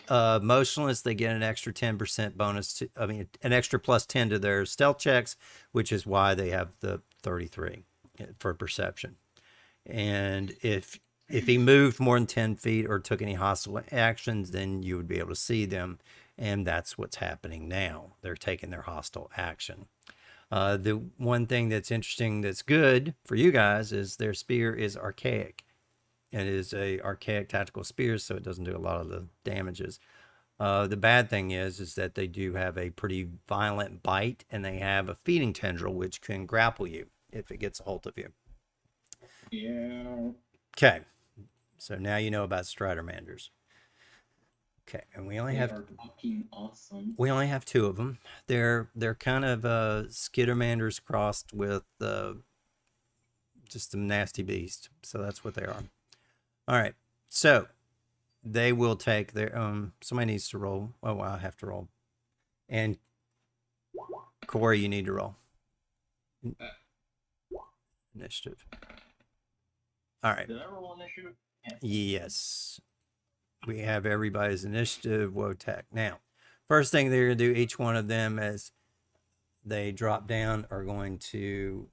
motionless, they get an extra 10% bonus. An extra plus 10 to their stealth checks, which is why they have the 33 for perception. And if he moved more than 10 feet or took any hostile actions, then you would be able to see them. And that's what's happening now. They're taking their hostile action. The one thing that's interesting that's good for you guys is their spear is archaic. It is a archaic tactical spear, so it doesn't do a lot of the damages. The bad thing is that they do have a pretty violent bite, and they have a feeding tendril, which can grapple you if it gets a hold of you. Yeah. Okay, so now you know about Stridermanders. Okay, and we only They have are fucking awesome. we only have two of them. They're kind of Skittermanders crossed with just some nasty beast. So that's what they are. All right, so they will take their somebody needs to roll. Oh, I have to roll. And Corey, you need to roll. Initiative. All right. Did I roll initiative? Yes. We have everybody's initiative, Wotech. Now, first thing they're going to do, each one of them as they drop down are going to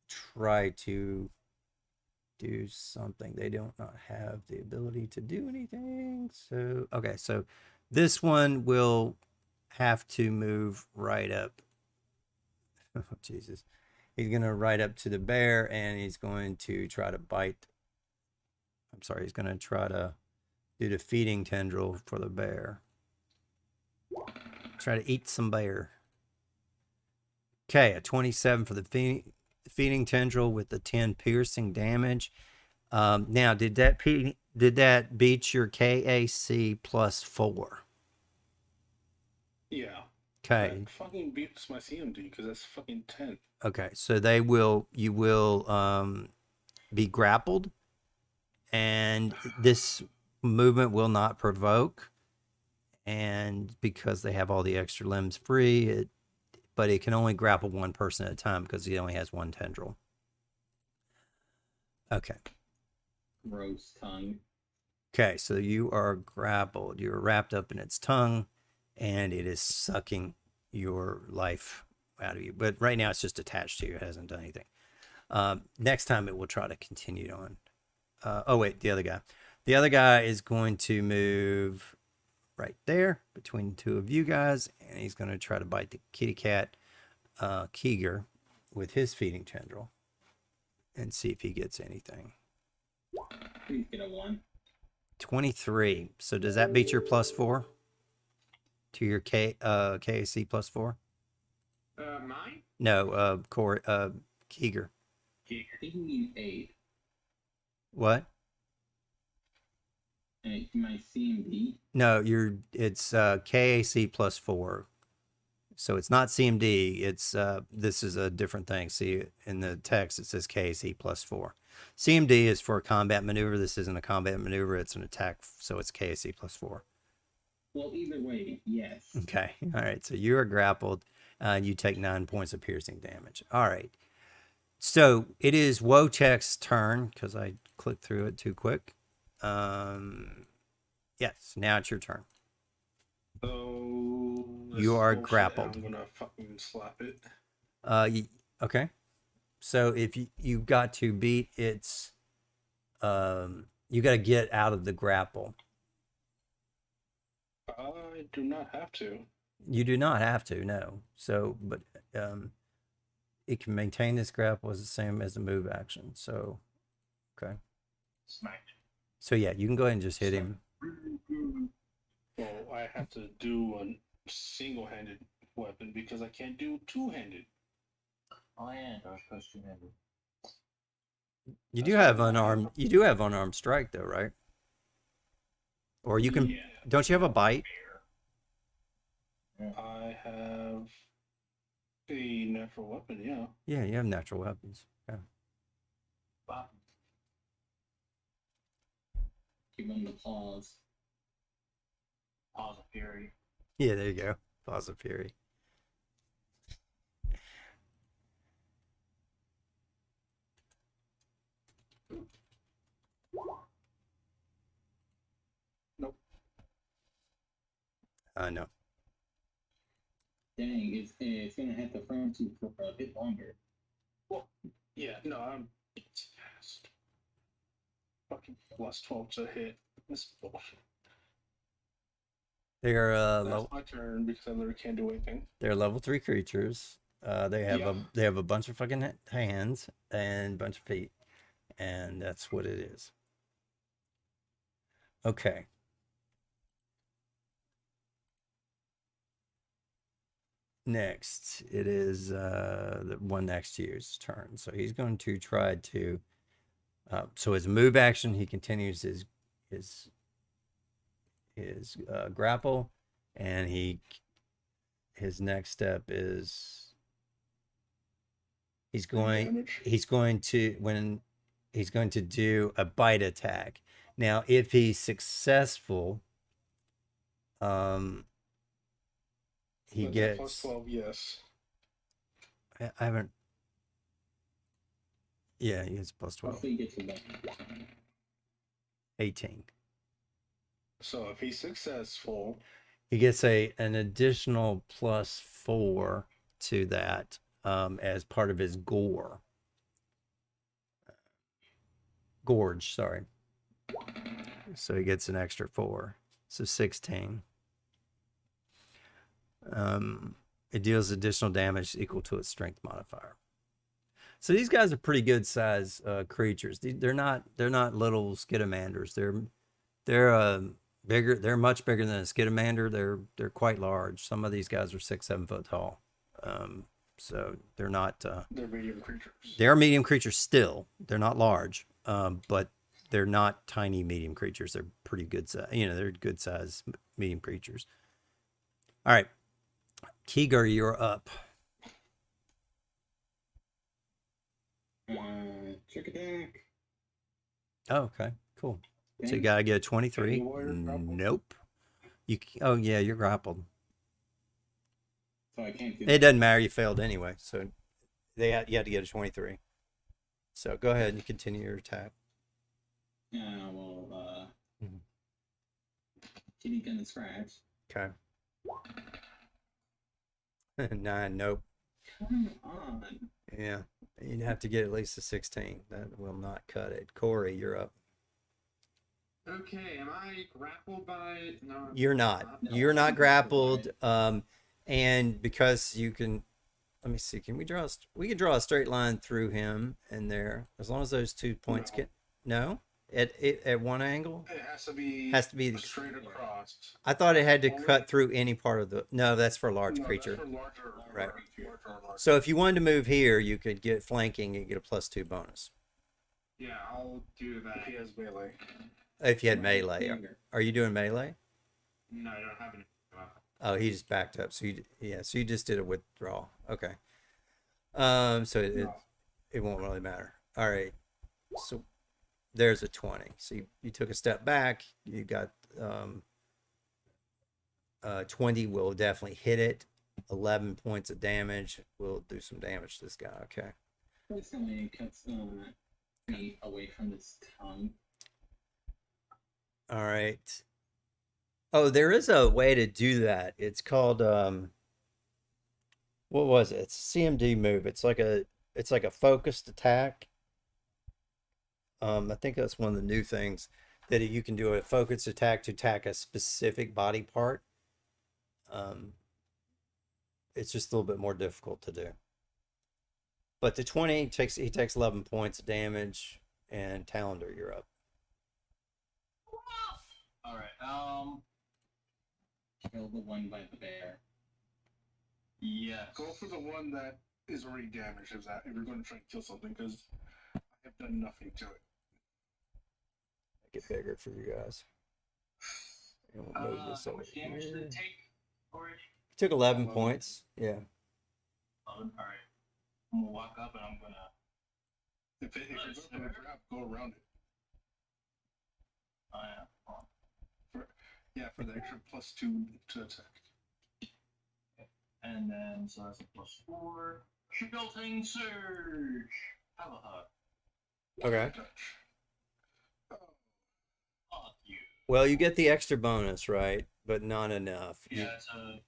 try to do something. They don't not have the ability to do anything. So, okay, so this one will have to move right up. Oh, Jesus. He's going to right up to the bear and he's going to try to bite. I'm sorry, he's going to try to do the feeding tendril for the bear. Try to eat some bear. Okay, a 27 for the feeding tendril with the 10 piercing damage. Now, did that beat your KAC plus 4? Yeah. Okay. That fucking beats my CMD because that's fucking 10. Okay, so you will be grappled, and this movement will not provoke, and because they have all the extra limbs free, but it can only grapple one person at a time because he only has one tendril. Okay. Gross tongue. Okay, so you are grappled. You're wrapped up in its tongue, and it is sucking your life out of you. But right now, it's just attached to you. It hasn't done anything. Next time, it will try to continue on. Oh, wait, the other guy. The other guy is going to move right there between the two of you guys, and he's going to try to bite the kitty cat, Keeger, with his feeding tendril and see if he gets anything. Please get a 1. 23. So does that beat your plus 4 to your KAC plus 4? Mine? No, Keeger. I think you need 8. What? My CMD. No, it's KAC plus 4. So it's not CMD. It's this is a different thing. See, in the text it says KAC plus 4. CMD is for a combat maneuver. This isn't a combat maneuver. It's an attack. So it's KAC plus 4. Well, either way, yes. Okay. All right. So you are grappled. You take 9 points of piercing damage. All right. So it is Wojciech's turn because I clicked through it too quick. Yes. Now it's your turn. So You are grappled. I'm gonna fucking slap it. Okay. So if you got to beat its You got to get out of the grapple. I do not have to. You do not have to, no. So, but it can maintain this grapple as the same as the move action. So, okay. Smacked. So yeah, you can go ahead and just hit him. Well, I have to do a single-handed weapon because I can't do two-handed. Oh yeah, I was supposed to remember. You do have unarmed. You do have unarmed strike though, right? Or you can. Yeah. Don't you have a bite? I have a natural weapon, yeah. Yeah, you have natural weapons. Yeah. Wow. Give him the pause. Pause of Fury. Yeah, there you go. Pause of Fury. Nope. I know. Dang, it's gonna have to front you for a bit longer. Yeah, no, I'm fast. Fucking plus 12 to hit. This bullshit. They're That's my turn because I literally can't do anything. they're level 3 creatures. They have Yeah. they have a bunch of fucking hands and a bunch of feet, and that's what it is. Okay. Next, it is the one next to you's turn. So he's going to try to. So as a move action, he continues his grapple, and his next step is he's going to do a bite attack. Now, if he's successful, he That's a gets. plus 12, yes. I haven't. Yeah, he gets plus 12. Hopefully, you get to that. 18. So if he's successful, He gets an additional plus 4 to that as part of his gorge, sorry. So he gets an extra 4. So 16. It deals additional damage equal to its strength modifier. So these guys are pretty good size creatures. They're not little skidamanders. They're bigger. They're much bigger than a skidamander. They're quite large. Some of these guys are 6-7 foot tall. So they're not. they're medium creatures. They're medium creatures still. They're not large, but they're not tiny medium creatures. They're pretty good size. They're good size medium creatures. All right, Keegar, you're up. Trick attack. Oh, okay, cool. So you Dang. gotta get a 23. Any warrior grappled? Nope. Oh yeah, you're grappled. So I can't do It that. doesn't matter. You failed anyway. So you had to get a 23. So go ahead and continue your attack. Mhm. Kitty gonna scratch. Okay. 9. Nope. Come on. Yeah. You'd have to get at least a 16. That will not cut it. Corey, you're up. Okay, am I grappled by? No. You're not. No, You're not I'm grappled. And because you can, let me see. Can we draw? We can draw a straight line through him and there, as long as those 2 points No. get. No, at one angle. It has to be straight across. I thought it had to Only- cut through any part of the. No, that's for a large No, creature. That's for larger, Right. larger. So if you wanted to move here, you could get flanking and get a +2 bonus. Yeah, I'll do If that. he has melee. If you had melee. Finger. Are you doing melee? No, I don't have any. Oh, he just backed up. So so you just did a withdrawal. Okay. So it won't really matter. All right. So there's a 20. So you took a step back. You got 20 will definitely hit it. 11 points of damage will do some damage to this guy. Okay. This only cuts me away from this tongue. All right. Oh, there is a way to do that. It's called what was it? It's a CMD move. It's like a focused attack. I think that's one of the new things that you can do a focus attack to attack a specific body part. It's just a little bit more difficult to do. But the 20 he takes 11 points of damage, and Talander, you're up. All right. Kill the one by the bear. Yes. Go for the one that is already damaged if you're going to try and kill something, because I have done nothing to it. Make it bigger for you guys. And we'll move this How over much damage did here. it take already? Took 11 points. Yeah. All right. I'm gonna walk up and I'm gonna. If you're going for the grab, go around it. Oh yeah. Hold on. Yeah, for the extra +2 to attack. And then so that's a +4. Jolting surge. Have a hug. Okay. Touch. Oh, Fuck you. Well, you get the extra bonus, right? But not enough. Yeah. It's a.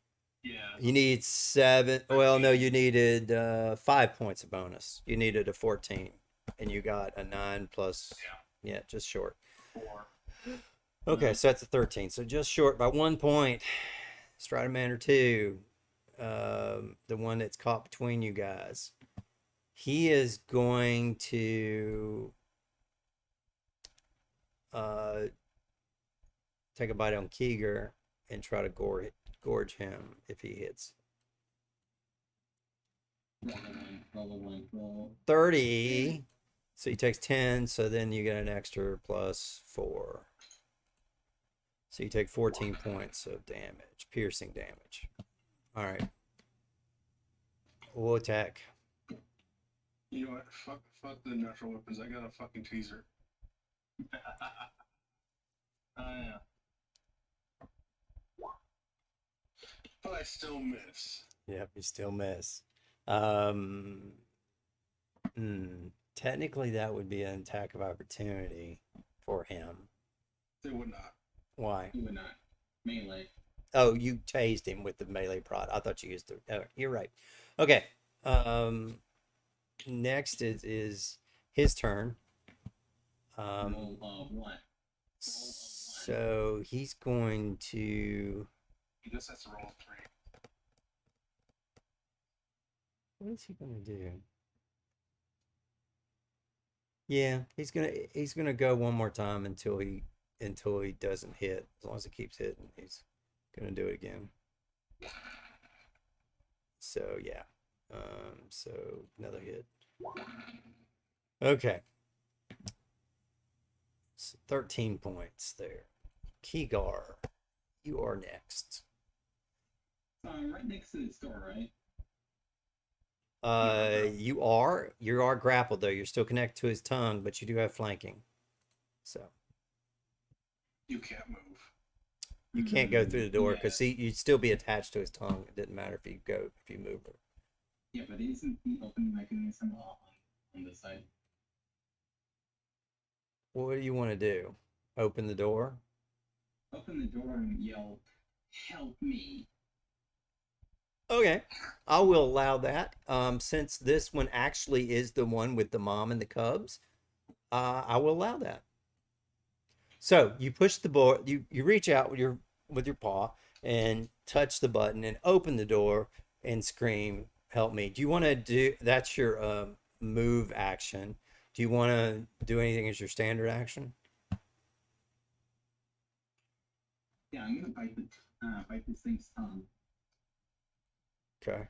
Yeah. You need 7. Well, no, you needed 5 points of bonus. You needed a 14, and you got a 9 plus. Yeah, just short. 4. Okay, so that's a 13. So just short by 1 point. Stridamander 2, the one that's caught between you guys. He is going to take a bite on Keeger and try to gorge him if he hits. Roll. 30. So he takes 10, so then you get an extra +4. So you take 14 points of damage, piercing damage. All right. We'll attack. you know what? Fuck the natural weapons. I got a fucking taser. Yeah. But I still miss. Yep, you still miss. Technically, that would be an attack of opportunity for him. They would not. Why? You would not. Melee. Oh, you tased him with the melee prod. I thought you used the. Oh, you're right. Okay. Next is his turn. Roll one. So he's going to. He just has to roll 3. What is he gonna do? Yeah, he's gonna go one more time until he doesn't hit. As long as he keeps hitting, he's gonna do it again. So yeah. So another hit. Okay. So 13 points there. Keegar, you are next. Right next to the store, right? You are grappled though. You're still connected to his tongue, but you do have flanking. So You can't move. you can't go through the door because you'd still be attached to his tongue. It didn't matter if you move it. Yeah, but isn't the open mechanism on this side? What do you want to do? Open the door? Open the door and yell, "Help me!" Okay, I will allow that. Since this one actually is the one with the mom and the cubs, I will allow that. So you push the door, you reach out with your paw and touch the button and open the door and scream, "Help me!" Do you want to do? That's your move action. Do you want to do anything as your standard action? Yeah, I'm gonna bite this thing's tongue. Okay.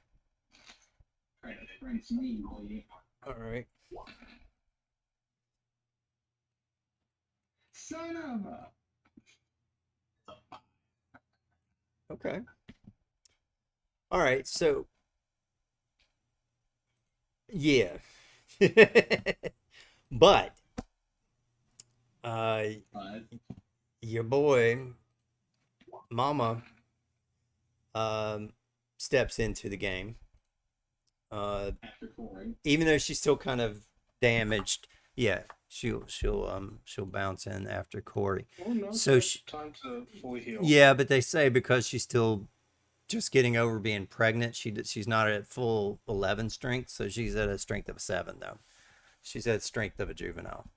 Try to French name all you. All right. Son of a. Okay. All right. So, yeah. But your boy, Mama, steps into the game. After Corey. Even though she's still kind of damaged, yeah, she'll bounce in after Corey. Oh, no, So it's she- time to fully heal. Yeah, but they say because she's still just getting over being pregnant, she's not at full 11 strength, so she's at a strength of 7 though. She's at strength of a juvenile.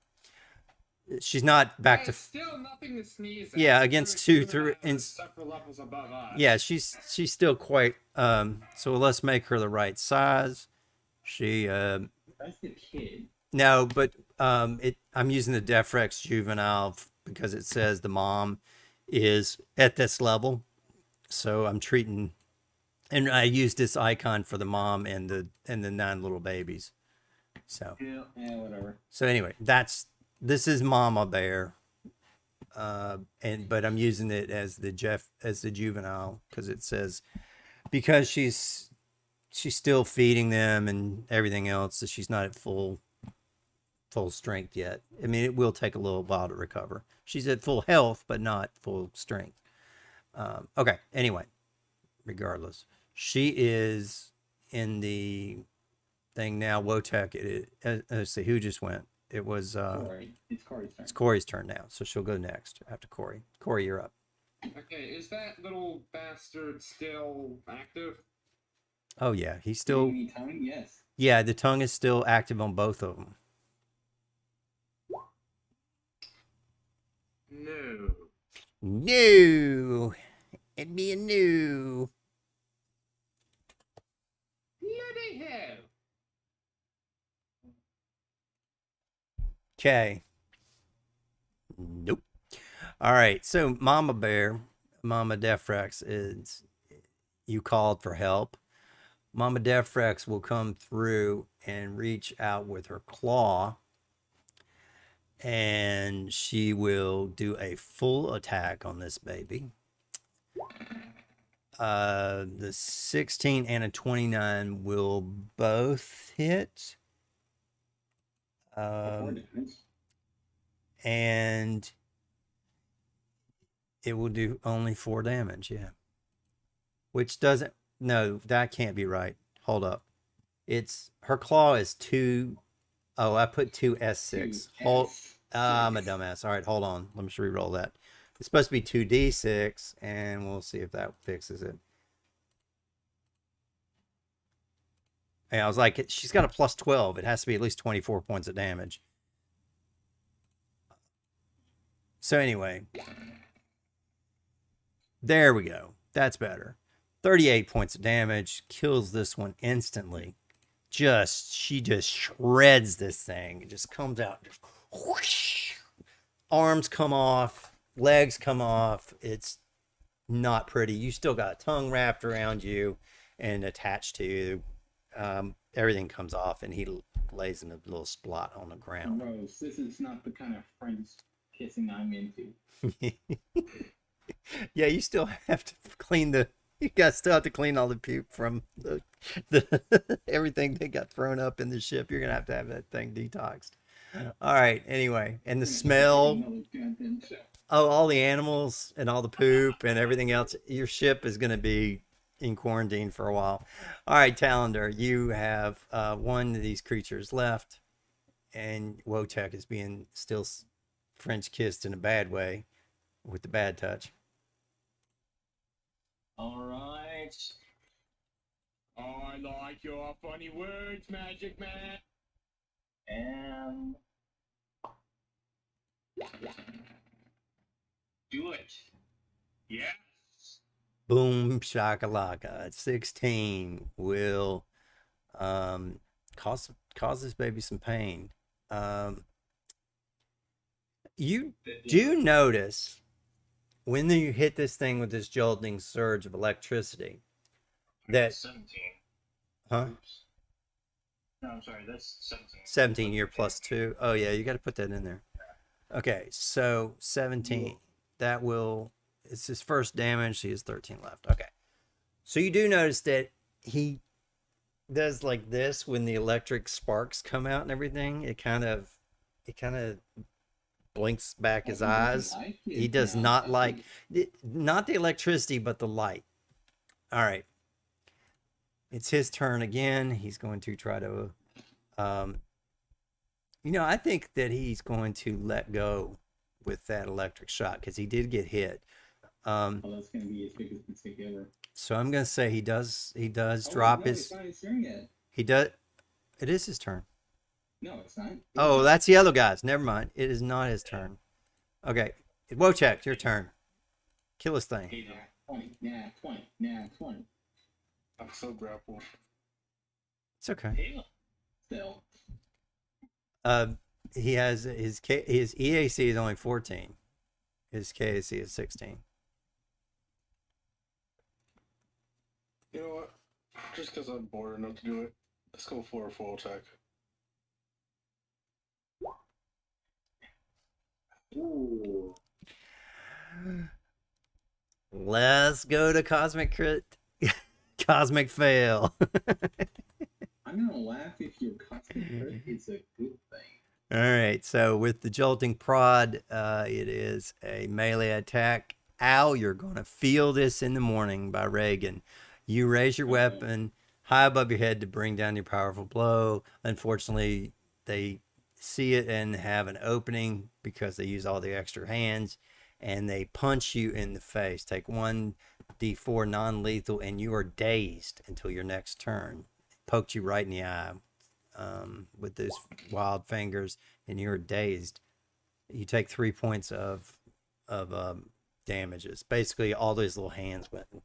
she's not back to. It's still nothing to sneeze at. Yeah, against Considering 2, 3, Juvenile and is several levels above us. yeah, she's still quite. So let's make her the right size. She That's the kid. no, but I'm using the Defrex Juvenile because it says the mom is at this level, so I'm treating, and I used this icon for the mom and the 9 little babies. So Yeah, whatever. so anyway, this is Mama Bear, but I'm using it as the juvenile because it says, because she's still feeding them and everything else, so she's not at full strength yet. I mean, it will take a little while to recover. She's at full health, but not full strength. Okay. Anyway, regardless, she is in the thing now. Wotek. Let's see who just went. It was Corey. It's Corey's turn. it's Corey's turn now, so she'll go next after Corey. Corey, you're up. Okay, is that little bastard still active? Oh yeah, he's Do you still. need tongue? Yes. Yeah, the tongue is still active on both of them. No. No, it'd be a no. Bloody hell. Okay. Nope. All right. So Mama Bear, Mama Defrex is, you called for help. Mama Defrex will come through and reach out with her claw, and she will do a full attack on this baby. The 16 and a 29 will both hit. Four damage. And it will do only 4 damage. Yeah. Which doesn't, no, that can't be right. Hold up. It's, her claw is 2. Oh, I put 2 S6. Hold, I'm a dumbass. All right, hold on. Let me just re-roll that. It's supposed to be 2d6, and we'll see if that fixes it. Yeah, I was like, she's got a plus 12. It has to be at least 24 points of damage. So anyway, there we go. That's better. 38 points of damage. Kills this one instantly. She just shreds this thing. It just comes out. Just whoosh. Arms come off. Legs come off. It's not pretty. You still got a tongue wrapped around you and attached to you. Everything comes off, and he lays in a little spot on the ground. Gross. This is not the kind of French kissing I'm into. Yeah, you still have to clean you guys still have to clean all the puke from the everything that got thrown up in the ship. You're gonna have that thing detoxed. All right. Anyway, and the smell. Goddamn show. Oh, all the animals and all the poop and everything else. Your ship is gonna be in quarantine for a while. All right, Talander, you have one of these creatures left, and Wotek is being still French kissed in a bad way with the bad touch. All right. I like your funny words, Magic Man. And do it. Yes. Boom shakalaka. 16 will cause this baby some pain. You do notice when you hit this thing with this jolting surge of electricity that 17. huh? Oops. No, I'm sorry. That's 17. 17 year plus 2. Oh yeah, you got to put that in there. Okay, so 17. That will, it's his first damage. He has 13 left. Okay. So you do notice that he does like this when the electric sparks come out and everything. It kind of blinks back his eyes. He does not like, not the electricity, but the light. All right. It's his turn again. He's going to try to, I think that he's going to let go with that electric shot because he did get hit. Oh, that's gonna be his biggest mistake ever. So I'm gonna say he does Oh, drop no, his. It's not his turn yet. He does. It is his turn. No, it's not. Oh, that's the other guy's. Never mind. It is not his turn. Okay. Wojciech, your turn. Kill this thing. He- Nah, 20. Nah, 20. Nah, 20. I'm so grappled. It's okay. he- Still. He has his EAC is only 14. His KAC is 16. You know what? Just because I'm bored enough to do it, let's go for a full attack. Ooh. Let's go to Cosmic Crit. Cosmic Fail. I'm gonna laugh if your cosmic crit is a good thing. All right, so with the Jolting Prod, it is a melee attack. Al, you're going to feel this in the morning by Reagan. You raise your weapon high above your head to bring down your powerful blow. Unfortunately, they see it and have an opening because they use all the extra hands, and they punch you in the face. Take 1d4 non-lethal, and you are dazed until your next turn. Poked you right in the eye with those wild fingers, and you're dazed. You take 3 points of damages. Basically, all those little hands went and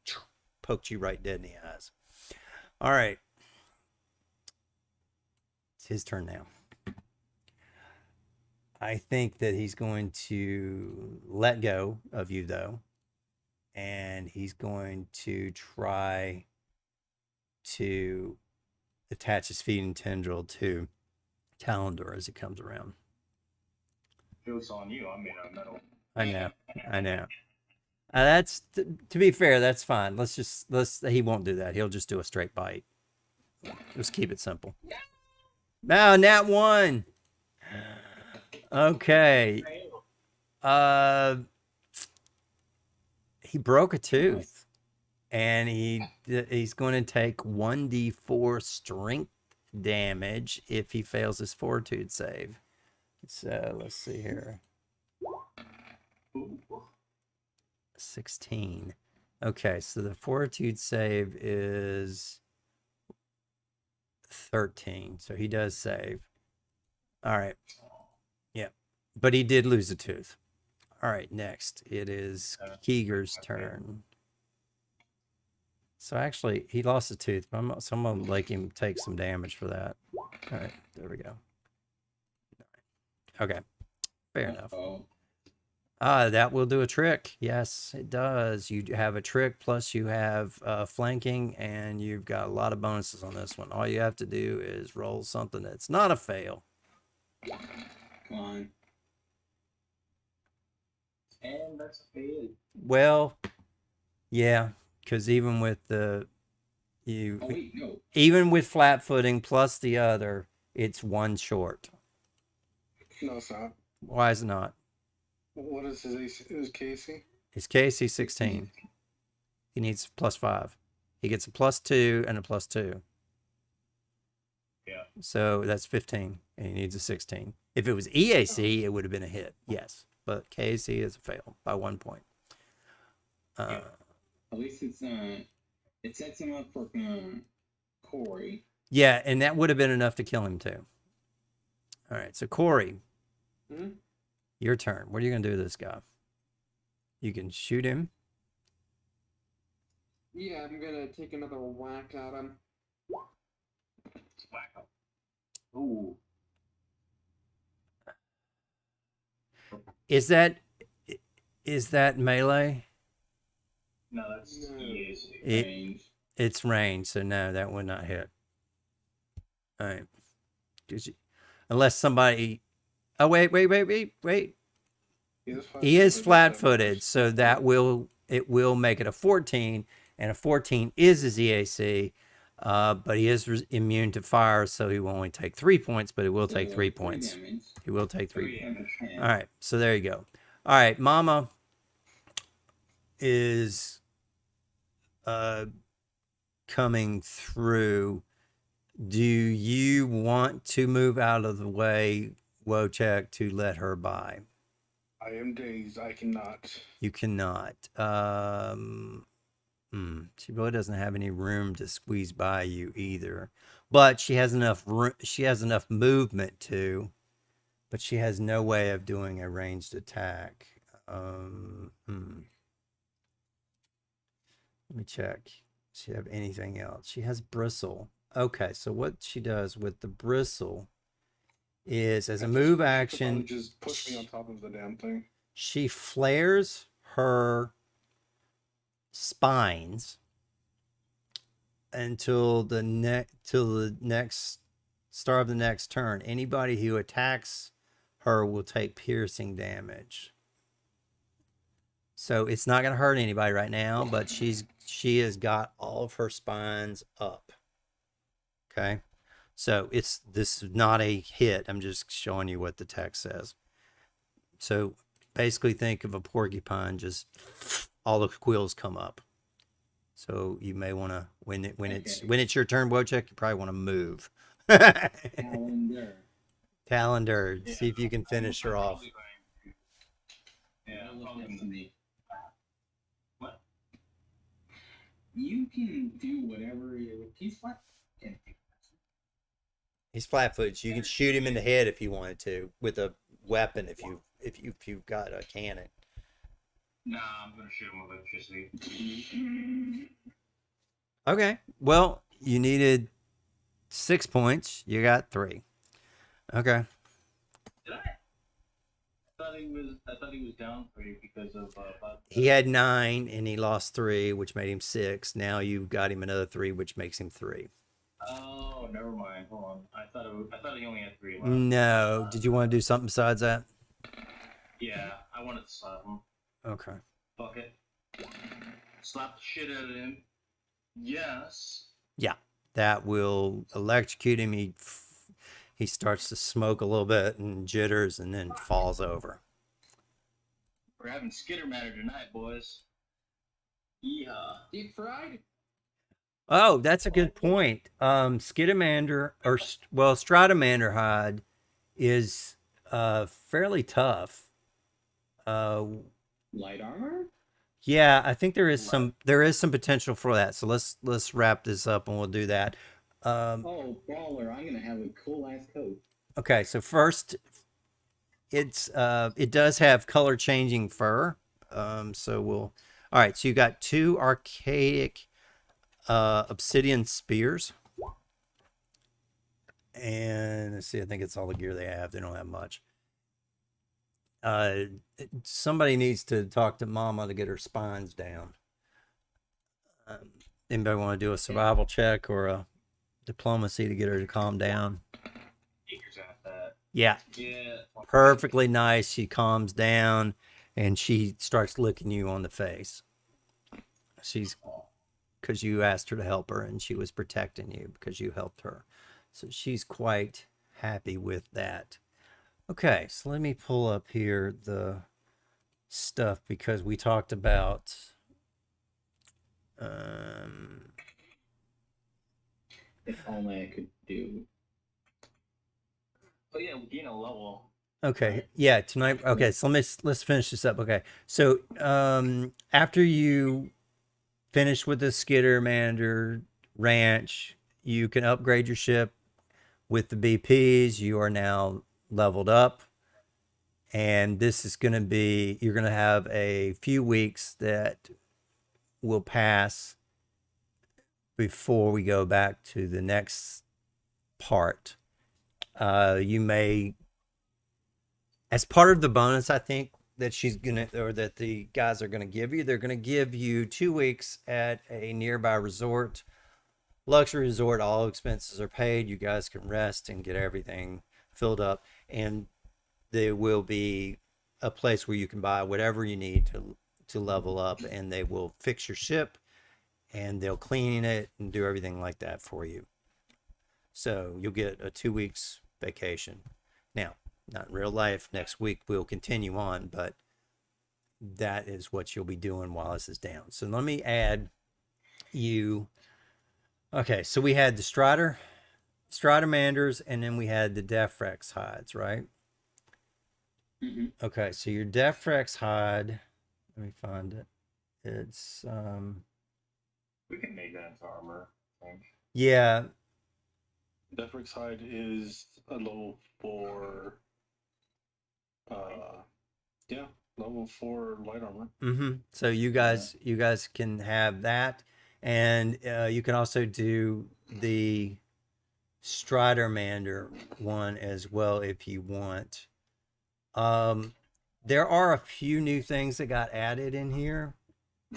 poked you right dead in the eyes. All right. It's his turn now. I think that he's going to let go of you, though, and he's going to try to attach his feeding tendril to Talendor as it comes around. Joke's on you. I mean, a metal. I know. That's to be fair. That's fine. He won't do that. He'll just do a straight bite. Just keep it simple. Now, nat 1. Okay. He broke a tooth, and he's going to take 1d4 strength damage if he fails his fortitude save. So let's see here. 16. Okay, so the fortitude save is 13. So he does save. All right. Yeah. But he did lose a tooth. All right, next. It is Keeger's turn. So actually, he lost a tooth, but someone make him take some damage for that. All right, there we go. Okay, fair enough. That will do a trick. Yes, it does. You have a trick, plus you have flanking, and you've got a lot of bonuses on this one. All you have to do is roll something that's not a fail. Come on. And that's a fail. Well, yeah, because even with Oh wait, no. even with flat footing plus the other, it's one short. No, it's not. Why is it not? What is his Casey? His KC 16. He needs +5. He gets a +2 and a +2. Yeah. So that's 15, and he needs a 16. If it was EAC, it would have been a hit, yes. But KC is a fail by 1 point. At least it's it sets him up for Corey. Yeah, and that would have been enough to kill him too. All right, so Corey, your turn. What are you going to do to this guy? You can shoot him. Yeah, I'm gonna take another whack at him. Whack up. Ooh. Is that melee? No, that's No. EAC. Range. It's range, so no, that would not hit. All right. Unless somebody... Oh, wait. He is flat-footed, so it will make it a 14, and a 14 is his EAC, but he is immune to fire, so he will only take 3 points, but he will take 3 points. Damage. He will take 3 Three points. damage. All right, so there you go. All right, Mama is coming through. Do you want to move out of the way, Wojciech, to let her by? I am dazed. I cannot. You cannot. She really doesn't have any room to squeeze by you either. but she has enough movement to, but she has no way of doing a ranged attack. Let me check. Does she have anything else? She has bristle. Okay, so what she does with the bristle is, as a move action, just push me on top of the damn thing. she flares her spines until the next start of the next turn. Anybody who attacks her will take piercing damage. So it's not going to hurt anybody right now, but she has got all of her spines up. Okay, so this is not a hit. I'm just showing you what the text says. So basically, think of a porcupine, just all the quills come up. So you may want to, when it's your turn, Wojciech, you probably want to move. Calendar. Yeah, See if you can finish her off. Yeah, Destiny. What? You can do whatever he's flat. He's flat-footed. You can shoot him in the head if you wanted to with a weapon. If you've got a cannon. Nah, I'm gonna shoot him with electricity. Okay. Well, you needed 6 points. You got 3. Okay. Did I? I thought he was down 3 because of. He had 9 and he lost 3, which made him 6. Now you've got him another 3, which makes him 3. Oh, never mind. Hold on. I thought he only had 3 left. No. Did you want to do something besides that? Yeah, I wanted to slap him. Okay. Fuck it. Slap the shit out of him. Yes. Yeah, that will electrocute him. He starts to smoke a little bit and jitters and then falls over. We're having skitter matter tonight, boys. Yeehaw. Deep fried? Oh, that's a good point. Skidamander, Stratamander hide is fairly tough. Light armor? Yeah, I think there is some potential for that. So let's wrap this up and we'll do that. Oh, baller! I'm gonna have a cool ass coat. Okay, so first, it does have color changing fur. All right. So you got 2 archaic obsidian spears, and let's see. I think it's all the gear they have. They don't have much. Somebody needs to talk to Mama to get her spines down. Anybody want to do a survival check or a diplomacy to get her to calm down? Figures out that. Yeah. Yeah. Perfectly nice. She calms down and she starts licking you on the face. Because you asked her to help her and she was protecting you because you helped her. So she's quite happy with that. Okay, so let me pull up here the stuff because we talked about If only I could do. Oh yeah, we gain a level. okay, yeah, tonight. Okay, so let's finish this up. Okay, so after you finish with the Skittermander ranch, you can upgrade your ship with the BPs. You are now leveled up, and this is going to be, you're going to have a few weeks that will pass before we go back to the next part. You may, as part of the bonus, I think that she's gonna, or that the guys are gonna give you, they're gonna give you 2 weeks at a nearby resort, luxury resort. All expenses are paid. You guys can rest and get everything filled up, and there will be a place where you can buy whatever you need to level up, and they will fix your ship and they'll clean it and do everything like that for you. So you'll get a 2 weeks vacation. Now, not in real life. Next week we'll continue on, but that is what you'll be doing while this is down. So let me add you. Okay, so we had the Stradamanders, and then we had the Defrex hides, right? Mm-hmm. Okay, so your Defrex hide, let me find it. It's We can make that into armor, I think. yeah. Deathrick's Hide is a level 4. Yeah, level 4 light armor. So you guys can have that, and you can also do the Stridermander one as well if you want. There are a few new things that got added in here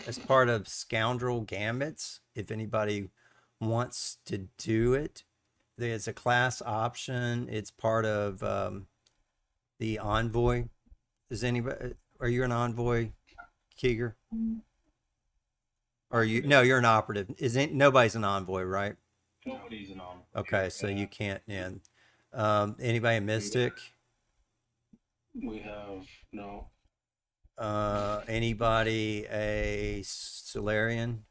as part of Scoundrel Gambits. If anybody wants to do it, there's a class option. It's part of the Envoy. Is anybody? Are you an Envoy, Keeger? Are you? No, you're an operative. Isn't nobody's an Envoy, right? Nobody's an on. Okay, so you can't. Yeah. Anybody a Mystic? We have no. Anybody a Solarian?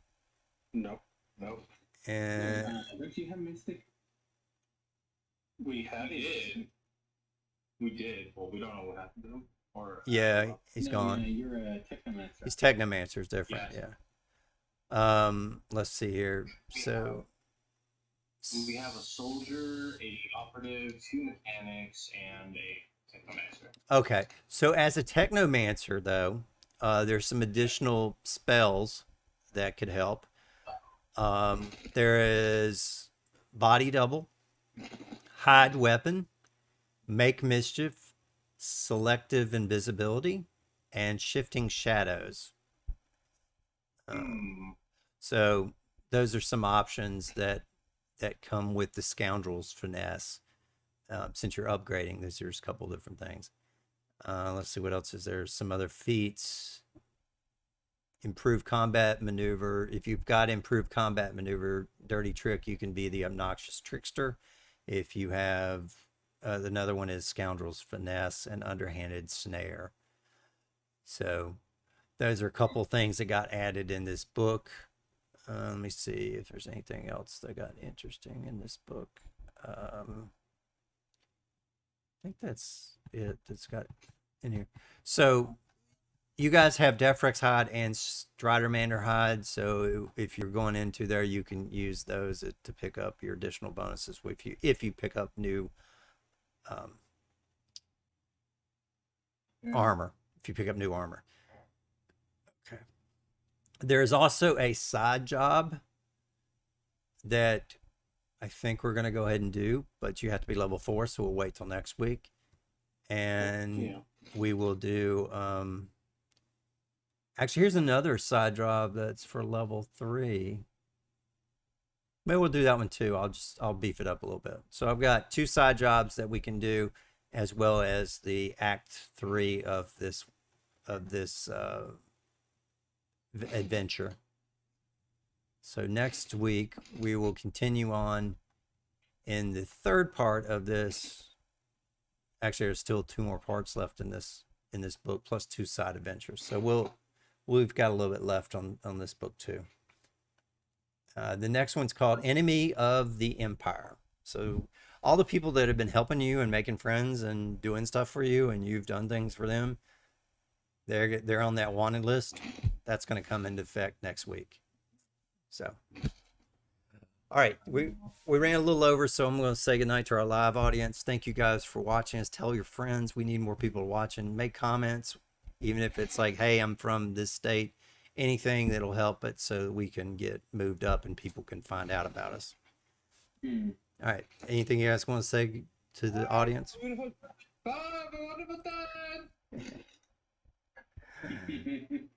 No. Nope. And Don't you have Mystic? We had We did. We did. Well, we don't know what happened to him. Or yeah, he's No, gone. Yeah, you're a Technomancer. He's Technomancer's different. Yes. Yeah. Let's see here. So we have a soldier, a operative, 2 mechanics, and a technomancer. okay, so as a Technomancer though, there's some additional spells that could help. There is Body Double, Hide Weapon, Make Mischief, Selective Invisibility, and Shifting Shadows. So those are some options that come with the Scoundrel's Finesse. Since you're upgrading, there's a couple different things. Let's see what else is there. Some other feats. Improved combat maneuver. If you've got improved combat maneuver, dirty trick, you can be the obnoxious trickster. If you have another one is Scoundrel's Finesse and underhanded snare. So those are a couple things that got added in this book. Let me see if there's anything else that got interesting in this book. I think that's it that's got in here. So you guys have Deathrick's Hide and Stridermander Hide. So if you're going into there, you can use those to pick up your additional bonuses if you pick up new armor. If you pick up new armor. Okay. There is also a side job that I think we're going to go ahead and do, but you have to be level 4, so we'll wait till next week. And we will do actually, here's another side job that's for level 3. Maybe we'll do that one too. I'll beef it up a little bit. So I've got 2 side jobs that we can do, as well as the Act 3 of this adventure. So next week we will continue on in the third part of this. Actually, there's still 2 more parts left in this book, plus 2 side adventures. So we've got a little bit left on this book too. The next one's called Enemy of the Empire. So all the people that have been helping you and making friends and doing stuff for you, and you've done things for them, they're on that wanted list. That's going to come into effect next week. So, all right, we ran a little over, so I'm going to say goodnight to our live audience. Thank you guys for watching us. Tell your friends. We need more people watching. Make comments, even if it's like, hey, I'm from this state. Anything that'll help it so that we can get moved up and people can find out about us. All right. Anything you guys want to say to the audience? Bye, have a wonderful time.